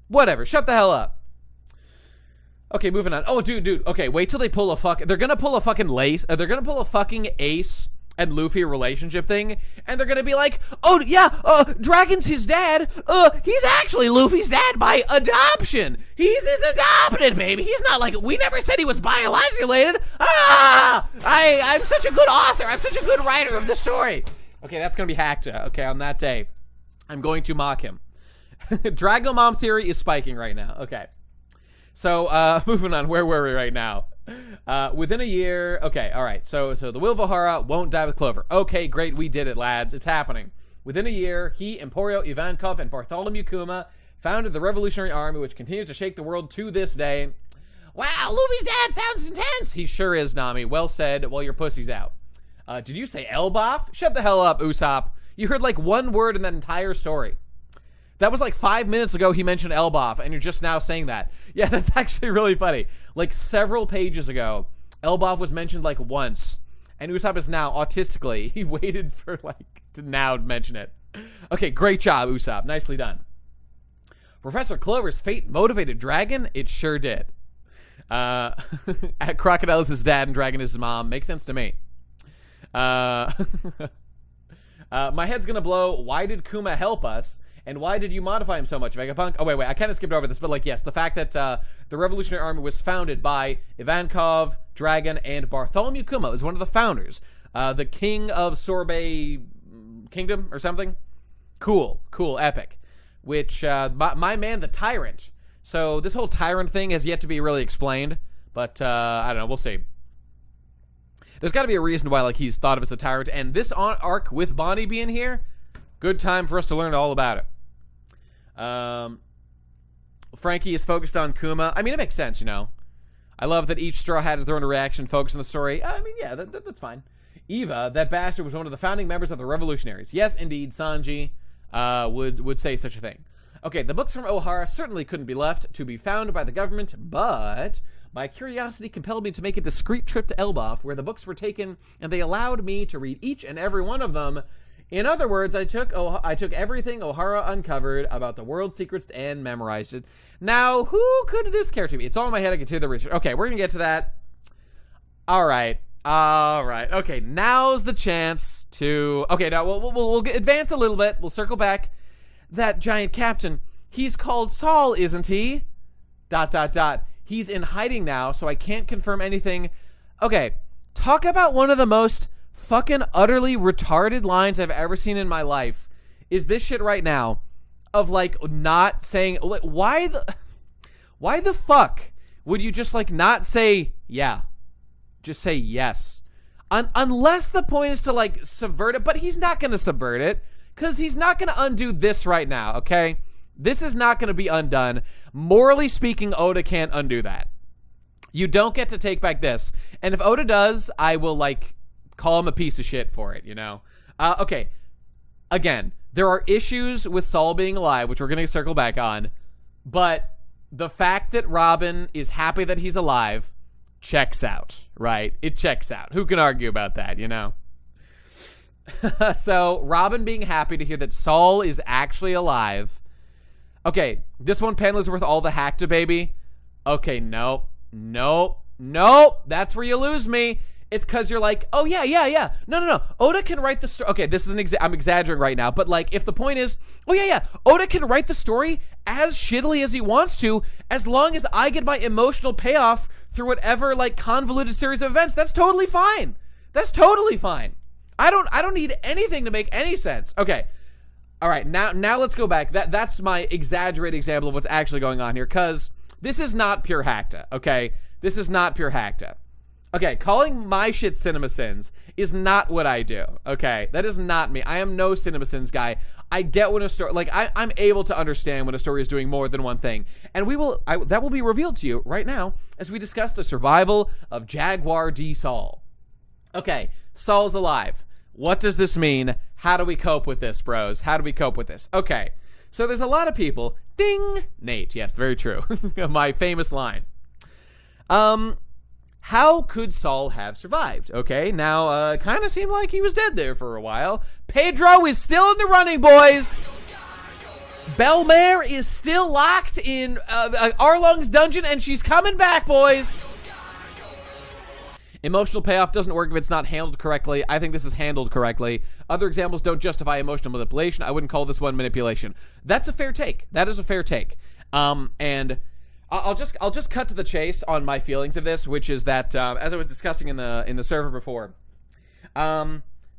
Speaker 1: Whatever. Shut the hell up. Okay, moving on. Oh, dude. Okay, wait till they pull a they're gonna pull a fucking lace. They're gonna pull a fucking Ace and Luffy relationship thing, and they're gonna be like, oh yeah, Dragon's his dad, he's actually Luffy's dad by adoption. He's his adopted baby. He's not like, we never said he was biologically related. I'm such a good author. I'm such a good writer of the story. Okay, that's gonna be hacked. Okay, on that day, I'm going to mock him. Drago Mom theory is spiking right now. Okay. So, moving on, where were we right now? Within a year, okay, all right, so the will of Ohara won't die with Clover. Okay, great, we did it, lads, it's happening. Within a year, he, Emporio, Ivankov, and Bartholomew Kuma founded the Revolutionary Army, which continues to shake the world to this day. Wow, Luffy's dad sounds intense! He sure is, Nami. Well said, well, your pussy's out. Did you say Elbaf? Shut the hell up, Usopp. You heard like one word in that entire story. That was like 5 minutes ago he mentioned Elbaf, and you're just now saying that. Yeah, that's actually really funny. Like several pages ago, Elbaf was mentioned like once, and Usopp is now, autistically, he waited for like, to now mention it. Okay, great job, Usopp. Nicely done. Professor Clover's fate motivated Dragon? It sure did. Crocodile is his dad and Dragon is his mom. Makes sense to me. My head's gonna blow. Why did Kuma help us? And why did you modify him so much, Vegapunk? Oh, wait, I kind of skipped over this, but, like, yes, the fact that the Revolutionary Army was founded by Ivankov, Dragon, and Bartholomew Kuma was one of the founders. The king of Sorbet Kingdom or something? Cool, epic. Which, my man, the Tyrant. So this whole Tyrant thing has yet to be really explained, but, I don't know, we'll see. There's got to be a reason why, like, he's thought of as a Tyrant, and this arc with Bonnie being here, good time for us to learn all about it. Frankie is focused on Kuma. I mean, it makes sense, you know. I love that each Straw Hat has their own reaction, focus on the story. I mean, yeah, that's fine. Eva, that bastard, was one of the founding members of the Revolutionaries. Yes, indeed, Sanji would say such a thing. Okay, the books from Ohara certainly couldn't be left to be found by the government, but my curiosity compelled me to make a discreet trip to Elbaf, where the books were taken, and they allowed me to read each and every one of them. In other words, I took everything Ohara uncovered about the world secrets and memorized it. Now, who could this character be? It's all in my head. I can do the research. Okay, we're gonna get to that. All right. Okay, now's the chance to. Okay, now we'll advance a little bit. We'll circle back. That giant captain. He's called Saul, isn't he? ... He's in hiding now, so I can't confirm anything. Okay, talk about one of the most fucking utterly retarded lines I've ever seen in my life is this shit right now of like not saying, like, why the fuck would you just like not say yeah, just say yes, unless the point is to like subvert it. But he's not gonna subvert it because he's not gonna undo this right now. Okay, this is not gonna be undone. Morally speaking, Oda can't undo that. You don't get to take back this, and if Oda does, I will like call him a piece of shit for it, you know? Okay. Again, there are issues with Saul being alive, which we're going to circle back on, but the fact that Robin is happy that he's alive checks out, right? It checks out. Who can argue about that, you know? So, Robin being happy to hear that Saul is actually alive. Okay, this one panel is worth all the hack-to, baby. Okay, nope. That's where you lose me. It's because you're like, oh, yeah. No. Oda can write the story. Okay, this is I'm exaggerating right now. But, like, if the point is, oh, yeah. Oda can write the story as shittily as he wants to, as long as I get my emotional payoff through whatever, like, convoluted series of events. That's totally fine. I don't need anything to make any sense. Okay. All right, now let's go back. That's my exaggerated example of what's actually going on here. Because This is not pure hackta, okay? This is not pure hackta. Okay, calling my shit CinemaSins is not what I do, okay? That is not me. I am no CinemaSins guy. I get when a story, like, I'm able to understand when a story is doing more than one thing. And that will be revealed to you right now as we discuss the survival of Jaguar D. Saul. Okay, Saul's alive. What does this mean? How do we cope with this, bros? How do we cope with this? Okay, so there's a lot of people. Ding! Nate, yes, very true. My famous line. How could Saul have survived? Okay, now, kind of seemed like he was dead there for a while. Pedro is still in the running, boys. Belmare is still locked in Arlong's dungeon, and she's coming back, boys. Emotional payoff doesn't work if it's not handled correctly. I think this is handled correctly. Other examples don't justify emotional manipulation. I wouldn't call this one manipulation. That's a fair take. That is a fair take. And I'll just cut to the chase on my feelings of this, which is that as I was discussing in the server before,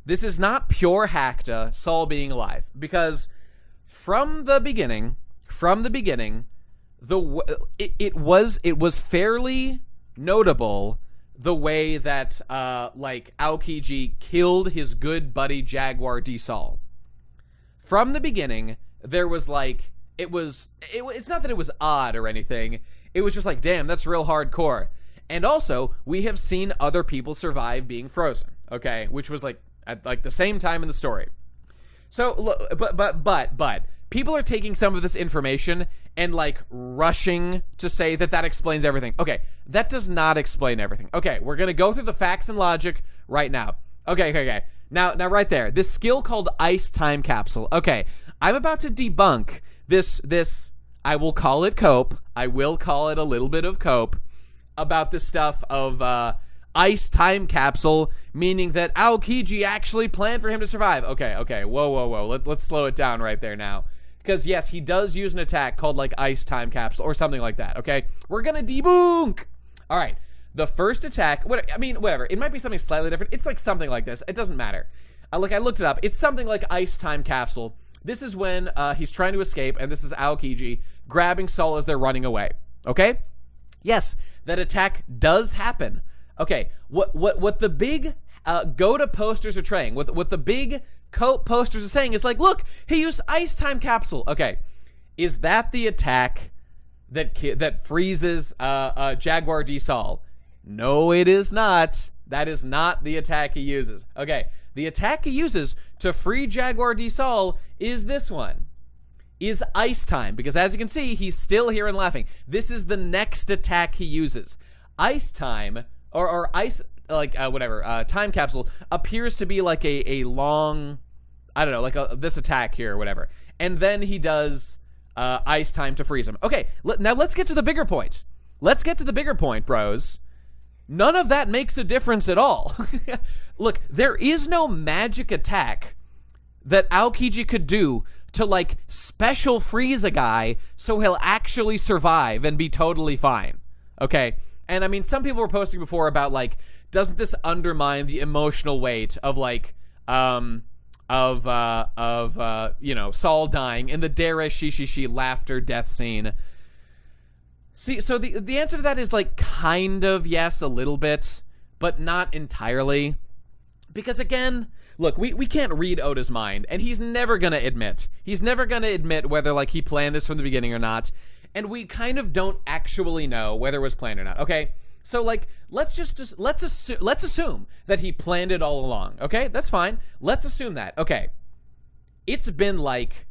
Speaker 1: this is not pure hackta, Saul being alive, because from the beginning, it was fairly notable the way that like Aokiji killed his good buddy Jaguar D. Saul. From the beginning, there was like it's not that it was odd or anything. It was just like, damn, that's real hardcore. And also, we have seen other people survive being frozen, okay? Which was like at like the same time in the story. So, but people are taking some of this information and like rushing to say that explains everything. Okay, that does not explain everything. Okay, we're gonna go through the facts and logic right now. Okay. Now right there, this skill called Ice Time Capsule. Okay, I'm about to debunk this, I will call it cope. I will call it a little bit of cope about this stuff of Ice Time Capsule, meaning that Aokiji actually planned for him to survive. Okay, whoa. Let's slow it down right there now. Because, yes, he does use an attack called, like, Ice Time Capsule or something like that, okay? We're gonna debunk! All right, the first attack, whatever. It might be something slightly different. It's, like, something like this. It doesn't matter. I looked it up. It's something like Ice Time Capsule. This is when he's trying to escape, and this is Aokiji grabbing Saul as they're running away, okay? Yes, that attack does happen. Okay, what the big Goda posters are saying, what the big coat posters are saying is like, look, he used Ice Time Capsule. Okay, is that the attack that freezes Jaguar D. Saul? No, it is not. That is not the attack he uses. Okay, the attack he uses to free Jaguar D. Saul is this one. Is Ice Time, because as you can see, he's still here and laughing. This is the next attack he uses. Ice Time, or Ice, like, Time Capsule appears to be like a long, I don't know, like this attack here or whatever. And then he does Ice Time to freeze him. Okay, now let's get to the bigger point. Let's get to the bigger point, bros. None of that makes a difference at all. Look, there is no magic attack that Aokiji could do to, like, special freeze a guy so he'll actually survive and be totally fine. Okay? And, I mean, some people were posting before about, like, doesn't this undermine the emotional weight of, like, Saul dying in the Dere Shishishi laughter death scene. See, so the answer to that is, like, kind of yes, a little bit, but not entirely. Because, again, look, we can't read Oda's mind, and he's never gonna admit. He's never gonna admit whether, like, he planned this from the beginning or not, and we kind of don't actually know whether it was planned or not, okay? So, like, let's assume that he planned it all along, okay? That's fine. Let's assume that. Okay. It's been, like,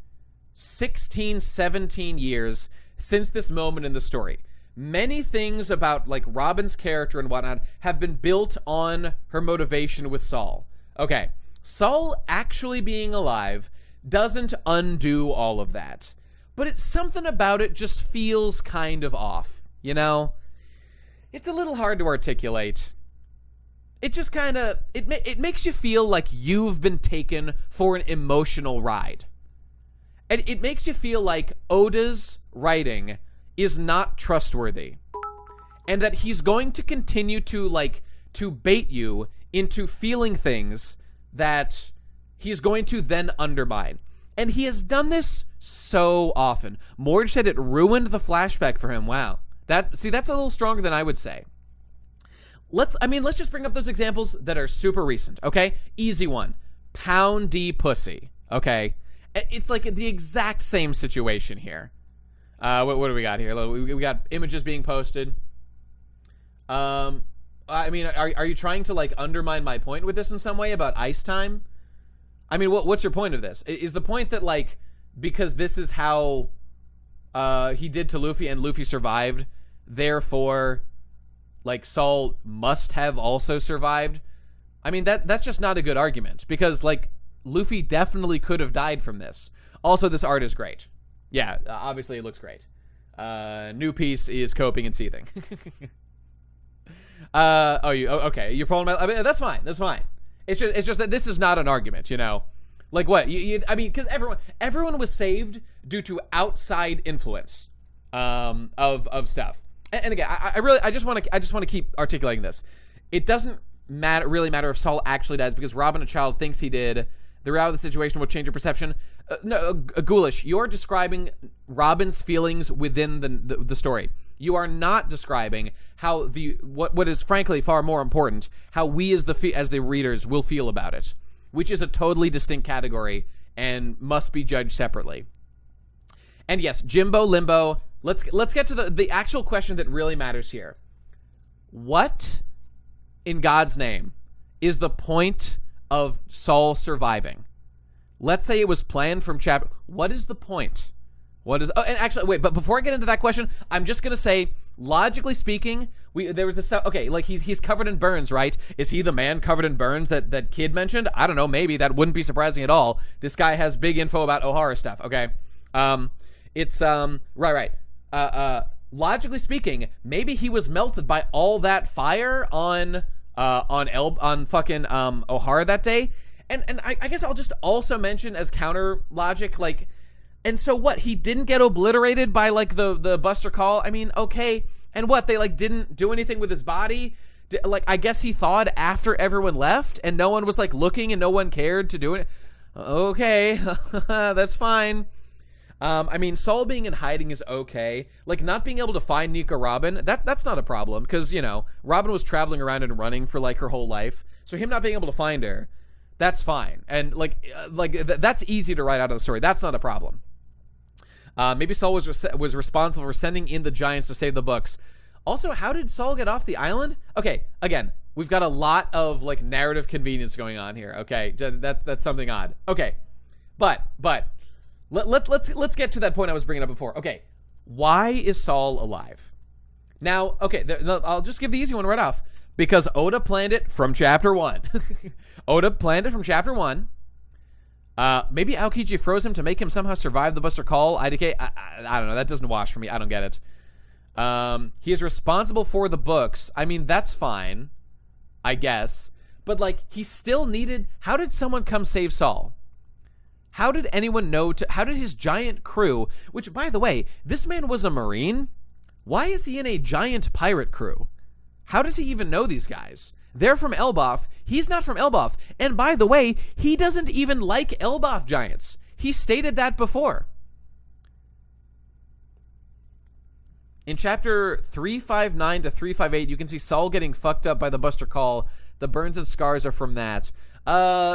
Speaker 1: 16, 17 years since this moment in the story. Many things about, like, Robin's character and whatnot have been built on her motivation with Saul. Okay, Saul actually being alive doesn't undo all of that. But it's something about it just feels kind of off, you know? It's a little hard to articulate. It just kind of, it makes you feel like you've been taken for an emotional ride. And it makes you feel like Oda's writing is not trustworthy. And that he's going to continue to, like, to bait you into feeling things that he's going to then undermine. And he has done this so often. Morge said it ruined the flashback for him. Wow. That's a little stronger than I would say. Let's just bring up those examples that are super recent, okay? Easy one. Pound D pussy, okay? It's like the exact same situation here. What do we got here? We got images being posted. Are you trying to like undermine my point with this in some way about ice time? I mean, what's your point of this? Is the point that like because this is how he did to Luffy and Luffy survived, therefore like Saul must have also survived? I mean, that's just not a good argument because like Luffy definitely could have died from this. Also, this art is great. Yeah, obviously it looks great. New piece is coping and seething. Okay. You're pulling my. I mean, that's fine. That's fine. It's just that this is not an argument, you know. Like what? I mean, because everyone was saved due to outside influence, of stuff. And again, I just want to keep articulating this. It doesn't really matter if Saul actually dies because Robin, a child, thinks he did. The reality of the situation will change your perception. Ghoulish, you're describing Robin's feelings within the story. You are not describing how what is frankly far more important, how we as the readers will feel about it, which is a totally distinct category and must be judged separately. And yes, Jimbo, Limbo. Let's get to the actual question that really matters here. What, in God's name, is the point of Saul surviving? Let's say it was planned from chapter. What is the point? And actually, wait, but before I get into that question, I'm just gonna say, logically speaking, there was this stuff. Okay, like he's covered in burns, right? Is he the man covered in burns that Kid mentioned? I don't know. Maybe that wouldn't be surprising at all. This guy has big info about O'Hara stuff. Okay, it's right. Logically speaking, maybe he was melted by all that fire on fucking O'Hara that day. And I guess I'll just also mention as counter logic, like, and so what? He didn't get obliterated by like the Buster Call. I mean, okay, and what? They like didn't do anything with his body. Like, I guess he thawed after everyone left, and no one was like looking, and no one cared to do it. Okay, that's fine. I mean, Saul being in hiding is okay. Like, not being able to find Nico Robin, that's not a problem, because, you know, Robin was traveling around and running for, like, her whole life. So him not being able to find her, that's fine. And, that's easy to write out of the story. That's not a problem. Maybe Saul was responsible for sending in the giants to save the books. Also, how did Saul get off the island? Okay, again, we've got a lot of, like, narrative convenience going on here, okay? That's something odd. Okay, but... Let's get to that point I was bringing up before. Okay, why is Saul alive? Now, okay, I'll just give the easy one right off. Because Oda planned it from chapter 1. Oda planned it from chapter 1. Maybe Aokiji froze him to make him somehow survive the Buster Call. IDK, I don't know. That doesn't wash for me. I don't get it. He is responsible for the books. I mean, that's fine, I guess. But, like, he still needed... How did someone come save Saul? How did anyone know how did his giant crew, which, by the way, this man was a Marine? Why is he in a giant pirate crew? How does he even know these guys? They're from Elbaf. He's not from Elbaf. And by the way, he doesn't even like Elbaf giants. He stated that before. In chapter 359 to 358, you can see Saul getting fucked up by the Buster Call. The burns and scars are from that.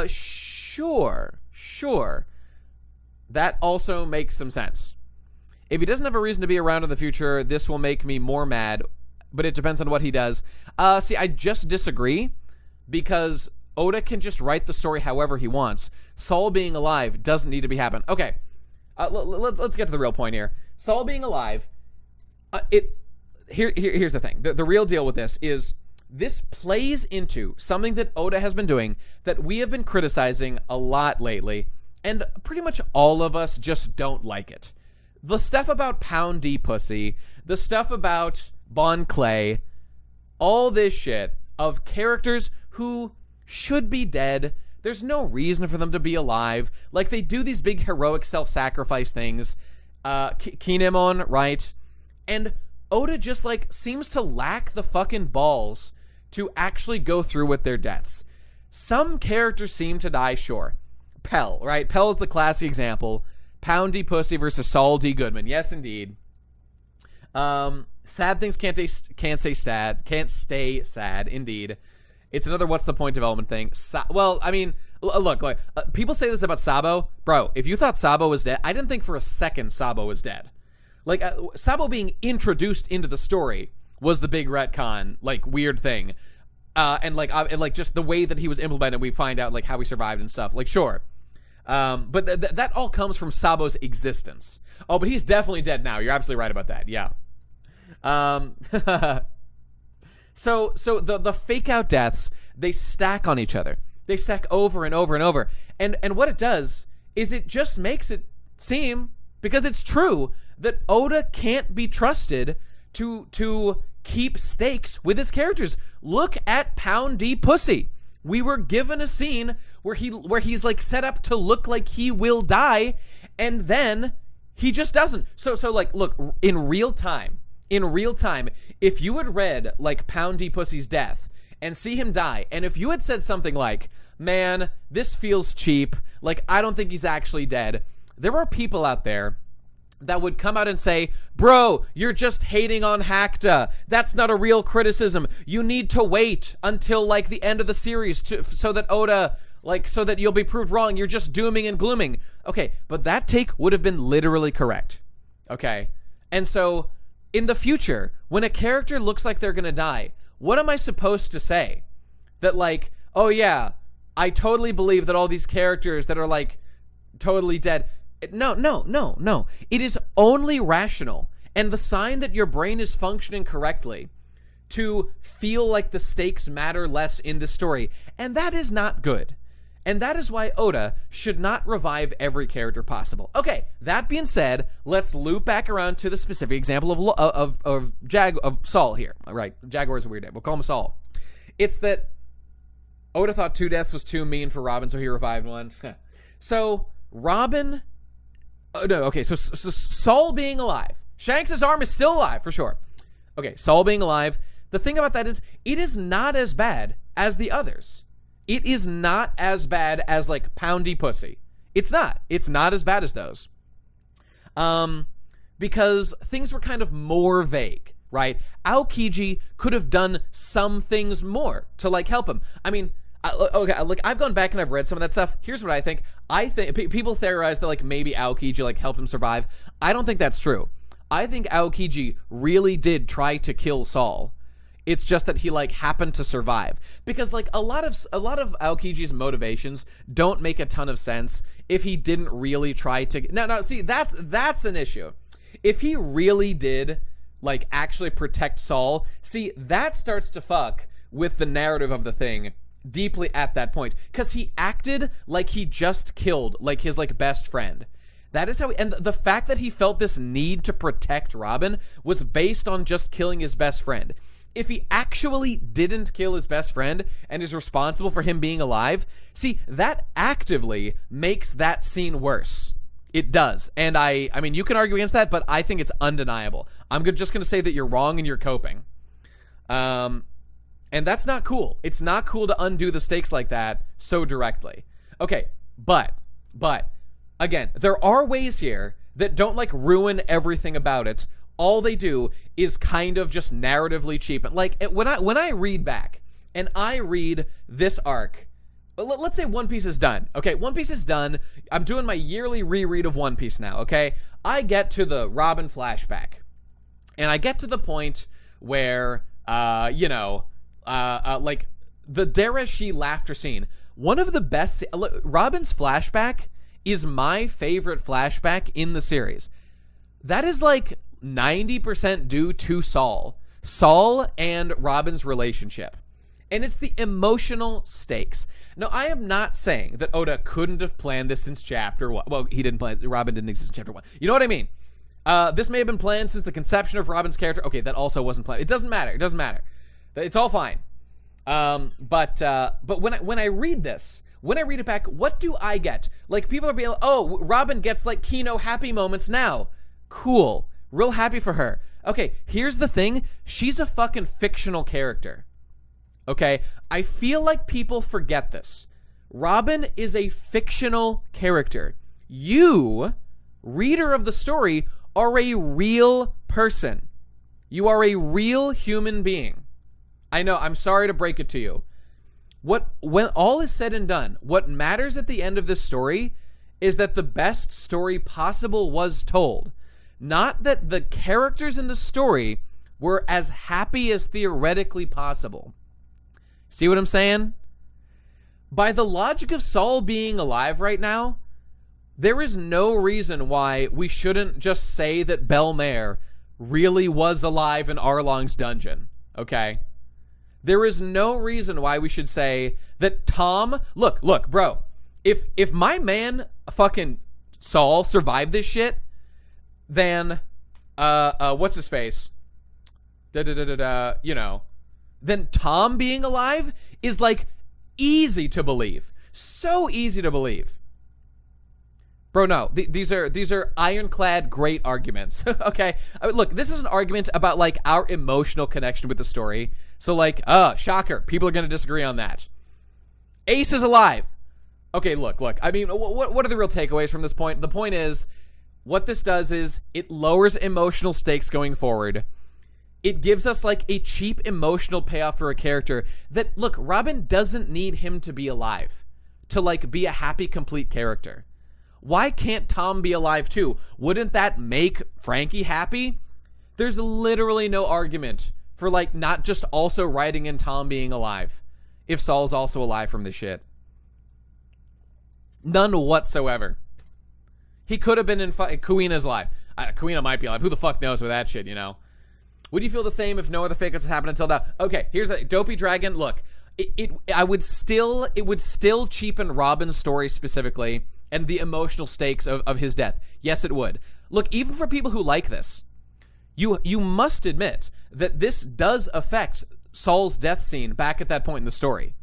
Speaker 1: Sure. That also makes some sense. If he doesn't have a reason to be around in the future, this will make me more mad, but it depends on what he does. See, I just disagree, because Oda can just write the story however he wants. Saul being alive doesn't need to be happen. Okay, let's get to the real point here. Saul being alive, here's the thing. The real deal with this is this plays into something that Oda has been doing that we have been criticizing a lot lately, and pretty much all of us just don't like it. The stuff about Pound D Pussy, the stuff about Bon Clay, all this shit of characters who should be dead. There's no reason for them to be alive. Like, they do these big heroic self-sacrifice things. Kinemon, right? And Oda just, like, seems to lack the fucking balls to actually go through with their deaths. Some characters seem to die, sure. Pell, right? Pell is the classic example. Pound D Pussy versus Saul D Goodman. Yes, indeed. Sad things can't stay sad. Indeed, it's another what's the point development thing. Well, I mean, look, like people say this about Sabo, bro. If you thought Sabo was dead, I didn't think for a second Sabo was dead. Like Sabo being introduced into the story was the big retcon, like weird thing, and like just the way that he was implemented, we find out like how he survived and stuff. Like sure, but that all comes from Sabo's existence. Oh, but he's definitely dead now. You're absolutely right about that. Yeah. So the fake out deaths, they stack on each other. They stack over and over and over. And what it does is it just makes it seem, because it's true, that Oda can't be trusted to keep stakes with his characters. Look at Pound D Pussy. We were given a scene where he's like set up to look like he will die, and then he just doesn't. So like, look, in real time, if you had read like Pound D Pussy's death and see him die, and if you had said something like, man, this feels cheap, like I don't think he's actually dead, there are people out there that would come out and say, bro, you're just hating on Hakta. That's not a real criticism. You need to wait until like the end of the series so that Oda, like, so that you'll be proved wrong. You're just dooming and glooming. Okay, but that take would have been literally correct. Okay, and so in the future, when a character looks like they're gonna die, what am I supposed to say? That like, oh yeah, I totally believe that all these characters that are like totally dead. No. It is only rational and the sign that your brain is functioning correctly to feel like the stakes matter less in the story. And that is not good. And that is why Oda should not revive every character possible. Okay, that being said, let's loop back around to the specific example of Saul here. Right, Jaguar's a weird name. We'll call him Saul. It's that Oda thought 2 deaths was too mean for Robin, so he revived one. So Robin... so Saul being alive. Shanks' arm is still alive, for sure. Okay, Saul being alive. The thing about that is, it is not as bad as the others. It is not as bad as, like, Poundy Pussy. It's not. It's not as bad as those. Because things were kind of more vague, right? Aokiji could have done some things more to, like, help him. I mean... okay, like I've gone back and I've read some of that stuff. Here's what I think. I think people theorize that like maybe Aokiji like helped him survive. I don't think that's true. I think Aokiji really did try to kill Saul. It's just that he like happened to survive, because like a lot of Aokiji's motivations don't make a ton of sense if he didn't really try to. No, see, that's an issue. If he really did like actually protect Saul, see, that starts to fuck with the narrative of the thing deeply at that point, because he acted like he just killed like his like best friend. That is how and the fact that he felt this need to protect Robin was based on just killing his best friend. If he actually didn't kill his best friend and is responsible for him being alive, see, that actively makes that scene worse. It does. And I mean, you can argue against that, but I think it's undeniable. I'm just going to say that you're wrong and you're coping. And that's not cool. It's not cool to undo the stakes like that so directly. Okay, but, again, there are ways here that don't, like, ruin everything about it. All they do is kind of just narratively cheapen. Like, when I read back, and I read this arc, let's say One Piece is done. Okay, One Piece is done. I'm doing my yearly reread of One Piece now, okay? I get to the Robin flashback. And I get to the point where, like the Dereshi laughter scene, one of the best. Robin's flashback is my favorite flashback in the series. That is like 90% due to Saul and Robin's relationship, and it's the emotional stakes. Now, I am not saying that Oda couldn't have planned this since chapter 1. Well, he didn't plan. Robin didn't exist in chapter 1. You know what I mean? This may have been planned since the conception of Robin's character. Okay, that also wasn't planned. It doesn't matter. It's all fine. But when I read this, when I read it back, what do I get? Like, people are being like, oh, Robin gets like Kino happy moments now. Cool. Real happy for her. Okay, here's the thing. She's a fucking fictional character. Okay? I feel like people forget this. Robin is a fictional character. You, reader of the story, are a real person. You are a real human being. I know, I'm sorry to break it to you. When all is said and done, what matters at the end of this story is that the best story possible was told. Not that the characters in the story were as happy as theoretically possible. See what I'm saying? By the logic of Saul being alive right now, there is no reason why we shouldn't just say that Belmare really was alive in Arlong's dungeon, okay? There is no reason why we should say that Tom... Look, bro. If my man fucking Saul survived this shit, then, what's his face? You know. Then Tom being alive is, like, easy to believe. So easy to believe. Bro, no. These are ironclad great arguments. Okay? I mean, look, this is an argument about, like, our emotional connection with the story. So, like, shocker. People are going to disagree on that. Ace is alive. Okay, look. I mean, what are the real takeaways from this point? The point is, what this does is it lowers emotional stakes going forward. It gives us, like, a cheap emotional payoff for a character that, look, Robin doesn't need him to be alive to, like, be a happy, complete character. Why can't Tom be alive, too? Wouldn't that make Frankie happy? There's literally no argument for, like, not just also writing in Tom being alive if Saul's also alive from this shit. None whatsoever. He could have been in... Kuina's alive. Kuina might be alive. Who the fuck knows with that shit, you know? Would you feel the same if no other fake outs had happened until now? Okay, here's the... Dopey Dragon, look. It would still cheapen Robin's story specifically and the emotional stakes of his death. Yes, it would. Look, even for people who like this, you must admit that this does affect Saul's death scene back at that point in the story.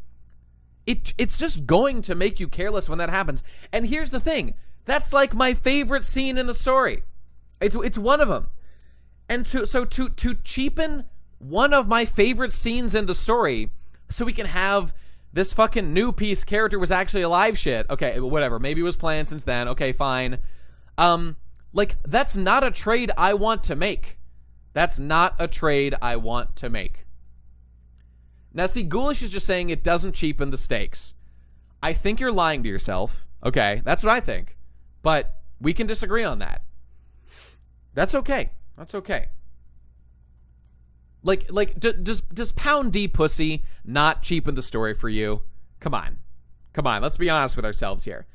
Speaker 1: It's just going to make you careless when that happens. And here's the thing. That's like my favorite scene in the story. It's one of them. And to cheapen one of my favorite scenes in the story so we can have this fucking new piece character was actually alive shit. Okay, whatever. Maybe it was planned since then. Okay, fine. Like, that's not a trade I want to make. That's not a trade I want to make. Now, see, Ghoulish is just saying it doesn't cheapen the stakes. I think you're lying to yourself. Okay, that's what I think. But we can disagree on that. That's okay. That's okay. Like, does Pound D pussy not cheapen the story for you? Come on. Let's be honest with ourselves here.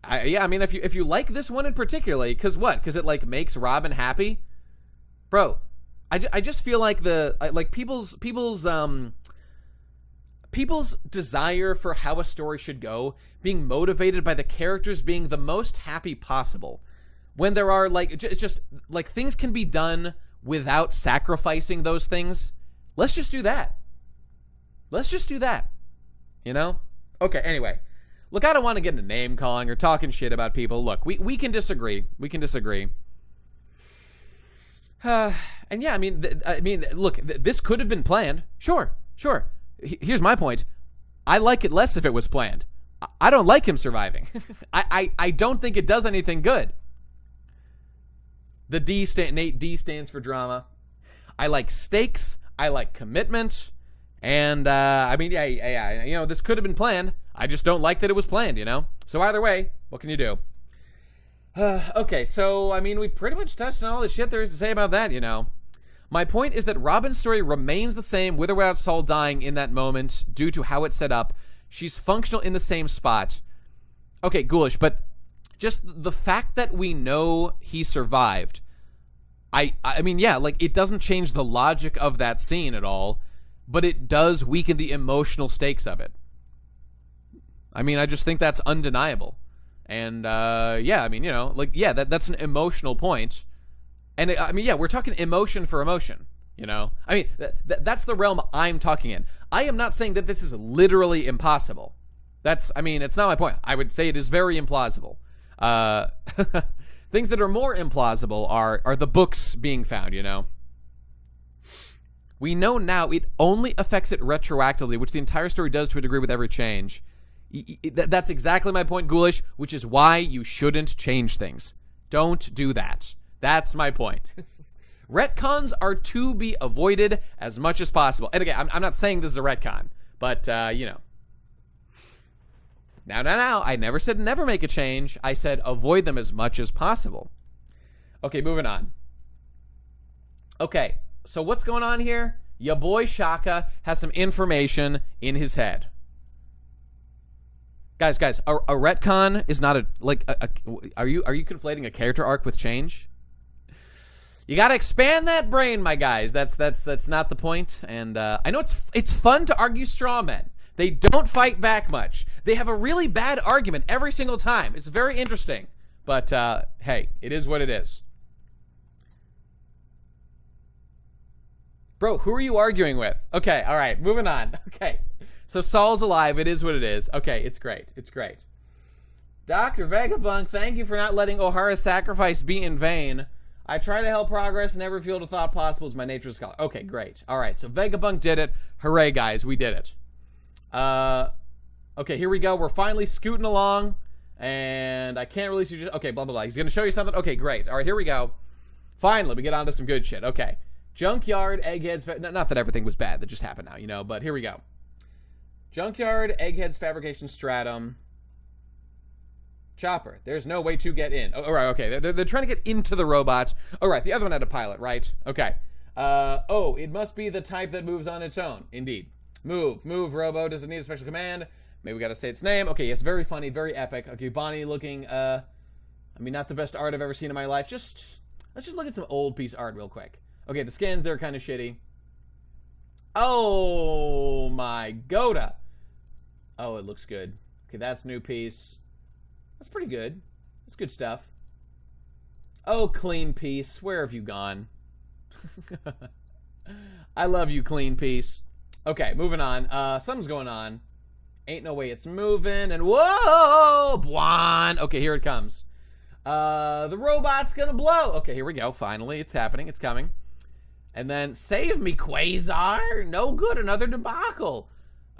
Speaker 1: I mean, if you like this one in particularly, because what? Because it, like, makes Robin happy? Bro, I just feel like people's desire for how a story should go being motivated by the characters being the most happy possible. When there are, like, just like, things can be done without sacrificing those things. Let's just do that. You know? Okay, anyway. Look, I don't want to get into name calling or talking shit about people. Look, we can disagree. And yeah, I mean, look, this could have been planned. Sure. Here's my point. I like it less if it was planned. I don't like him surviving. I don't think it does anything good. Nate D stands for drama. I like stakes. I like commitment. And, I mean, yeah, you know, this could have been planned. I just don't like that it was planned, you know? So either way, what can you do? Okay, so, I mean, we pretty much touched on all the shit there is to say about that, you know? My point is that Robin's story remains the same with or without Saul dying in that moment due to how it's set up. She's functional in the same spot. Okay, Ghoulish, but just the fact that we know he survived, I mean, yeah, like, it doesn't change the logic of that scene at all, but it does weaken the emotional stakes of it. I mean, I just think that's undeniable. And, yeah, I mean, you know, like, yeah, that's an emotional point. And, I mean, yeah, we're talking emotion for emotion, you know? I mean, that's the realm I'm talking in. I am not saying that this is literally impossible. I mean, it's not my point. I would say it is very implausible. Things that are more implausible are the books being found, you know? We know now it only affects it retroactively, which the entire story does to a degree with every change. That's exactly my point, Ghoulish, which is why you shouldn't change things. Don't do that. That's my point. Retcons are to be avoided as much as possible. And again, I'm not saying this is a retcon, but, you know. Now, I never said never make a change. I said avoid them as much as possible. Okay, moving on. Okay, so what's going on here? Your boy Shaka has some information in his head. Guys, a retcon is not are you conflating a character arc with change? You gotta expand that brain, my guys. That's not the point. And I know it's fun to argue straw men. They don't fight back much. They have a really bad argument every single time. It's very interesting. But hey, it is what it is. Bro, who are you arguing with? Okay, all right, moving on. Okay, so Saul's alive. It is what it is. Okay, it's great. It's great. Dr. Vegapunk, thank you for not letting Ohara's sacrifice be in vain. I try to help progress and every field of thought possible is my nature scholar. Okay, great. All right, so Vegapunk did it. Hooray, guys, we did it. Okay, here we go. We're finally scooting along, and I can't release you. Okay, blah, blah, blah. He's going to show you something. Okay, great. All right, here we go. Finally, we get on to some good shit. Okay. Junkyard, Eggheads, not that everything was bad, that just happened now, you know, but here we go. Junkyard, Eggheads, Fabrication, Stratum, Chopper. There's no way to get in. Oh, all right, okay, they're trying to get into the robots. All right, the other one had a pilot, right? Okay. Oh, it must be the type that moves on its own. Indeed. Move, Robo. Does it need a special command? Maybe we gotta say its name. Okay, yes, very funny, very epic. Okay, Bonnie looking, I mean, not the best art I've ever seen in my life. Let's just look at some old piece art real quick. Okay, the skins, they're kind of shitty. Oh, my Goda. Oh, it looks good. Okay, that's new piece. That's pretty good. That's good stuff. Oh, clean piece. Where have you gone? I love you, clean piece. Okay, moving on. Something's going on. Ain't no way it's moving. And whoa! Bwan! Okay, here it comes. The robot's gonna blow. Okay, here we go. Finally, it's happening. It's coming. And then, save me, Quasar. No good, another debacle.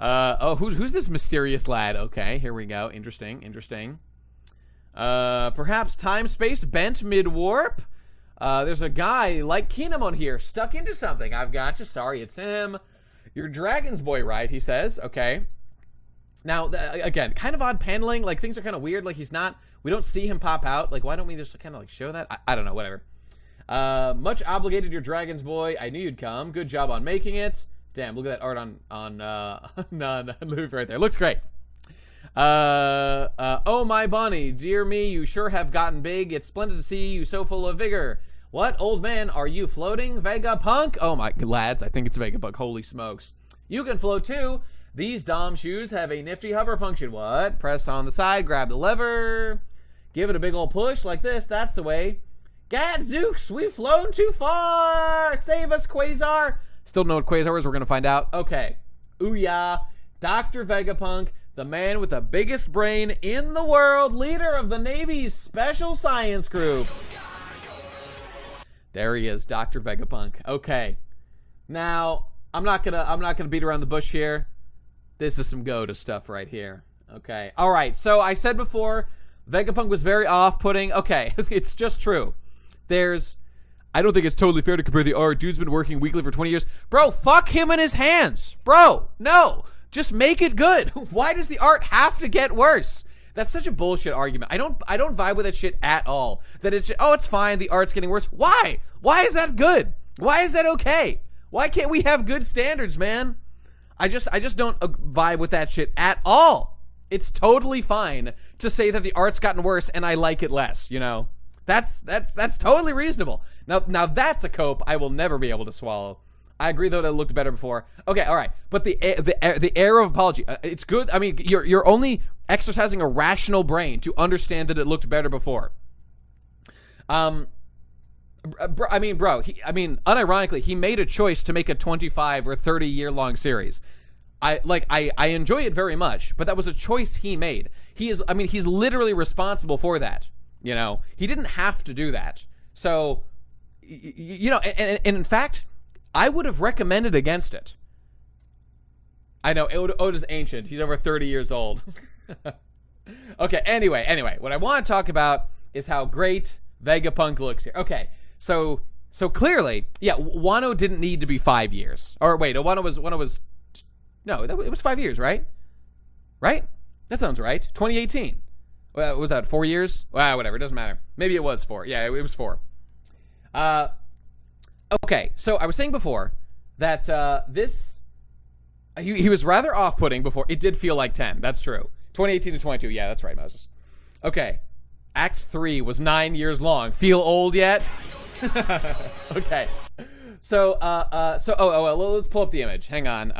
Speaker 1: Oh, who's this mysterious lad? Okay, here we go. Interesting. Perhaps time-space bent mid-warp? There's a guy like Kinemon here, stuck into something. I've got you. Sorry, it's him. You're Dragon's boy, right? He says. Okay. Now, again, kind of odd paneling. Like, things are kind of weird. Like, we don't see him pop out. Like, why don't we just kind of, like, show that? I don't know, whatever. Much obligated, your Dragon's boy. I knew you'd come. Good job on making it. Damn, look at that art on Luffy right there. Looks great. Oh my Bonnie, dear me, you sure have gotten big. It's splendid to see you so full of vigor. What, old man, are you floating, Vegapunk? Oh my, lads, I think it's Vegapunk. Holy smokes. You can float too. These Dom shoes have a nifty hover function. What? Press on the side, grab the lever, give it a big old push like this. That's the way. Gadzooks, we've flown too far! Save us, Quasar! Still don't know what Quasar is, we're gonna find out. Okay. Ooh-yah. Dr. Vegapunk, the man with the biggest brain in the world, leader of the Navy's Special Science Group. There he is, Dr. Vegapunk. Okay. Now, I'm not gonna beat around the bush here. This is some Goda stuff right here. Okay. Alright, so I said before, Vegapunk was very off-putting. Okay, it's just true. I don't think it's totally fair to compare the art. Dude's been working weekly for 20 years. Bro, fuck him and his hands. Bro, no. Just make it good. Why does the art have to get worse? That's such a bullshit argument. I don't vibe with that shit at all. That it's just, oh, it's fine. The art's getting worse. Why? Why is that good? Why is that okay? Why can't we have good standards, man? I just don't vibe with that shit at all. It's totally fine to say that the art's gotten worse and I like it less, you know? That's totally reasonable. Now that's a cope I will never be able to swallow. I agree though that it looked better before. Okay, all right. But the air of apology, it's good. I mean, you're only exercising a rational brain to understand that it looked better before. Bro, unironically, he made a choice to make a 25 or 30 year long series. I enjoy it very much, but that was a choice he made. He's literally responsible for that. You know, he didn't have to do that. So, you know, and in fact, I would have recommended against it. I know, Oda's ancient. He's over 30 years old. Okay, anyway, what I want to talk about is how great Vegapunk looks here. Okay, so So clearly, yeah, Wano didn't need to be 5 years. Or wait, Wano was no, it was 5 years, right? Right? That sounds right. 2018. Was that 4 years? Well, whatever. It doesn't matter. Maybe it was 4. Yeah, it was 4. Okay, so I was saying before that he was rather off-putting before. It did feel like 10. That's true. 2018 to 22. Yeah, that's right, Moses. Okay. Act 3 was 9 years long. Feel old yet? Okay. So let's pull up the image. Hang on.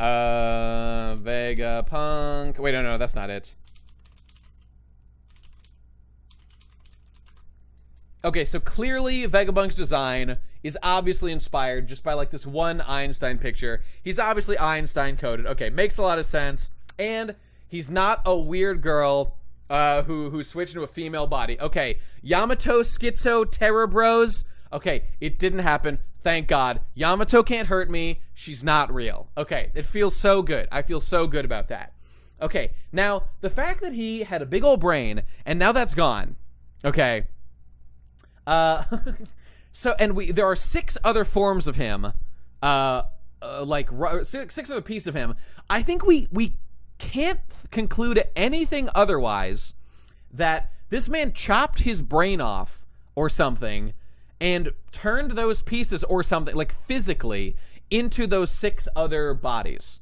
Speaker 1: Vegapunk. Wait, no, that's not it. Okay, so clearly Vegapunk's design is obviously inspired just by like this one Einstein picture. He's obviously Einstein coded. Okay, makes a lot of sense. And he's not a weird girl who switched into a female body. Okay, Yamato, Schizo, Terror Bros. Okay, it didn't happen. Thank God. Yamato can't hurt me. She's not real. Okay, it feels so good. I feel so good about that. Okay, now, the fact that he had a big old brain, and now that's gone. Okay. So, and there are 6 other forms of him, like 6 other pieces of him. I think we can't conclude anything otherwise that this man chopped his brain off or something and turned those pieces or something, like physically, into those 6 other bodies.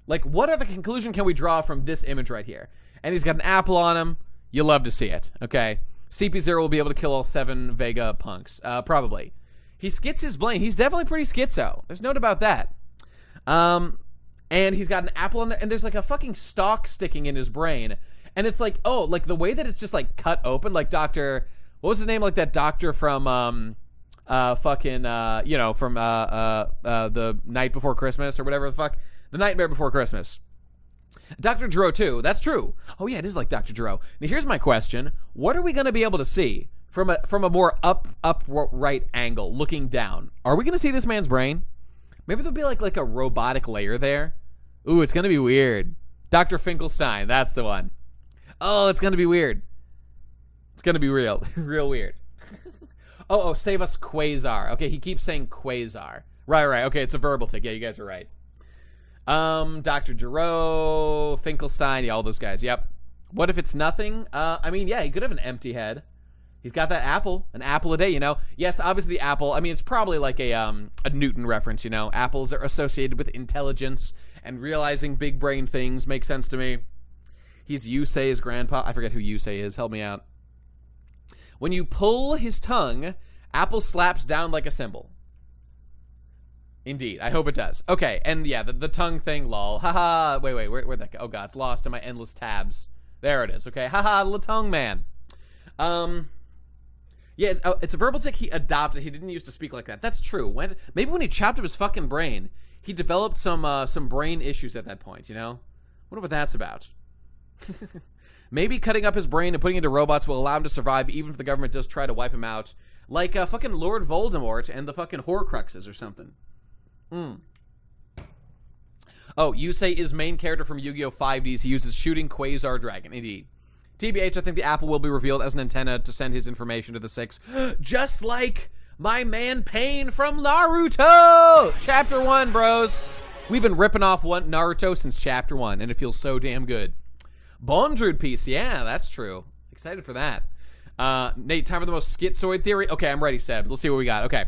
Speaker 1: Like, what other conclusion can we draw from this image right here? And he's got an apple on him. You love to see it, okay? CP0 will be able to kill all 7 Vegapunks, probably. He skits his brain. He's definitely pretty schizo. There's no doubt about that. And he's got an apple on there, and there's like a fucking stalk sticking in his brain. And it's like, oh, like the way that it's just like cut open, like Dr. What was his name? Like that doctor from, from, the Night Before Christmas or whatever the fuck. The Nightmare Before Christmas. Dr. Giro, too. That's true. Oh, yeah, it is like Dr. Giro. Now, here's my question. What are we going to be able to see from a more upright angle, looking down? Are we going to see this man's brain? Maybe there'll be like a robotic layer there. Ooh, it's going to be weird. Dr. Finkelstein, that's the one. Oh, it's going to be weird. It's going to be real weird. Oh, save us Quasar. Okay, he keeps saying Quasar. Right. Okay, it's a verbal tick. Yeah, you guys are right. Dr. Giro, Finkelstein, yeah, all those guys. Yep. What if it's nothing? I mean, yeah, he could have an empty head. He's got that apple, an apple a day, you know. Yes, obviously the apple. I mean, it's probably like a Newton reference, you know. Apples are associated with intelligence and realizing big brain things. Makes sense to me. He's Yusei's grandpa. I forget who Yusei is. Help me out. When you pull his tongue, apple slaps down like a cymbal. Indeed. I hope it does. Okay, and yeah, the tongue thing, lol. Haha. Wait, where'd that go? Oh god, it's lost in my endless tabs. There it is. Okay, haha, the tongue man. Yeah, it's a verbal tick he adopted. He didn't used to speak like that. That's true. Maybe when he chopped up his fucking brain, he developed some brain issues at that point, you know? Wonder what that's about. Maybe cutting up his brain and putting it into robots will allow him to survive even if the government does try to wipe him out. Like fucking Lord Voldemort and the fucking Horcruxes or something. Oh, Yusei is main character from Yu-Gi-Oh! 5Ds. He uses shooting Quasar Dragon. Indeed. TBH, I think the apple will be revealed as an antenna to send his information to the 6. Just like my man Pain from Naruto! Chapter 1, bros. We've been ripping off Naruto since Chapter 1, and it feels so damn good. Bondrude piece. Yeah, that's true. Excited for that. Nate, time for the most schizoid theory? Okay, I'm ready, Sebs. Let's see what we got. Okay.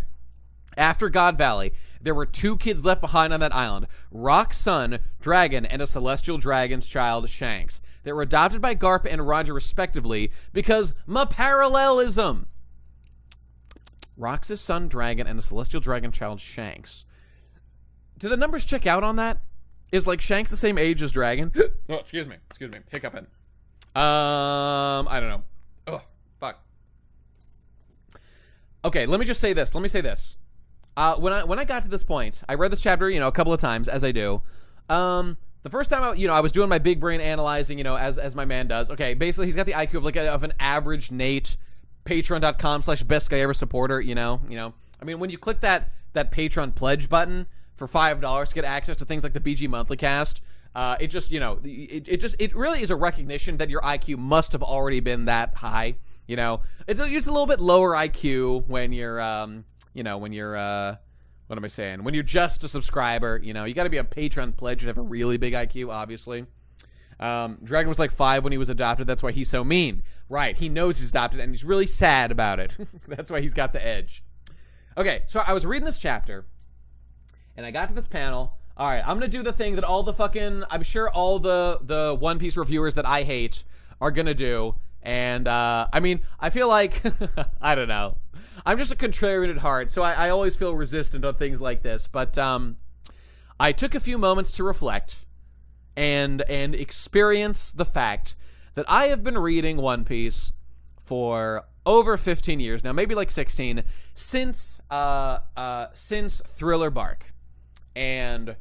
Speaker 1: After God Valley, there were 2 kids left behind on that island. Rock's son, Dragon, and a celestial dragon's child, Shanks. They were adopted by Garp and Roger respectively because my parallelism. Rock's son, Dragon, and a celestial dragon child, Shanks. Do the numbers check out on that? Is like Shanks the same age as Dragon? Oh, excuse me. Hiccuping. I don't know. Oh, fuck. Okay, let me just say this. When I got to this point, I read this chapter, a couple of times, as I do. The first time I was doing my big brain analyzing, as my man does. Okay, basically he's got the IQ of of an average Nate, patreon.com/best guy ever supporter, I mean, when you click that Patreon pledge button for $5 to get access to things like the BG Monthly Cast, it really is a recognition that your IQ must have already been that high, It's a little bit lower IQ when you're you know, when you're what am I saying? When you're just a subscriber, you know, you got to be a Patreon pledge to have a really big IQ, obviously. Dragon was like 5 when he was adopted. That's why he's so mean. Right. He knows he's adopted and he's really sad about it. That's why he's got the edge. Okay. So I was reading this chapter and I got to this panel. All right. I'm going to do the thing that all the fucking, I'm sure all the One Piece reviewers that I hate are going to do. And, I mean, I feel like, I don't know. I'm just a contrarian at heart. So I always feel resistant on things like this. But, I took a few moments to reflect and experience the fact that I have been reading One Piece for over 15 years now, maybe like 16, since Thriller Bark. And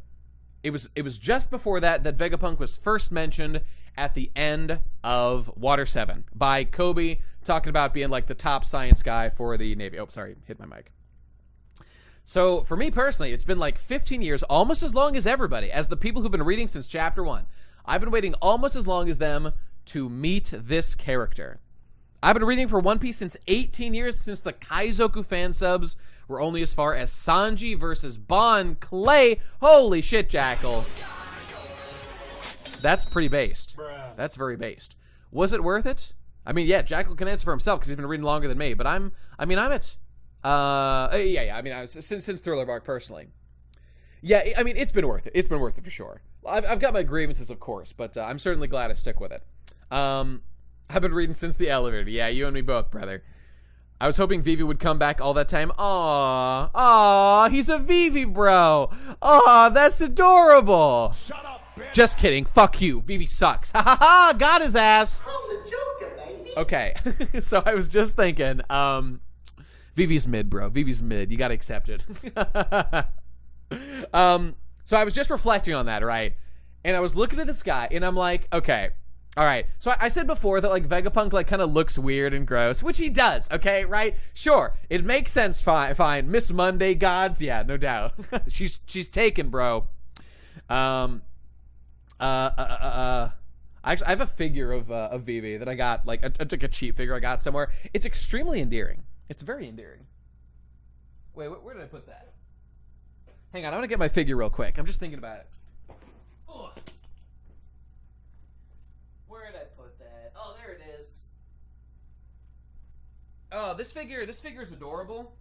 Speaker 1: it was just before that Vegapunk was first mentioned at the end of Water 7 by Kobe, talking about being like the top science guy for the Navy. Oh, sorry, hit my mic. So for me personally, it's been like 15 years, almost as long as everybody, as the people who've been reading since chapter 1. I've been waiting almost as long as them to meet this character. I've been reading for One Piece since 18 years, since the Kaizoku fan subs were only as far as Sanji versus Bon Clay. Holy shit, Jackal. That's pretty based.
Speaker 2: Bruh.
Speaker 1: That's very based. Was it worth it? I mean, yeah, Jackal can answer for himself because he's been reading longer than me, but I'm at yeah. I mean, since Thriller Bark personally. Yeah, I mean, it's been worth it. It's been worth it for sure. I've got my grievances, of course, but I'm certainly glad I stick with it. I've been reading since the elevator. Yeah, you and me both, brother. I was hoping Vivi would come back all that time. Aw, he's a Vivi bro. Aw, that's adorable.
Speaker 2: Shut up, bitch.
Speaker 1: Just kidding. Fuck you. Vivi sucks. Ha ha ha. Got his ass.
Speaker 3: I'm the Joker, baby.
Speaker 1: Okay. So I was just thinking, Vivi's mid, bro. Vivi's mid. You gotta accept it. So I was just reflecting on that, right? And I was looking at this guy, and I'm like, okay, all right. So I said before that, like, Vegapunk, like, kind of looks weird and gross, which he does, okay, right? Sure, it makes sense, fine. Miss Monday gods, yeah, no doubt. she's taken, bro. Actually, I have a figure of Vivi that I got, like, I took a cheap figure I got somewhere. It's extremely endearing. It's very endearing. Wait, where did I put that? Hang on, I want to get my figure real quick. I'm just thinking about it. Ugh. Where did I put that? Oh, there it is. Oh, this figure is adorable.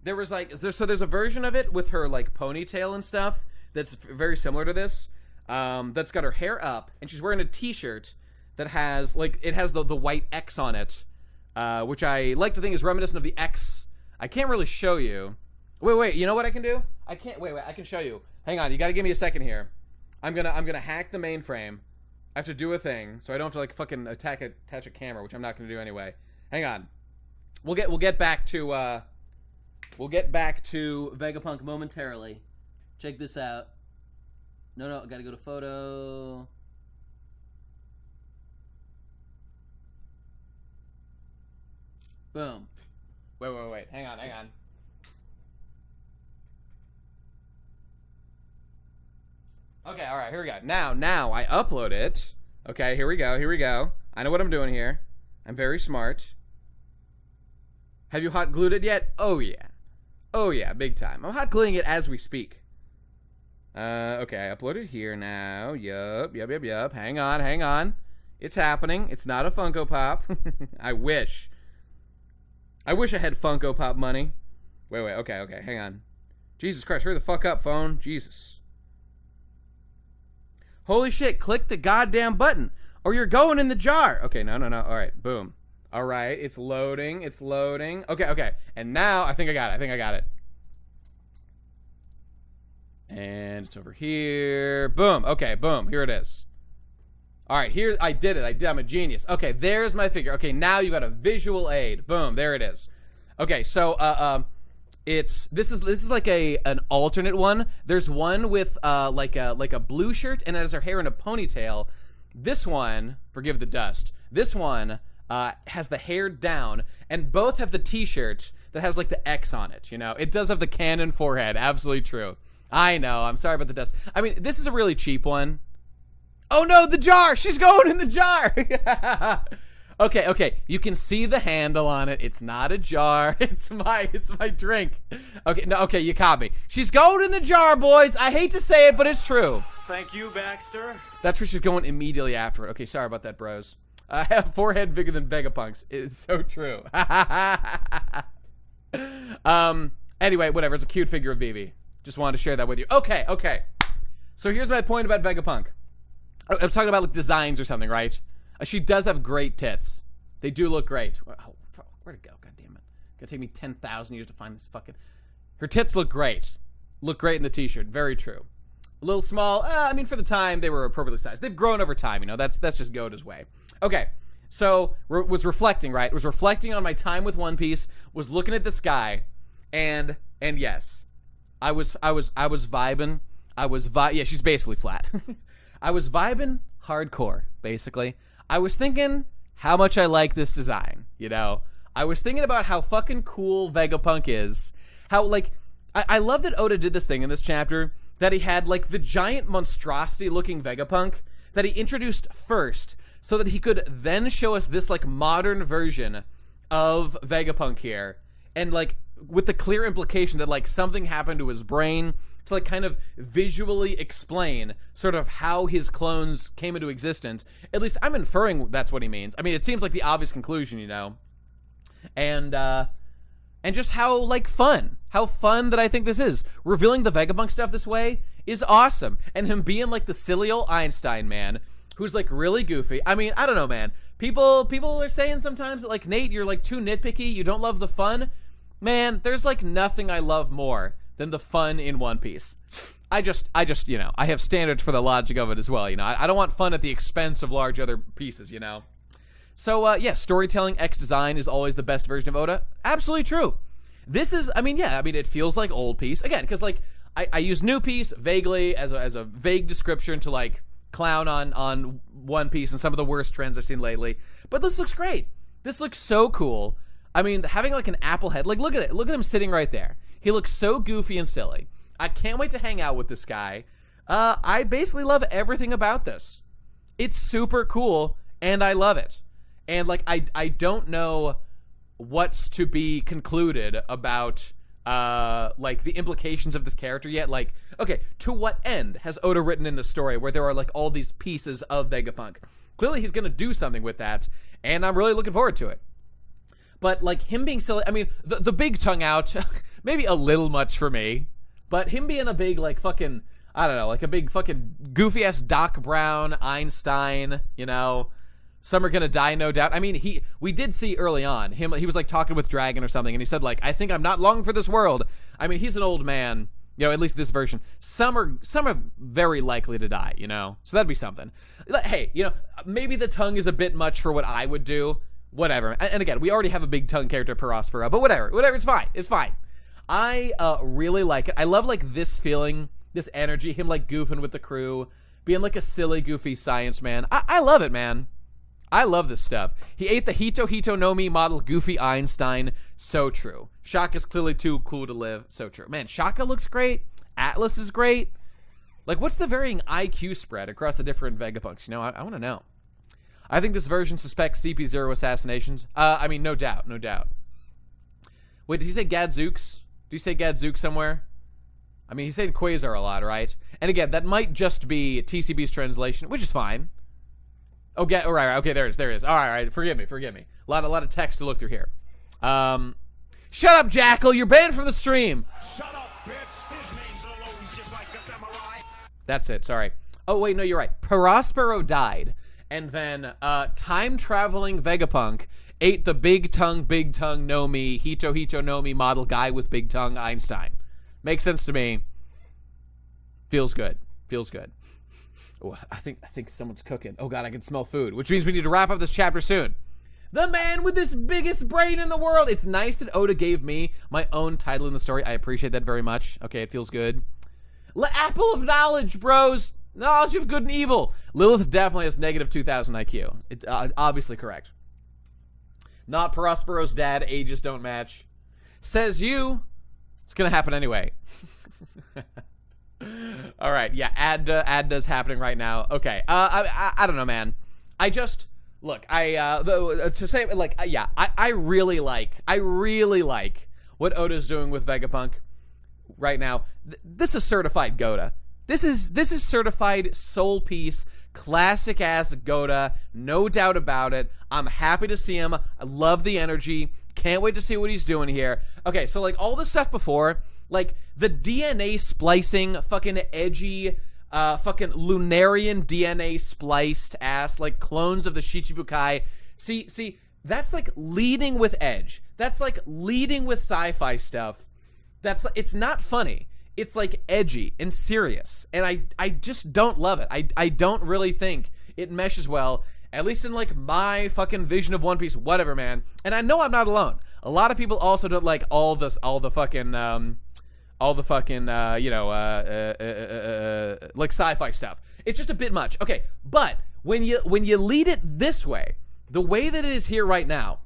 Speaker 1: There was like, there's a version of it with her like ponytail and stuff that's very similar to this. That's got her hair up, and she's wearing a t-shirt that has like, it has the white X on it, which I like to think is reminiscent of the X. I can't really show you. Wait, you know what I can do? I can't, wait, I can show you. Hang on, you gotta give me a second here. I'm gonna hack the mainframe. I have to do a thing, so I don't have to like fucking attach a camera, which I'm not gonna do anyway. Hang on. We'll get back to Vegapunk momentarily. Check this out. No, I gotta go to photo. Boom. Wait. Hang on. Okay, all right, here we go. Now I upload it. Okay, here we go. I know what I'm doing here. I'm very smart. Have you hot glued it yet? Oh yeah, big time. I'm hot gluing it as we speak. Okay, I upload it here now. Yup. Hang on. It's happening. It's not a Funko Pop. I wish I had Funko Pop money. Wait, okay, hang on. Jesus Christ, hurry the fuck up, phone. Jesus. Holy shit, click the goddamn button, or you're going in the jar. Okay, no. All right, boom. All right, it's loading. Okay. And now, I think I got it. And it's over here. Boom. Okay, boom. Here it is. All right, here, I did it. I'm a genius. Okay, there's my figure. Okay, now you got a visual aid. Boom, there it is. Okay, so, this is like an alternate one. There's one with like a blue shirt and it has her hair in a ponytail. This one, forgive the dust. This one has the hair down, and both have the t-shirt that has like the X on it. You know, it does have the cannon forehead. Absolutely true. I know. I'm sorry about the dust. I mean, this is a really cheap one. Oh no, the jar! She's going in the jar! Okay. You can see the handle on it. It's not a jar. It's my drink. Okay, you caught me. She's going in the jar, boys. I hate to say it, but it's true.
Speaker 2: Thank you, Baxter.
Speaker 1: That's where she's going immediately after it. Okay, sorry about that, bros. I have forehead bigger than Vegapunk's. It's so true. Anyway, whatever. It's a cute figure of Vivi. Just wanted to share that with you. Okay. So here's my point about Vegapunk. I was talking about like designs or something, right? She does have great tits. They do look great. Oh, where'd it go? God damn it. It's gonna take me 10,000 years to find this fucking... Her tits look great. Look great in the t-shirt. Very true. A little small. I mean, for the time, they were appropriately sized. They've grown over time, you know. That's just Goda's way. Okay. So, was reflecting, right? Was reflecting on my time with One Piece. Was looking at the sky. And yes. I was vibing. Yeah, she's basically flat. I was vibing hardcore, basically. I was thinking how much I like this design, you know? I was thinking about how fucking cool Vegapunk is. How, like, I love that Oda did this thing in this chapter, that he had, like, the giant monstrosity-looking Vegapunk that he introduced first, so that he could then show us this, like, modern version of Vegapunk here. And, like, with the clear implication that, like, something happened to his brain to, like, kind of visually explain sort of how his clones came into existence. At least I'm inferring that's what he means. I mean, it seems like the obvious conclusion, you know. And just how, like, fun that I think this is. Revealing the Vegapunk stuff this way is awesome. And him being, like, the silly old Einstein man who's, like, really goofy. I mean, I don't know, man. People are saying sometimes that, like, Nate, you're, like, too nitpicky. You don't love the fun. Man, there's, like, nothing I love more than the fun in One Piece. I just, you know, I have standards for the logic of it as well, you know. I don't want fun at the expense of large other pieces, you know. So, yeah, storytelling X design is always the best version of Oda. Absolutely true. This is, I mean, it feels like old Piece. Again, because, like, I use New Piece vaguely as a vague description to, like, clown on One Piece and some of the worst trends I've seen lately. But this looks great. This looks so cool. I mean, having, like, an apple head. Like, look at it. Look at him sitting right there. He looks so goofy and silly. I can't wait to hang out with this guy. I basically love everything about this. It's super cool, and I love it. And, like, I don't know what's to be concluded about, like, the implications of this character yet. Like, okay, to what end has Oda written in the story where there are, like, all these pieces of Vegapunk? Clearly he's going to do something with that, and I'm really looking forward to it. But, like, him being silly, I mean, the big tongue out, maybe a little much for me, but him being a big, like, fucking, I don't know, like a big fucking goofy-ass Doc Brown, Einstein, you know, some are gonna die, no doubt. I mean, we did see early on, he was, like, talking with Dragon or something, and he said, like, I think I'm not long for this world. I mean, he's an old man, you know, at least this version. Some are very likely to die, you know, so that'd be something. Hey, you know, maybe the tongue is a bit much for what I would do. Whatever. And again, we already have a big tongue character, Prospero, but whatever, it's fine. I really like it. I love, like, this feeling, this energy, him, like, goofing with the crew, being, like, a silly, goofy science man. I love it, man. I love this stuff. He ate the Hito no Mi model goofy Einstein. So true. Shaka's clearly too cool to live. So true. Man, Shaka looks great. Atlas is great. Like, what's the varying IQ spread across the different Vegapunks? You know, I want to know. I think this version suspects CP0 assassinations. I mean, no doubt. Wait, did he say Gadzooks? Did he say Gadzooks somewhere? I mean, he's saying Quasar a lot, right? And again, that might just be TCB's translation, which is fine. Oh, right. Okay, there it is. All right. Forgive me. A lot of text to look through here. Shut up, Jackal. You're banned from the stream.
Speaker 3: Shut up, bitch. His name's alone just like a samurai.
Speaker 1: That's it. Sorry. Oh, wait. No, you're right. Prospero died. And then time-traveling Vegapunk ate the big tongue no mi, Hito no mi model guy with big tongue Einstein. Makes sense to me. Feels good. Oh, I think someone's cooking. Oh, God, I can smell food, which means we need to wrap up this chapter soon. The man with this biggest brain in the world. It's nice that Oda gave me my own title in the story. I appreciate that very much. Okay, it feels good. Apple of knowledge, bros. Knowledge of good and evil. Lilith definitely has negative 2,000 IQ. It's obviously correct. Not Prospero's dad. Ages don't match. Says you. It's going to happen anyway. All right. Yeah, ad does happening right now. Okay. I don't know, man. look, to say like, yeah, I really like what Oda's doing with Vegapunk right now. This is certified Goda. This is certified soul piece, classic ass Goda, no doubt about it. I'm happy to see him. I love the energy. Can't wait to see what he's doing here. Okay, so like all the stuff before, like the DNA splicing, fucking edgy, fucking Lunarian DNA spliced ass, like clones of the Shichibukai. See, that's like leading with edge. That's like leading with sci-fi stuff. It's not funny. It's like edgy and serious. And I just don't love it. I don't really think it meshes well, at least in like my fucking vision of One Piece, whatever, man. And I know I'm not alone. A lot of people also don't like all the fucking like sci-fi stuff. It's just a bit much. Okay, but when you lead it this way, the way that it is here right now,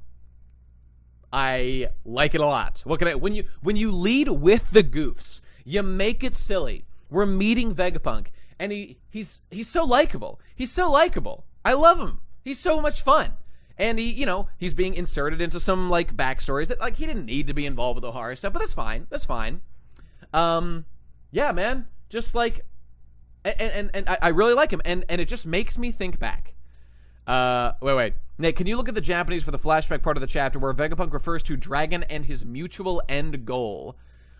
Speaker 1: I like it a lot. When you lead with the goofs, you make it silly. We're meeting Vegapunk, and he's so likable. He's so likable. I love him. He's so much fun. And he's being inserted into some like backstories that like he didn't need to be involved with Ohara stuff, but that's fine. That's fine. Yeah, man. Just like and I really like him, and it just makes me think back. Wait. Nick, can you look at the Japanese for the flashback part of the chapter where Vegapunk refers to Dragon and his mutual end goal?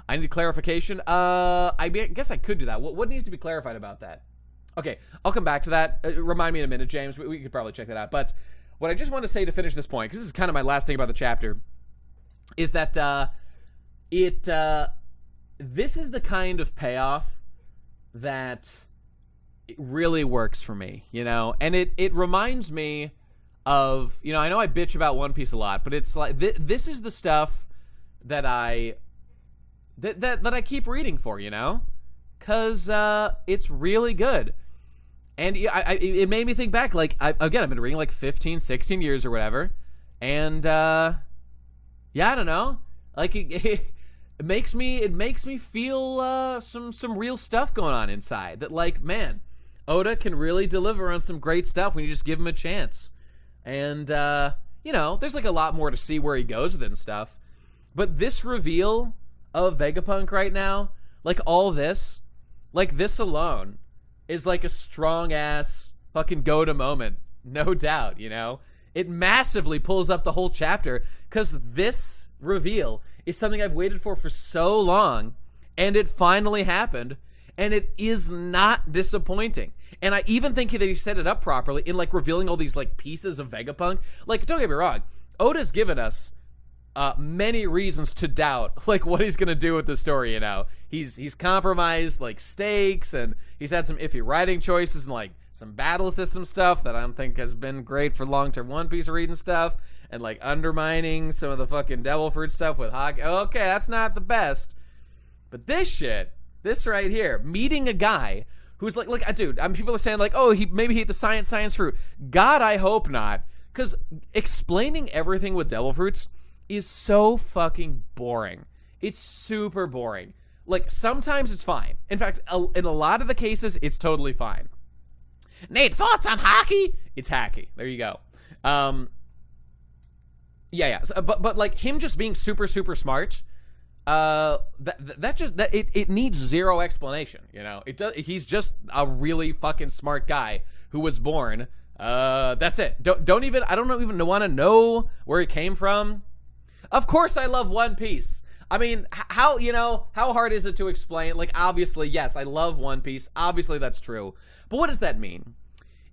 Speaker 1: I need clarification. I guess I could do that. What needs to be clarified about that? Okay, I'll come back to that. Remind me in a minute, James. We could probably check that out. But what I just want to say to finish this point, because this is kind of my last thing about the chapter, is that this is the kind of payoff that it really works for me, and it reminds me of, I know I bitch about One Piece a lot, but it's like this is the stuff that I keep reading for, because it's really good. And it made me think back, like, I've been reading like 15, 16 years or whatever, and yeah, I don't know, like it makes me feel some real stuff going on inside, that like, man, Oda can really deliver on some great stuff when you just give him a chance. And there's like a lot more to see where he goes with it and stuff, but this reveal of Vegapunk right now, like all this, like this alone is like a strong ass fucking Goda moment, no doubt. It massively pulls up the whole chapter, because this reveal is something I've waited for so long, and it finally happened, and it is not disappointing. And I even think that he set it up properly in like revealing all these like pieces of Vegapunk. Like, don't get me wrong, Oda's given us many reasons to doubt like what he's gonna do with the story. He's compromised like stakes, and he's had some iffy writing choices and like some battle system stuff that I don't think has been great for long-term One Piece reading stuff, and like undermining some of the fucking devil fruit stuff with Hawk. Okay, that's not the best. But this right here, meeting a guy who's like, dude, people are saying like, oh, maybe he ate the science fruit. God, I hope not, because explaining everything with devil fruits is so fucking boring. It's super boring. Like, sometimes it's fine. In fact, in a lot of the cases, it's totally fine. Nate, thoughts on hockey? It's hacky. There you go. Yeah. But like him just being super, super smart, it needs zero explanation. He's just a really fucking smart guy who was born. That's it. I don't even want to know where he came from. Of course I love One Piece. I mean, how hard is it to explain? Like, obviously, yes, I love One Piece. Obviously, that's true. But what does that mean?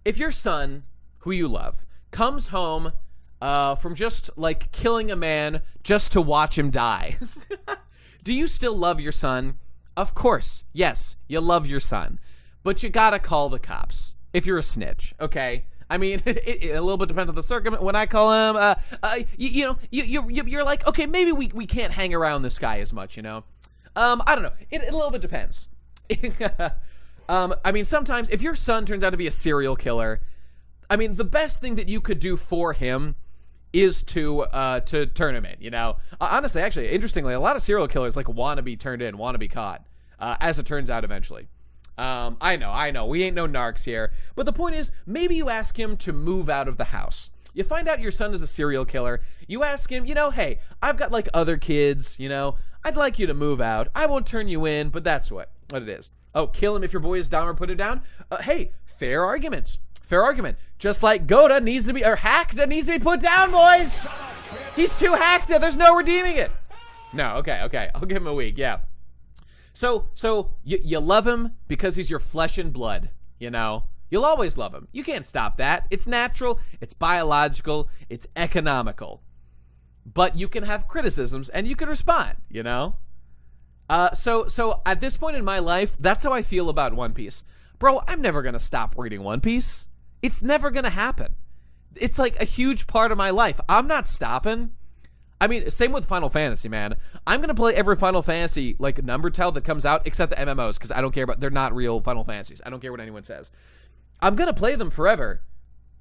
Speaker 1: If your son, who you love, comes home from just, like, killing a man just to watch him die, do you still love your son? Of course. Yes, you love your son. But you gotta call the cops if you're a snitch, okay? I mean, it a little bit depends on the circumstance. When I call him, you're like, okay, maybe we can't hang around this guy as much, I don't know. It a little bit depends. I mean, sometimes if your son turns out to be a serial killer, I mean, the best thing that you could do for him is to turn him in, honestly, actually, interestingly, a lot of serial killers like want to be turned in, want to be caught, as it turns out eventually. I know. We ain't no narcs here. But the point is, maybe you ask him to move out of the house. You find out your son is a serial killer. You ask him, hey, I've got like other kids, I'd like you to move out. I won't turn you in, but that's what it is. Oh, kill him if your boy is Dahmer, put him down? Hey, fair argument. Just like Goda needs to be, or Hacked needs to be put down, boys. He's too hacked. There's no redeeming it. No, okay. I'll give him a week, yeah. So you love him because he's your flesh and blood, You'll always love him. You can't stop that. It's natural, it's biological, it's economical. But you can have criticisms and you can respond, So at this point in my life, that's how I feel about One Piece. Bro, I'm never going to stop reading One Piece. It's never going to happen. It's like a huge part of my life. I'm not stopping. I mean, same with Final Fantasy, man. I'm going to play every Final Fantasy, like, number tell that comes out, except the MMOs, because I don't care about, they're not real Final Fantasies. I don't care what anyone says. I'm going to play them forever.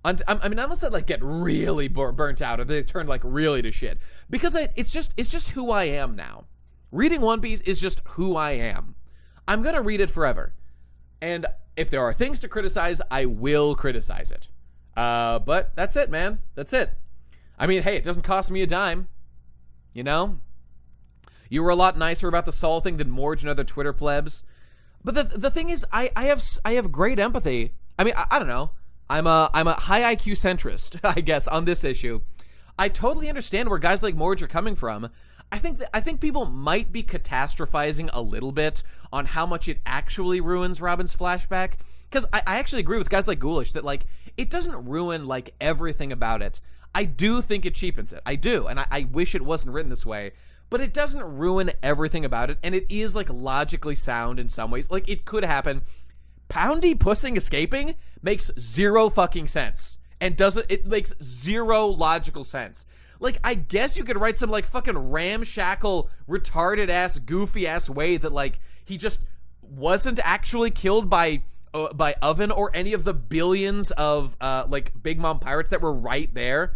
Speaker 1: I mean, unless I, like, get really burnt out, or they turn, like, really to shit. Because it's just who I am now. Reading One Piece is just who I am. I'm going to read it forever. And if there are things to criticize, I will criticize it. But that's it, man. That's it. I mean, hey, it doesn't cost me a dime. You were a lot nicer about the Saul thing than Morge and other Twitter plebs. But the thing is, I have great empathy. I mean, I don't know. I'm a high IQ centrist, I guess, on this issue. I totally understand where guys like Morge are coming from. I think people might be catastrophizing a little bit on how much it actually ruins Robin's flashback. Because I actually agree with guys like Ghoulish that, like, it doesn't ruin, like, everything about it. I do think it cheapens it. I do. And I wish it wasn't written this way. But it doesn't ruin everything about it. And it is, like, logically sound in some ways. Like, it could happen. Poundy pussing escaping makes zero fucking sense. And it makes zero logical sense. Like, I guess you could write some, like, fucking ramshackle, retarded-ass, goofy-ass way that, like, he just wasn't actually killed by Oven or any of the billions of, like, Big Mom pirates that were right there.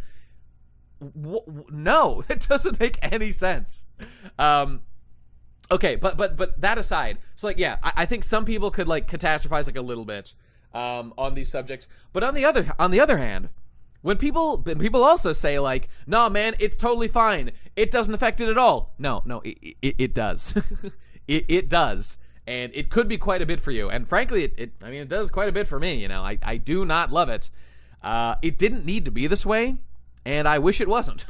Speaker 1: No, that doesn't make any sense. Okay, but that aside, so, like, yeah, I think some people could, like, catastrophize, like, a little bit on these subjects. But on the other hand, when people also say, like, nah, man, it's totally fine, it doesn't affect it at all. No, it does. it does. And it could be quite a bit for you. And frankly, it does quite a bit for me, I do not love it. It didn't need to be this way, and I wish it wasn't.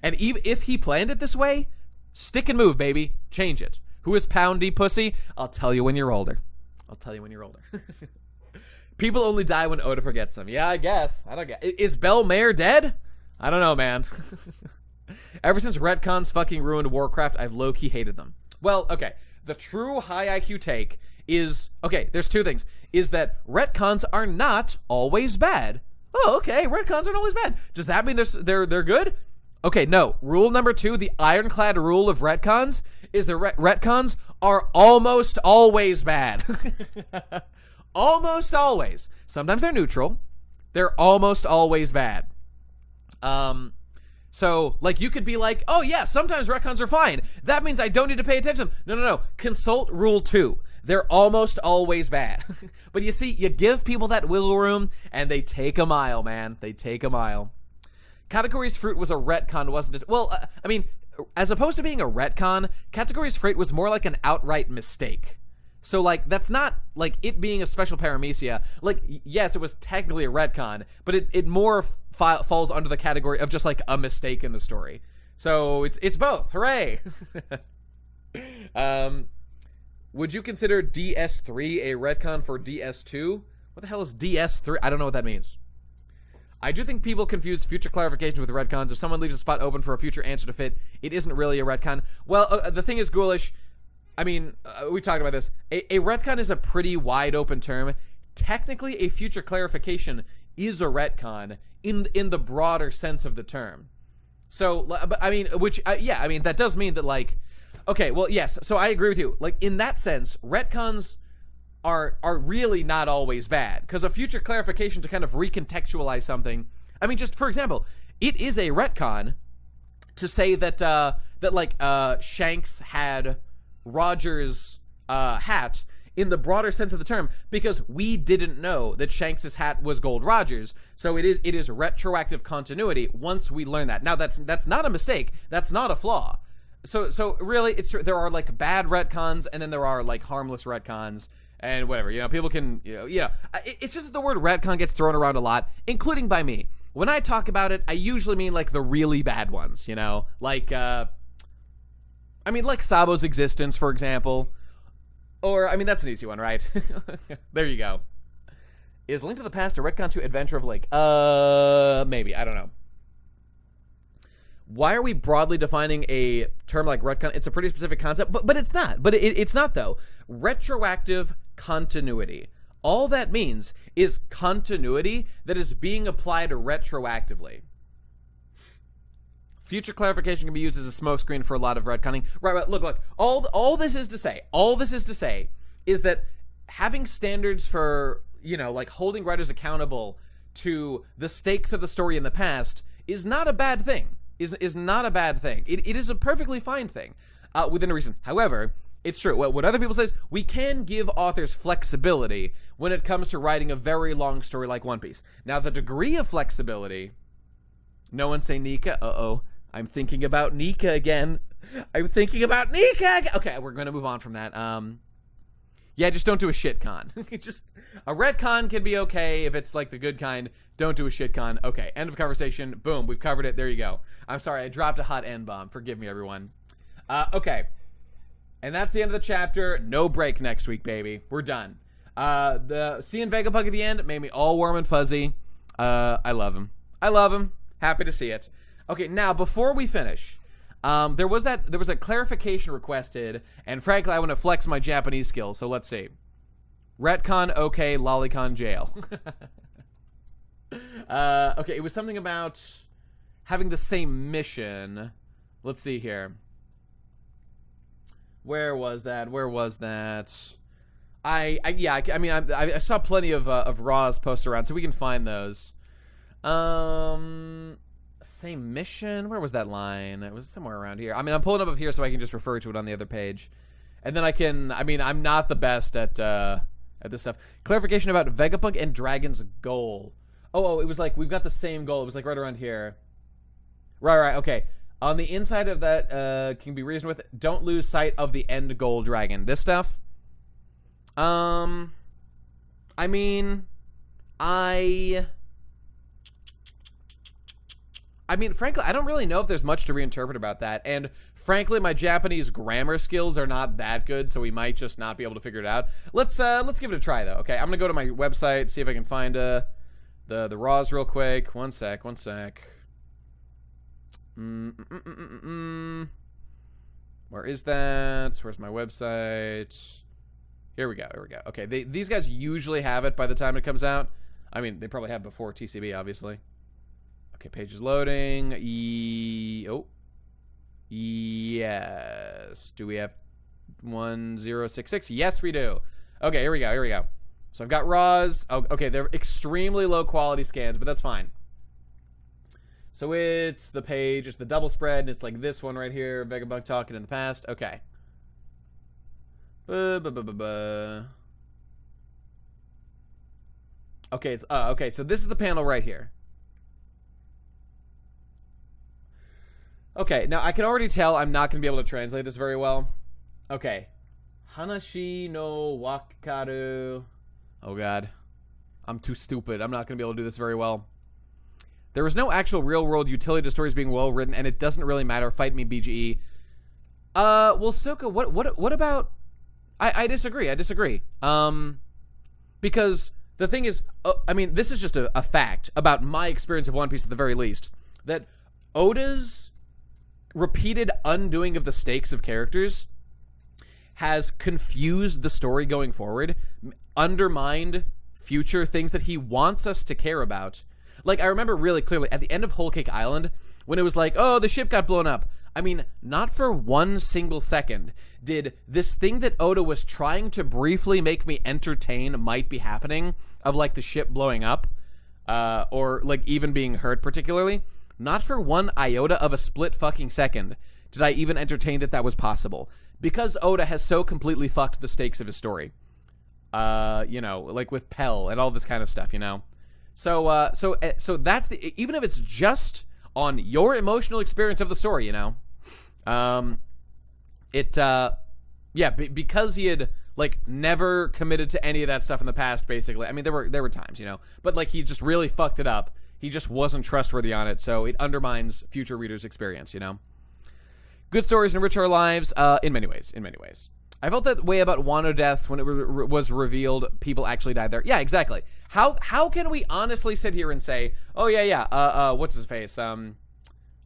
Speaker 1: And even if he planned it this way, stick and move, baby. Change it. Who is Poundy Pussy? I'll tell you when you're older. People only die when Oda forgets them. Yeah, I guess. I don't get. Is Belmare dead? I don't know, man. Ever since retcons fucking ruined Warcraft, I've low-key hated them. Well, okay. The true high IQ take is, okay, there's two things. Is that retcons are not always bad. Oh, okay, retcons aren't always bad. Does that mean they're good? Okay, no. Rule number 2, the ironclad rule of retcons, is that retcons are almost always bad. Almost always. Sometimes they're neutral. They're almost always bad. So, like, you could be like, oh, yeah, sometimes retcons are fine. That means I don't need to pay attention. No. Consult Rule 2. They're almost always bad. But you see, you give people that wiggle room, and they take a mile, man. They take a mile. Kategori's Fruit was a retcon, wasn't it? Well, I mean, as opposed to being a retcon, Kategori's Fruit was more like an outright mistake. So, like, that's not, like, it being a special paramecia. Like, yes, it was technically a retcon, but it more falls under the category of just, like, a mistake in the story. So, it's both. Hooray! Would you consider DS3 a retcon for DS2? What the hell is DS3? I don't know what that means. I do think people confuse future clarification with retcons. If someone leaves a spot open for a future answer to fit, it isn't really a retcon. Well, the thing is, Ghoulish, I mean, we talked about this. A retcon is a pretty wide open term. Technically, a future clarification is a retcon in the broader sense of the term. So, but I mean, yeah, I mean, that does mean that, like, okay, well, yes, so I agree with you. Like, in that sense, retcons are really not always bad, because a future clarification to kind of recontextualize something, I mean, just for example, it is a retcon to say that Shanks had Roger's hat in the broader sense of the term, because we didn't know that Shanks' hat was Gold Roger's. So it is retroactive continuity once we learn that. Now that's not a mistake. That's not a flaw. So really, it's true. There are like bad retcons, and then there are like harmless retcons, and whatever. People can. It's just that the word retcon gets thrown around a lot, including by me. When I talk about it, I usually mean like the really bad ones. Like Sabo's existence, for example. Or that's an easy one, right? There you go. Is Link to the Past a retcon to Adventure of Link? Maybe. I don't know. Why are we broadly defining a term like retcon? It's a pretty specific concept, but it's not. But it's not, though. Retroactive continuity. All that means is continuity that is being applied retroactively. Future clarification can be used as a smokescreen for a lot of retconning. Right, look. All this is to say is that having standards for, like holding writers accountable to the stakes of the story in the past is not a bad thing. Is not a bad thing. It is a perfectly fine thing within a reason. However, it's true. What other people say is we can give authors flexibility when it comes to writing a very long story like One Piece. Now, the degree of flexibility... No one say Nika. Uh-oh. I'm thinking about Nika again. Okay, we're going to move on from that. Just don't do a shit con. Just a retcon can be okay if it's like the good kind. Don't do a shit con. Okay, end of conversation. Boom, we've covered it. There you go. I'm sorry, I dropped a hot N-bomb. Forgive me, everyone. Okay. And that's the end of the chapter. No break next week, baby. We're done. The seeing Vegapunk at the end made me all warm and fuzzy. I love him. Happy to see it. Okay, now before we finish, there was a clarification requested, and frankly, I want to flex my Japanese skills. So let's see. Retcon, okay. Lolicon, jail. Okay, it was something about having the same mission. Let's see here. Where was that? I saw plenty of Raws posted around, so we can find those. Same mission? Where was that line? It was somewhere around here. I'm pulling up here so I can just refer to it on the other page. And then I'm not the best at this stuff. Clarification about Vegapunk and Dragon's goal. Oh, it was like, we've got the same goal. It was like right around here. Right, okay. On the inside of that, can be reasoned with, don't lose sight of the end goal, Dragon. This stuff? Frankly, I don't really know if there's much to reinterpret about that. And frankly, my Japanese grammar skills are not that good, so we might just not be able to figure it out. Let's give it a try, though. Okay, I'm gonna go to my website, see if I can find the raws real quick. One sec. Where is that? Where's my website? Here we go. Okay, these guys usually have it by the time it comes out. They probably have before TCB, obviously. Okay, page is loading. Yes. Do we have 1066? Yes, we do. Okay, here we go. So I've got raws. Oh, okay, they're extremely low quality scans, but that's fine. So it's the page, it's the double spread, and it's like this one right here, Vegapunk talking in the past. Okay. Okay, okay, so this is the panel right here. Okay, now I can already tell I'm not going to be able to translate this very well. Okay. Hanashi no wakaru. Oh god. I'm too stupid. I'm not going to be able to do this very well. There is no actual real-world utility to stories being well-written, and it doesn't really matter. Fight me, BGE. Well, Soka, what about... I disagree. Because the thing is... this is just a fact about my experience of One Piece at the very least. That Oda's repeated undoing of the stakes of characters has confused the story going forward, undermined future things that he wants us to care about. Like, I remember really clearly at the end of Whole Cake Island, when it was like, oh, the ship got blown up. Not for one single second did this thing that Oda was trying to briefly make me entertain might be happening, of like the ship blowing up, or like even being hurt particularly. Not for one iota of a split fucking second did I even entertain that was possible. Because Oda has so completely fucked the stakes of his story. you know, like with Pell and all this kind of stuff, you know. So that's even if it's just on your emotional experience of the story, you know, because he had like never committed to any of that stuff in the past, basically. I mean, there were times, you know, but like he just really fucked it up. He just wasn't trustworthy on it, so it undermines future readers' experience, you know. Good stories enrich our lives in many ways. I felt that way about Wano deaths when it was revealed people actually died there. Yeah, exactly. How can we honestly sit here and say, oh yeah, what's his face?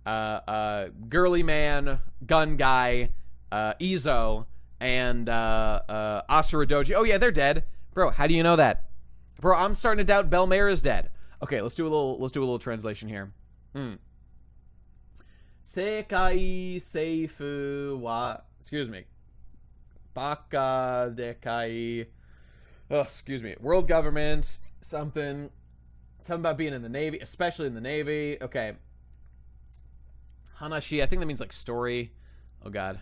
Speaker 1: Girly man, gun guy, Izo, and Asura Doji. Oh yeah, they're dead, bro. How do you know that, bro? I'm starting to doubt Belmare is dead. Okay, let's do a little translation here. Sekai seifu wa, excuse me, baka dekai. Oh, excuse me. World government, something about being in the Navy, especially in the Navy. Okay. Hanashi, I think that means like story. Oh god.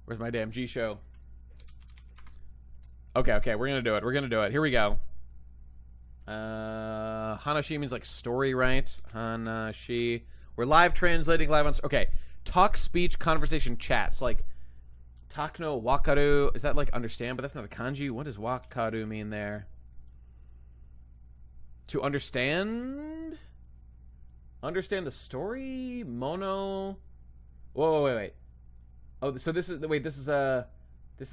Speaker 1: Where's my damn G show? Okay, we're gonna do it. Here we go. Hanashi means like story, right? Hanashi. We're live translating live on. Okay. Talk, speech, conversation, chats. Like Takno wakaru. Is that like understand? But that's not a kanji. What does wakaru mean there? To understand? Understand the story? Mono? Whoa, wait. Oh, so this is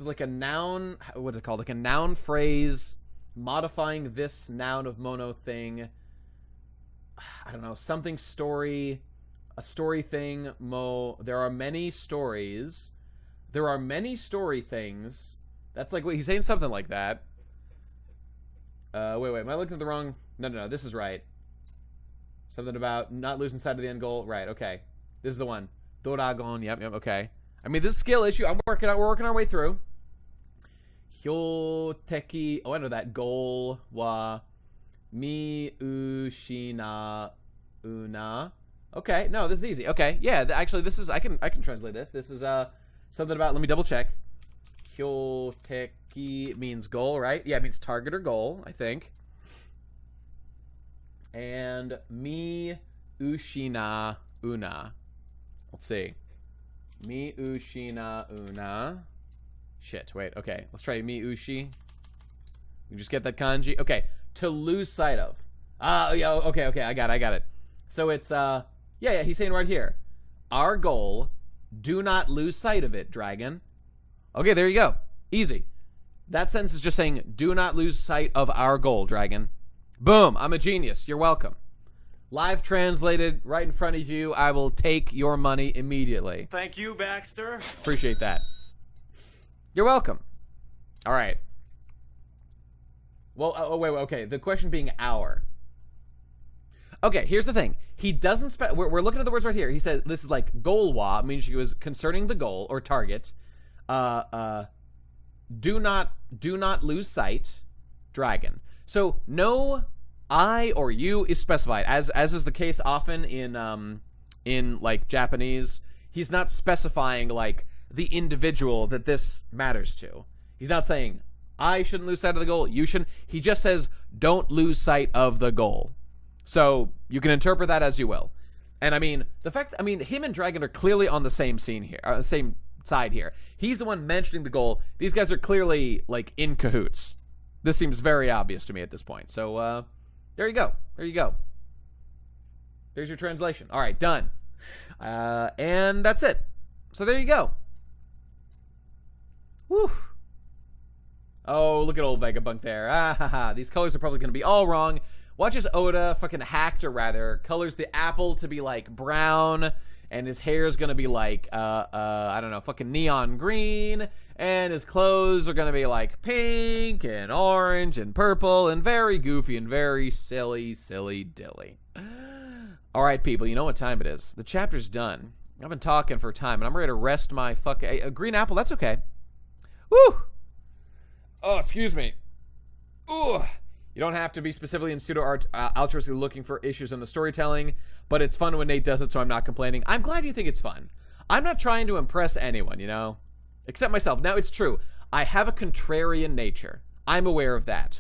Speaker 1: like a noun. What's it called? Like a noun phrase modifying this noun of mono thing. I don't know. Something story. A story thing. There are many stories. There are many story things. That's like, wait, he's saying something like that. Wait. Am I looking at the wrong? No. This is right. Something about not losing sight of the end goal. Right, okay. This is the one. Doragon. Yep, okay. I mean, this is a skill issue. We're working our way through. Hyoteki. Oh, I know that. Goal wa mi ushina una. Okay, no, this is easy. Okay, yeah, actually, this is, I can translate this. This is, something about, let me double check. Hyoteki means goal, right? Yeah, it means target or goal, I think. And mi ushina una. Let's see. Mi ushina una. Shit, wait, okay. Let's try mi ushi. You just get that kanji. Okay, to lose sight of. Yeah, okay, I got it. So it's, yeah, he's saying right here. Our goal, do not lose sight of it, dragon. Okay, there you go. Easy. That sentence is just saying, do not lose sight of our goal, dragon. Boom, I'm a genius. You're welcome. Live translated right in front of you. I will take your money immediately.
Speaker 2: Thank you, Baxter.
Speaker 1: Appreciate that. You're welcome. All right. Well, wait, okay. The question being our. Okay, here's the thing. He doesn't we're looking at the words right here. He said this is like goal wa, means she was concerning the goal or target. Do not lose sight, dragon. So no I or you is specified, as is the case often in like Japanese. He's not specifying like the individual that this matters to. He's not saying I shouldn't lose sight of the goal, you shouldn't. He just says don't lose sight of the goal. So you can interpret that as you will. And I mean, him and Dragon are clearly on the same scene here, same side here. He's the one mentioning the goal. These guys are clearly like in cahoots. This seems very obvious to me at this point. So there you go. There's your translation. All right, done. And that's it. So there you go. Woo. Oh, look at old Vegapunk there. Ah, ha, ha. These colors are probably going to be all wrong. Watch as Oda fucking hacked, or rather, colors the apple to be like brown, and his hair is going to be like, I don't know, fucking neon green, and his clothes are going to be like pink and orange and purple and very goofy and very silly dilly. All right, people, you know what time it is. The chapter's done. I've been talking for time, and I'm ready to rest my fucking... A green apple, that's okay. Woo! Oh, excuse me. Ooh. You don't have to be specifically and pseudo-altruistically looking for issues in the storytelling, but it's fun when Nate does it, so I'm not complaining. I'm glad you think it's fun. I'm not trying to impress anyone, you know? Except myself. Now, it's true. I have a contrarian nature. I'm aware of that.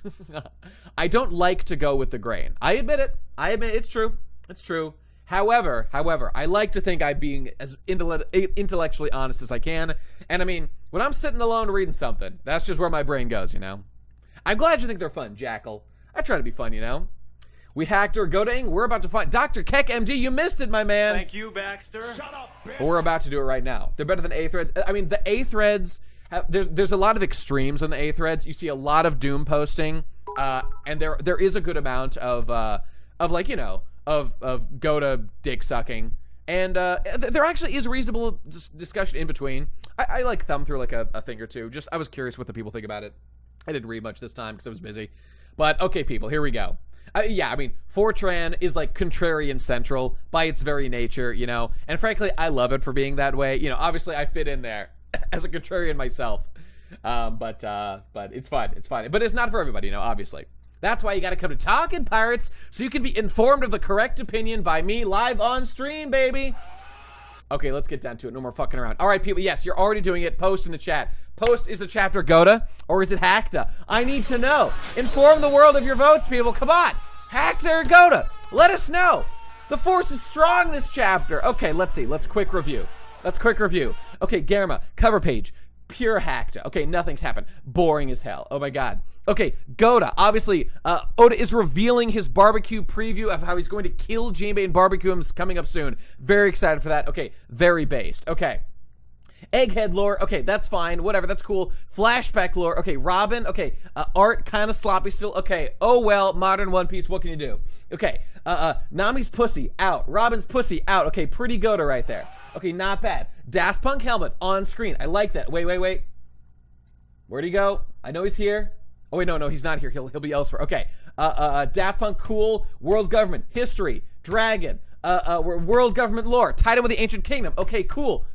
Speaker 1: I don't like to go with the grain. I admit it. It's true. It's true. However, I like to think I'm being as intellectually honest as I can. And I mean, when I'm sitting alone reading something, that's just where my brain goes, you know? I'm glad you think they're fun, Jackal. I try to be fun, you know? We hacked her. Godang, we're about to find Dr. Keck MD. You missed it, my man.
Speaker 2: Thank you, Baxter.
Speaker 3: Shut up, bitch.
Speaker 1: But we're about to do it right now. They're better than A threads. I mean, the A threads, there's a lot of extremes on the A threads. You see a lot of doom posting, and there is a good amount of like, you know, of go to dick sucking, and there actually is reasonable discussion in between. I like thumb through like a thing or two. Just I was curious what the people think about it. I didn't read much this time because I was busy. But okay, people, here we go. Yeah, I mean, Fortran is like contrarian central by its very nature, you know, and frankly, I love it for being that way. You know, obviously, I fit in there as a contrarian myself, but it's fun. It's fun, but it's not for everybody, you know. Obviously, that's why you got to come to Talkin' Pirates so you can be informed of the correct opinion by me live on stream, baby. Okay, let's get down to it. No more fucking around. All right, people. Yes, you're already doing it. Post in the chat. Post, is the chapter Goda or is it Hackta? I need to know. Inform the world of your votes, people. Come on. Hackta or Goda? Let us know. The force is strong this chapter. Okay, let's see. Let's quick review. Okay, Garma, cover page. Pure Hackta. Okay, nothing's happened. Boring as hell. Oh my god. Okay, Goda. Obviously, Oda is revealing his barbecue preview of how he's going to kill Jinbei and barbecue him coming up soon. Very excited for that. Okay, very based. Okay. Egghead lore. Okay, that's fine. Whatever, that's cool. Flashback lore. Okay, Robin. Okay, art kind of sloppy still. Okay, oh well, modern One Piece. What can you do? Okay, Nami's pussy out. Robin's pussy out. Okay, pretty Goda right there. Okay, not bad. Daft Punk helmet on screen. I like that. Wait. Where'd he go? I know he's here. Oh wait, no, he's not here. He'll be elsewhere. Okay, Daft Punk cool. World government history. Dragon. World government lore. Tied in with the ancient kingdom. Okay, cool.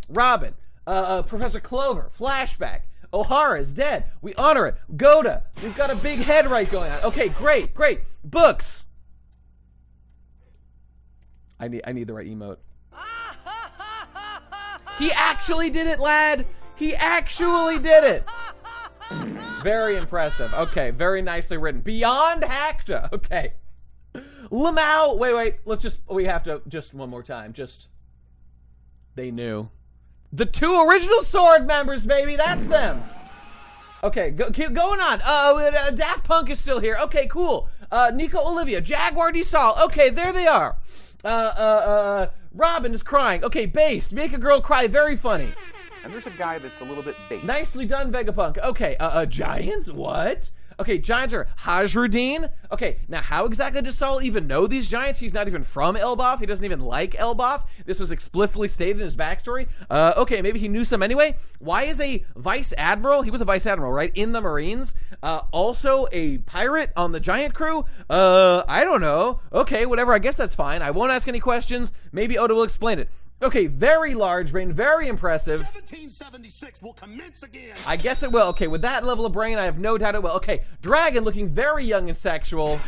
Speaker 1: Robin. Professor Clover. Flashback. O'Hara is dead. We honor it. Goda. We've got a big head right going on. Okay, great. Books. I need the right emote. He actually did it, lad. He actually did it. Very impressive. Okay, very nicely written. Beyond Hackta. Okay. Lamau. Wait. We have to just one more time. They knew. The two original Sword members, baby. That's them. Okay, keep going on. Daft Punk is still here. Okay, cool. Nico Olivia, Jaguar D. Sol. Okay, there they are. Robin is crying. Okay, based. Make a girl cry. Very funny.
Speaker 4: And there's a guy that's a little bit bait.
Speaker 1: Nicely done, Vegapunk. Okay, Giants? What? Okay, Giants are Hajruddin. Okay, now how exactly does Saul even know these Giants? He's not even from Elbaf. He doesn't even like Elbaf. This was explicitly stated in his backstory. Okay, maybe he knew some anyway. Why is a Vice Admiral, he was a Vice Admiral, right, in the Marines, also a pirate on the Giant crew? I don't know. Okay, whatever, I guess that's fine. I won't ask any questions. Maybe Oda will explain it. Okay, very large brain, very impressive.
Speaker 3: 1776 will commence again.
Speaker 1: I guess it will. Okay, with that level of brain, I have no doubt it will. Okay, Dragon looking very young and sexual.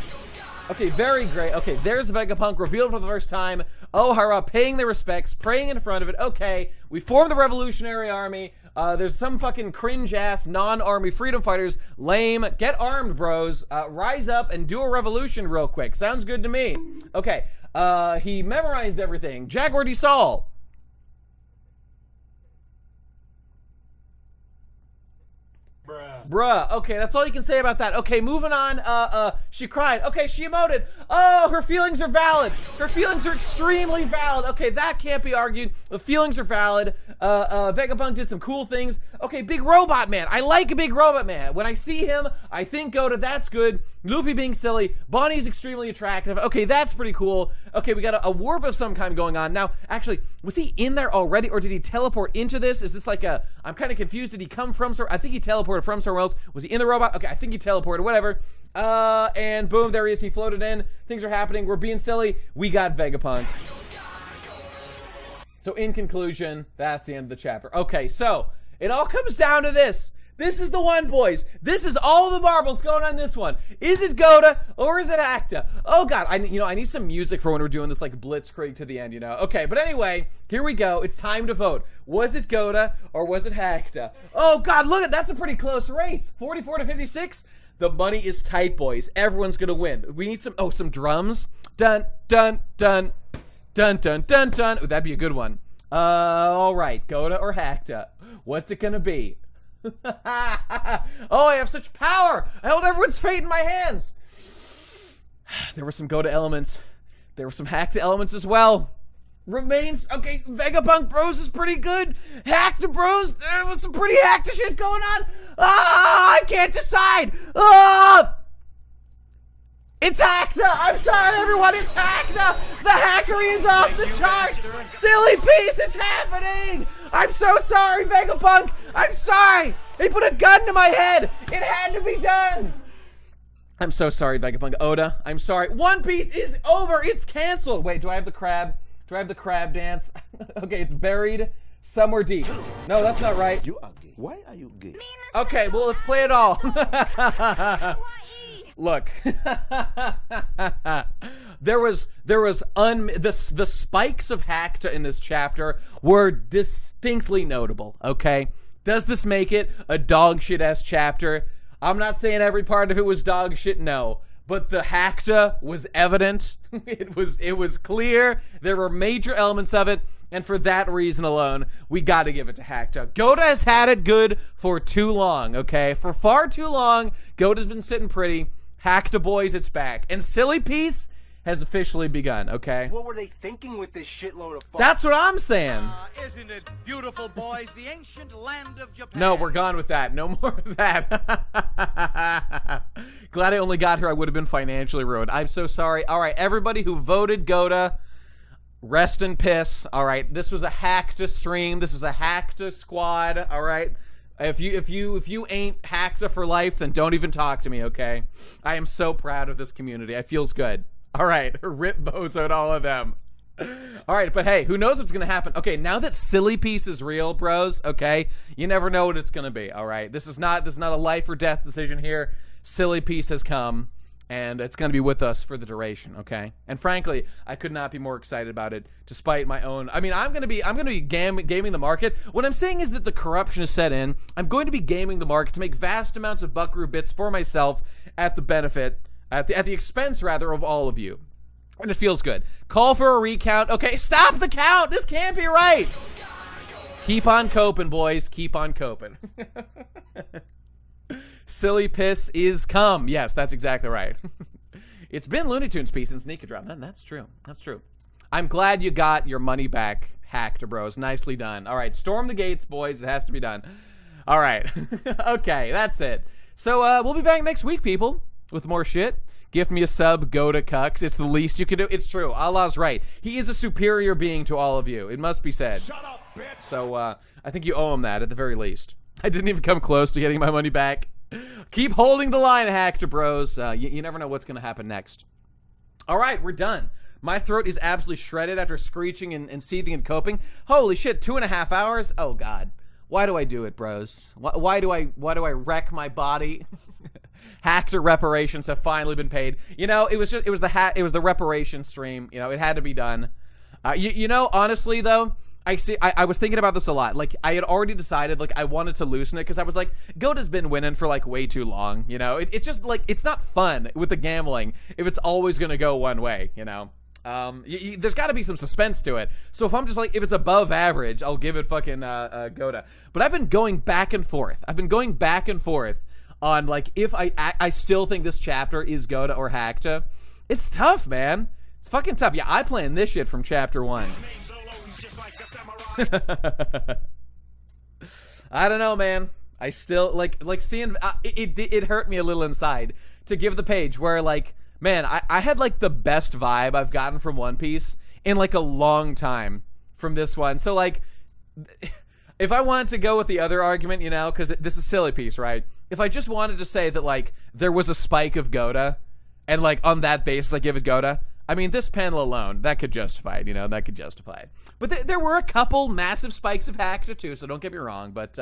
Speaker 1: Okay, very great. Okay, there's Vegapunk revealed for the first time. O'Hara paying their respects, praying in front of it. Okay, we formed the Revolutionary Army. There's some fucking cringe-ass non-army freedom fighters. Lame. Get armed, bros. Rise up and do a revolution real quick. Sounds good to me. Okay. He memorized everything. Jaguar D. Sol. Bruh. Okay, that's all you can say about that. Okay, moving on. She cried. Okay, she emoted. Oh, her feelings are valid. Her feelings are extremely valid. Okay, that can't be argued. The feelings are valid. Vegapunk did some cool things. Okay, Big Robot Man. I like a Big Robot Man. When I see him, I think Goda, that's good. Luffy being silly. Bonnie's extremely attractive. Okay, that's pretty cool. Okay, we got a warp of some kind going on. Now, actually, was he in there already or did he teleport into this? Is this like a, I'm kind of confused. Did he come from somewhere? I think he teleported from somewhere else. Was he in the robot? Okay, I think he teleported, whatever. And boom, there he is. He floated in. Things are happening. We're being silly. We got Vegapunk. So in conclusion, that's the end of the chapter. Okay, so it all comes down to this. This is the one, boys. This is all the marbles going on this one. Is it Goda or is it Acta? Oh God, I need some music for when we're doing this like blitzkrieg to the end, Okay, but anyway, here we go. It's time to vote. Was it Goda or was it Acta? Oh God, look at that's a pretty close race. 44 to 56. The money is tight, boys. Everyone's gonna win. We need some drums. Dun dun dun dun dun dun dun. Ooh, that'd be a good one. All right, Goda or Acta? What's it gonna be? Oh, I have such power! I held everyone's fate in my hands! There were some Goda elements. There were some Hacked elements as well. Remains... Okay, Vegapunk Bros is pretty good. Hacked Bros, there was some pretty Hacked shit going on. Ah, I can't decide! Ah! It's Hackta! I'm sorry, everyone, it's Hackta! The hackery is off the charts! Silly piece, it's happening! I'm so sorry, Vegapunk! I'm sorry! He put a gun to my head! It had to be done! I'm so sorry, Vegapunk. Oda, I'm sorry. One Piece is over! It's canceled! Wait, do I have the crab? Do I have the crab dance? Okay, it's buried somewhere deep. No, that's not right.
Speaker 5: You are gay. Why are you gay?
Speaker 1: Okay, well, let's play it all. Look, the spikes of Hackta in this chapter were distinctly notable, okay? Does this make it a dog shit-ass chapter? I'm not saying every part of it was dog shit, no. But the Hackta was evident. It was clear. There were major elements of it. And for that reason alone, we got to give it to Hackta. Goda has had it good for too long, okay? For far too long, Goda's been sitting pretty. Hackta boys, it's back. And Silly Piece has officially begun, okay?
Speaker 2: What were they thinking with this shitload of fun?
Speaker 1: That's what I'm saying.
Speaker 3: Isn't it beautiful, boys? The ancient land of Japan.
Speaker 1: No, we're gone with that. No more of that. Glad I only got here. I would have been financially ruined. I'm so sorry. All right, everybody who voted Goda, rest in piss. All right, this was a Hackta stream. This is a Hackta squad. All right. If you ain't Hackta for life, then don't even talk to me, okay? I am so proud of this community. It feels good. All right, rip Bozo to all of them. All right, but hey, who knows what's gonna happen? Okay, now that Silly Piece is real, bros, okay, you never know what it's gonna be. All right, this is not a life or death decision here. Silly Piece has come, and it's gonna be with us for the duration, okay? And frankly, I could not be more excited about it, despite my own. I mean, I'm gonna be gaming the market. What I'm saying is that the corruption is set in. I'm going to be gaming the market to make vast amounts of buckaroo bits for myself at the expense rather of all of you. And it feels good. Call for a recount. Okay, stop the count. This can't be right. Keep on coping, boys. Keep on coping. Silly Piss is come. Yes, that's exactly right. It's been Looney Tunes piece and Sneaker Drop. That's true. That's true. I'm glad you got your money back, Hackta bros. Nicely done. All right, storm the gates, boys. It has to be done. All right. Okay, that's it. So we'll be back next week, people, with more shit. Give me a sub, go to Cucks. It's the least you can do. It's true. Allah's right. He is a superior being to all of you. It must be said.
Speaker 3: Shut up, bitch.
Speaker 1: So I think you owe him that at the very least. I didn't even come close to getting my money back. Keep holding the line, Hackta bros. You never know what's going to happen next. All right, we're done. My throat is absolutely shredded after screeching and seething and coping. Holy shit, 2.5 hours? Oh, God. Why do I do it, bros? Why do I wreck my body? Hackta reparations have finally been paid. You know, it was the reparation stream. You know, it had to be done. You know, honestly though, I was thinking about this a lot. Like, I had already decided, like, I wanted to loosen it because I was like, Goda's been winning for like way too long. You know, it's just like, it's not fun with the gambling if it's always gonna go one way. You know. There's got to be some suspense to it. So if I'm just like, if it's above average, I'll give it fucking Goda. But I've been going back and forth. On like if I still think this chapter is Goda or Hackta. It's tough, man. It's fucking tough. Yeah, I planned this shit from chapter 1. I don't know, man. I still like seeing it hurt me a little inside to give the page where like, man, I had like the best vibe I've gotten from One Piece in like a long time from this one. So like, if I wanted to go with the other argument, you know, because this is Silly Piece, right? If I just wanted to say that like there was a spike of Goda, and like on that basis I give it Goda, I mean this panel alone that could justify it, you know, that could justify it. But there were a couple massive spikes of Hackta too, so don't get me wrong. But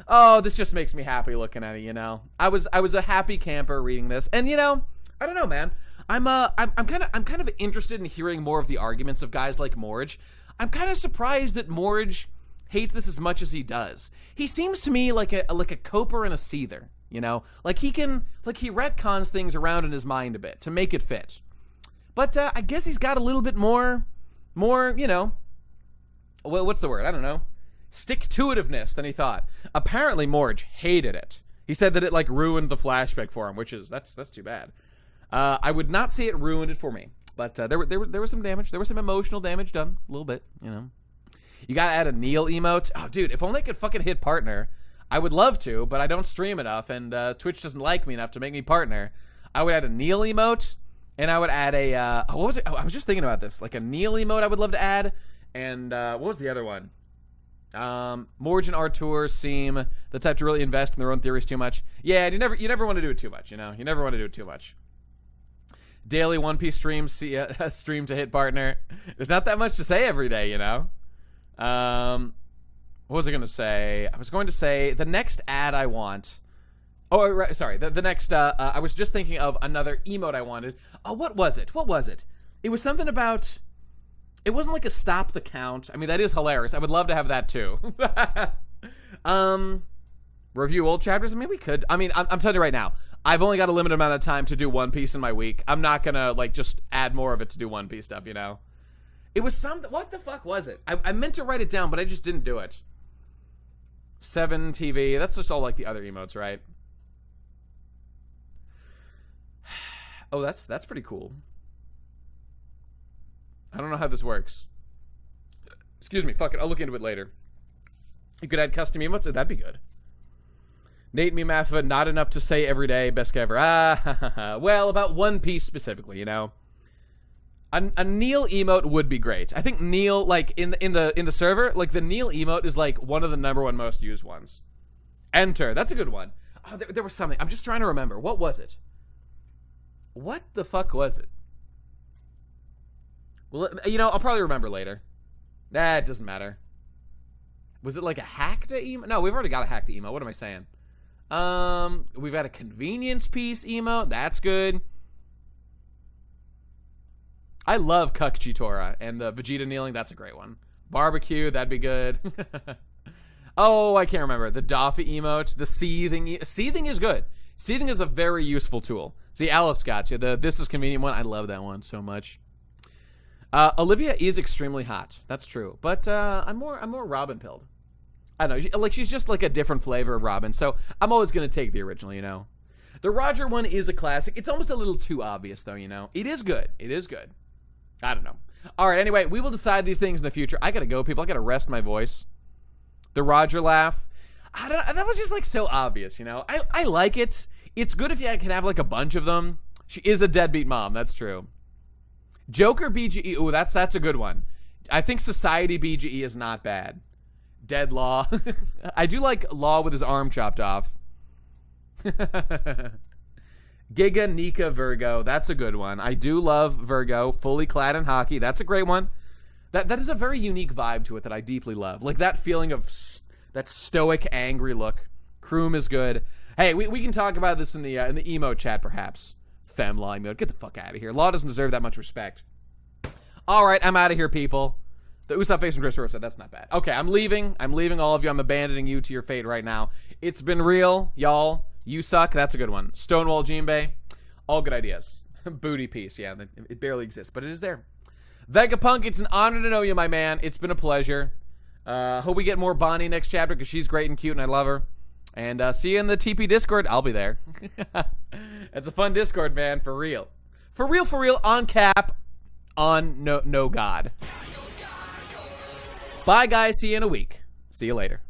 Speaker 1: Oh, this just makes me happy looking at it, you know. I was a happy camper reading this, and you know, I don't know, man. I'm kind of interested in hearing more of the arguments of guys like Morge. I'm kind of surprised that Morge hates this as much as he does. He seems to me like a coper and a seether, you know? Like he retcons things around in his mind a bit to make it fit. But I guess he's got a little bit more, you know, well, what's the word? I don't know. Stick-to-itiveness than he thought. Apparently Morge hated it. He said that it like ruined the flashback for him, which is that's too bad. I would not say it ruined it for me, but there was some damage. There was some emotional damage done, a little bit, you know. You gotta add a Neil emote. Oh, dude, if only I could fucking hit partner. I would love to, but I don't stream enough, and Twitch doesn't like me enough to make me partner. I would add a Neil emote, and I would add a what was it? Oh, I was just thinking about this, like a Neil emote. I would love to add, and what was the other one? Morge and Artur seem the type to really invest in their own theories too much. Yeah, you never want to do it too much, you know. You never want to do it too much. Daily One Piece stream, stream to hit partner. There's not that much to say every day, you know. What was I going to say? I was going to say the next ad I want. Oh, right, sorry. The next. I was just thinking of another emote I wanted. Oh, what was it? It was something about. It wasn't like a stop the count. I mean, that is hilarious. I would love to have that too. Review old chapters. I mean, we could. I mean, I'm telling you right now. I've only got a limited amount of time to do One Piece in my week. I'm not gonna like just add more of it to do One Piece stuff, you know. It was something. What the fuck was it? I meant to write it down, but I just didn't do it. 7 TV. That's just all like the other emotes, right? Oh, that's pretty cool. I don't know how this works. Excuse me. Fuck it. I'll look into it later. You could add custom emotes. That'd be good. Nate Memafa, not enough to say every day. Best guy ever. Well, about One Piece specifically, you know. A Neil emote would be great. I think Neil, like in the server, like the Neil emote is like one of the #1 most used ones. Enter. That's a good one. Oh, there was something. I'm just trying to remember. What was it? What the fuck was it? Well, you know, I'll probably remember later. Nah, it doesn't matter. Was it like a hack to emote? No, we've already got a hack to emote. What am I saying? We've got a convenience piece emote. That's good. I love Cuck Chitora, and the Vegeta kneeling, that's a great one. Barbecue, that'd be good. Oh, I can't remember. The Doffy emote, the seething. Seething is good. Seething is a very useful tool. See, Aleph got you. The this is convenient one. I love that one so much. Olivia is extremely hot. That's true. But I'm more Robin pilled. I don't know. She's just like a different flavor of Robin. So I'm always going to take the original, you know. The Roger one is a classic. It's almost a little too obvious, though, you know. It is good. It is good. I don't know. All right, anyway, we will decide these things in the future. I got to go, people. I got to rest my voice. The Roger laugh. That was just like so obvious, you know. I like it. It's good if you can have like a bunch of them. She is a deadbeat mom. That's true. Joker BGE. Ooh, that's a good one. I think Society BGE is not bad. Dead Law. I do like Law with his arm chopped off. Giga Nika Virgo. That's a good one. I do love Virgo. Fully clad in hockey. That's a great one. That is a very unique vibe to it that I deeply love. Like that feeling of that stoic, angry look. Kroom is good. Hey, we can talk about this in the emo chat, perhaps. Femlaw emote. Get the fuck out of here. Law doesn't deserve that much respect. All right, I'm out of here, people. The Usopp face from Chris Rosa. That's not bad. Okay, I'm leaving. I'm leaving all of you. I'm abandoning you to your fate right now. It's been real, y'all. You suck. That's a good one. Stonewall Jinbei. All good ideas. Booty piece. Yeah, it barely exists, but it is there. Vegapunk, it's an honor to know you, my man. It's been a pleasure. Hope we get more Bonnie next chapter because she's great and cute and I love her. And see you in the TP Discord. I'll be there. It's a fun Discord, man. For real. For real, for real. On cap. On no God. Bye, guys. See you in a week. See you later.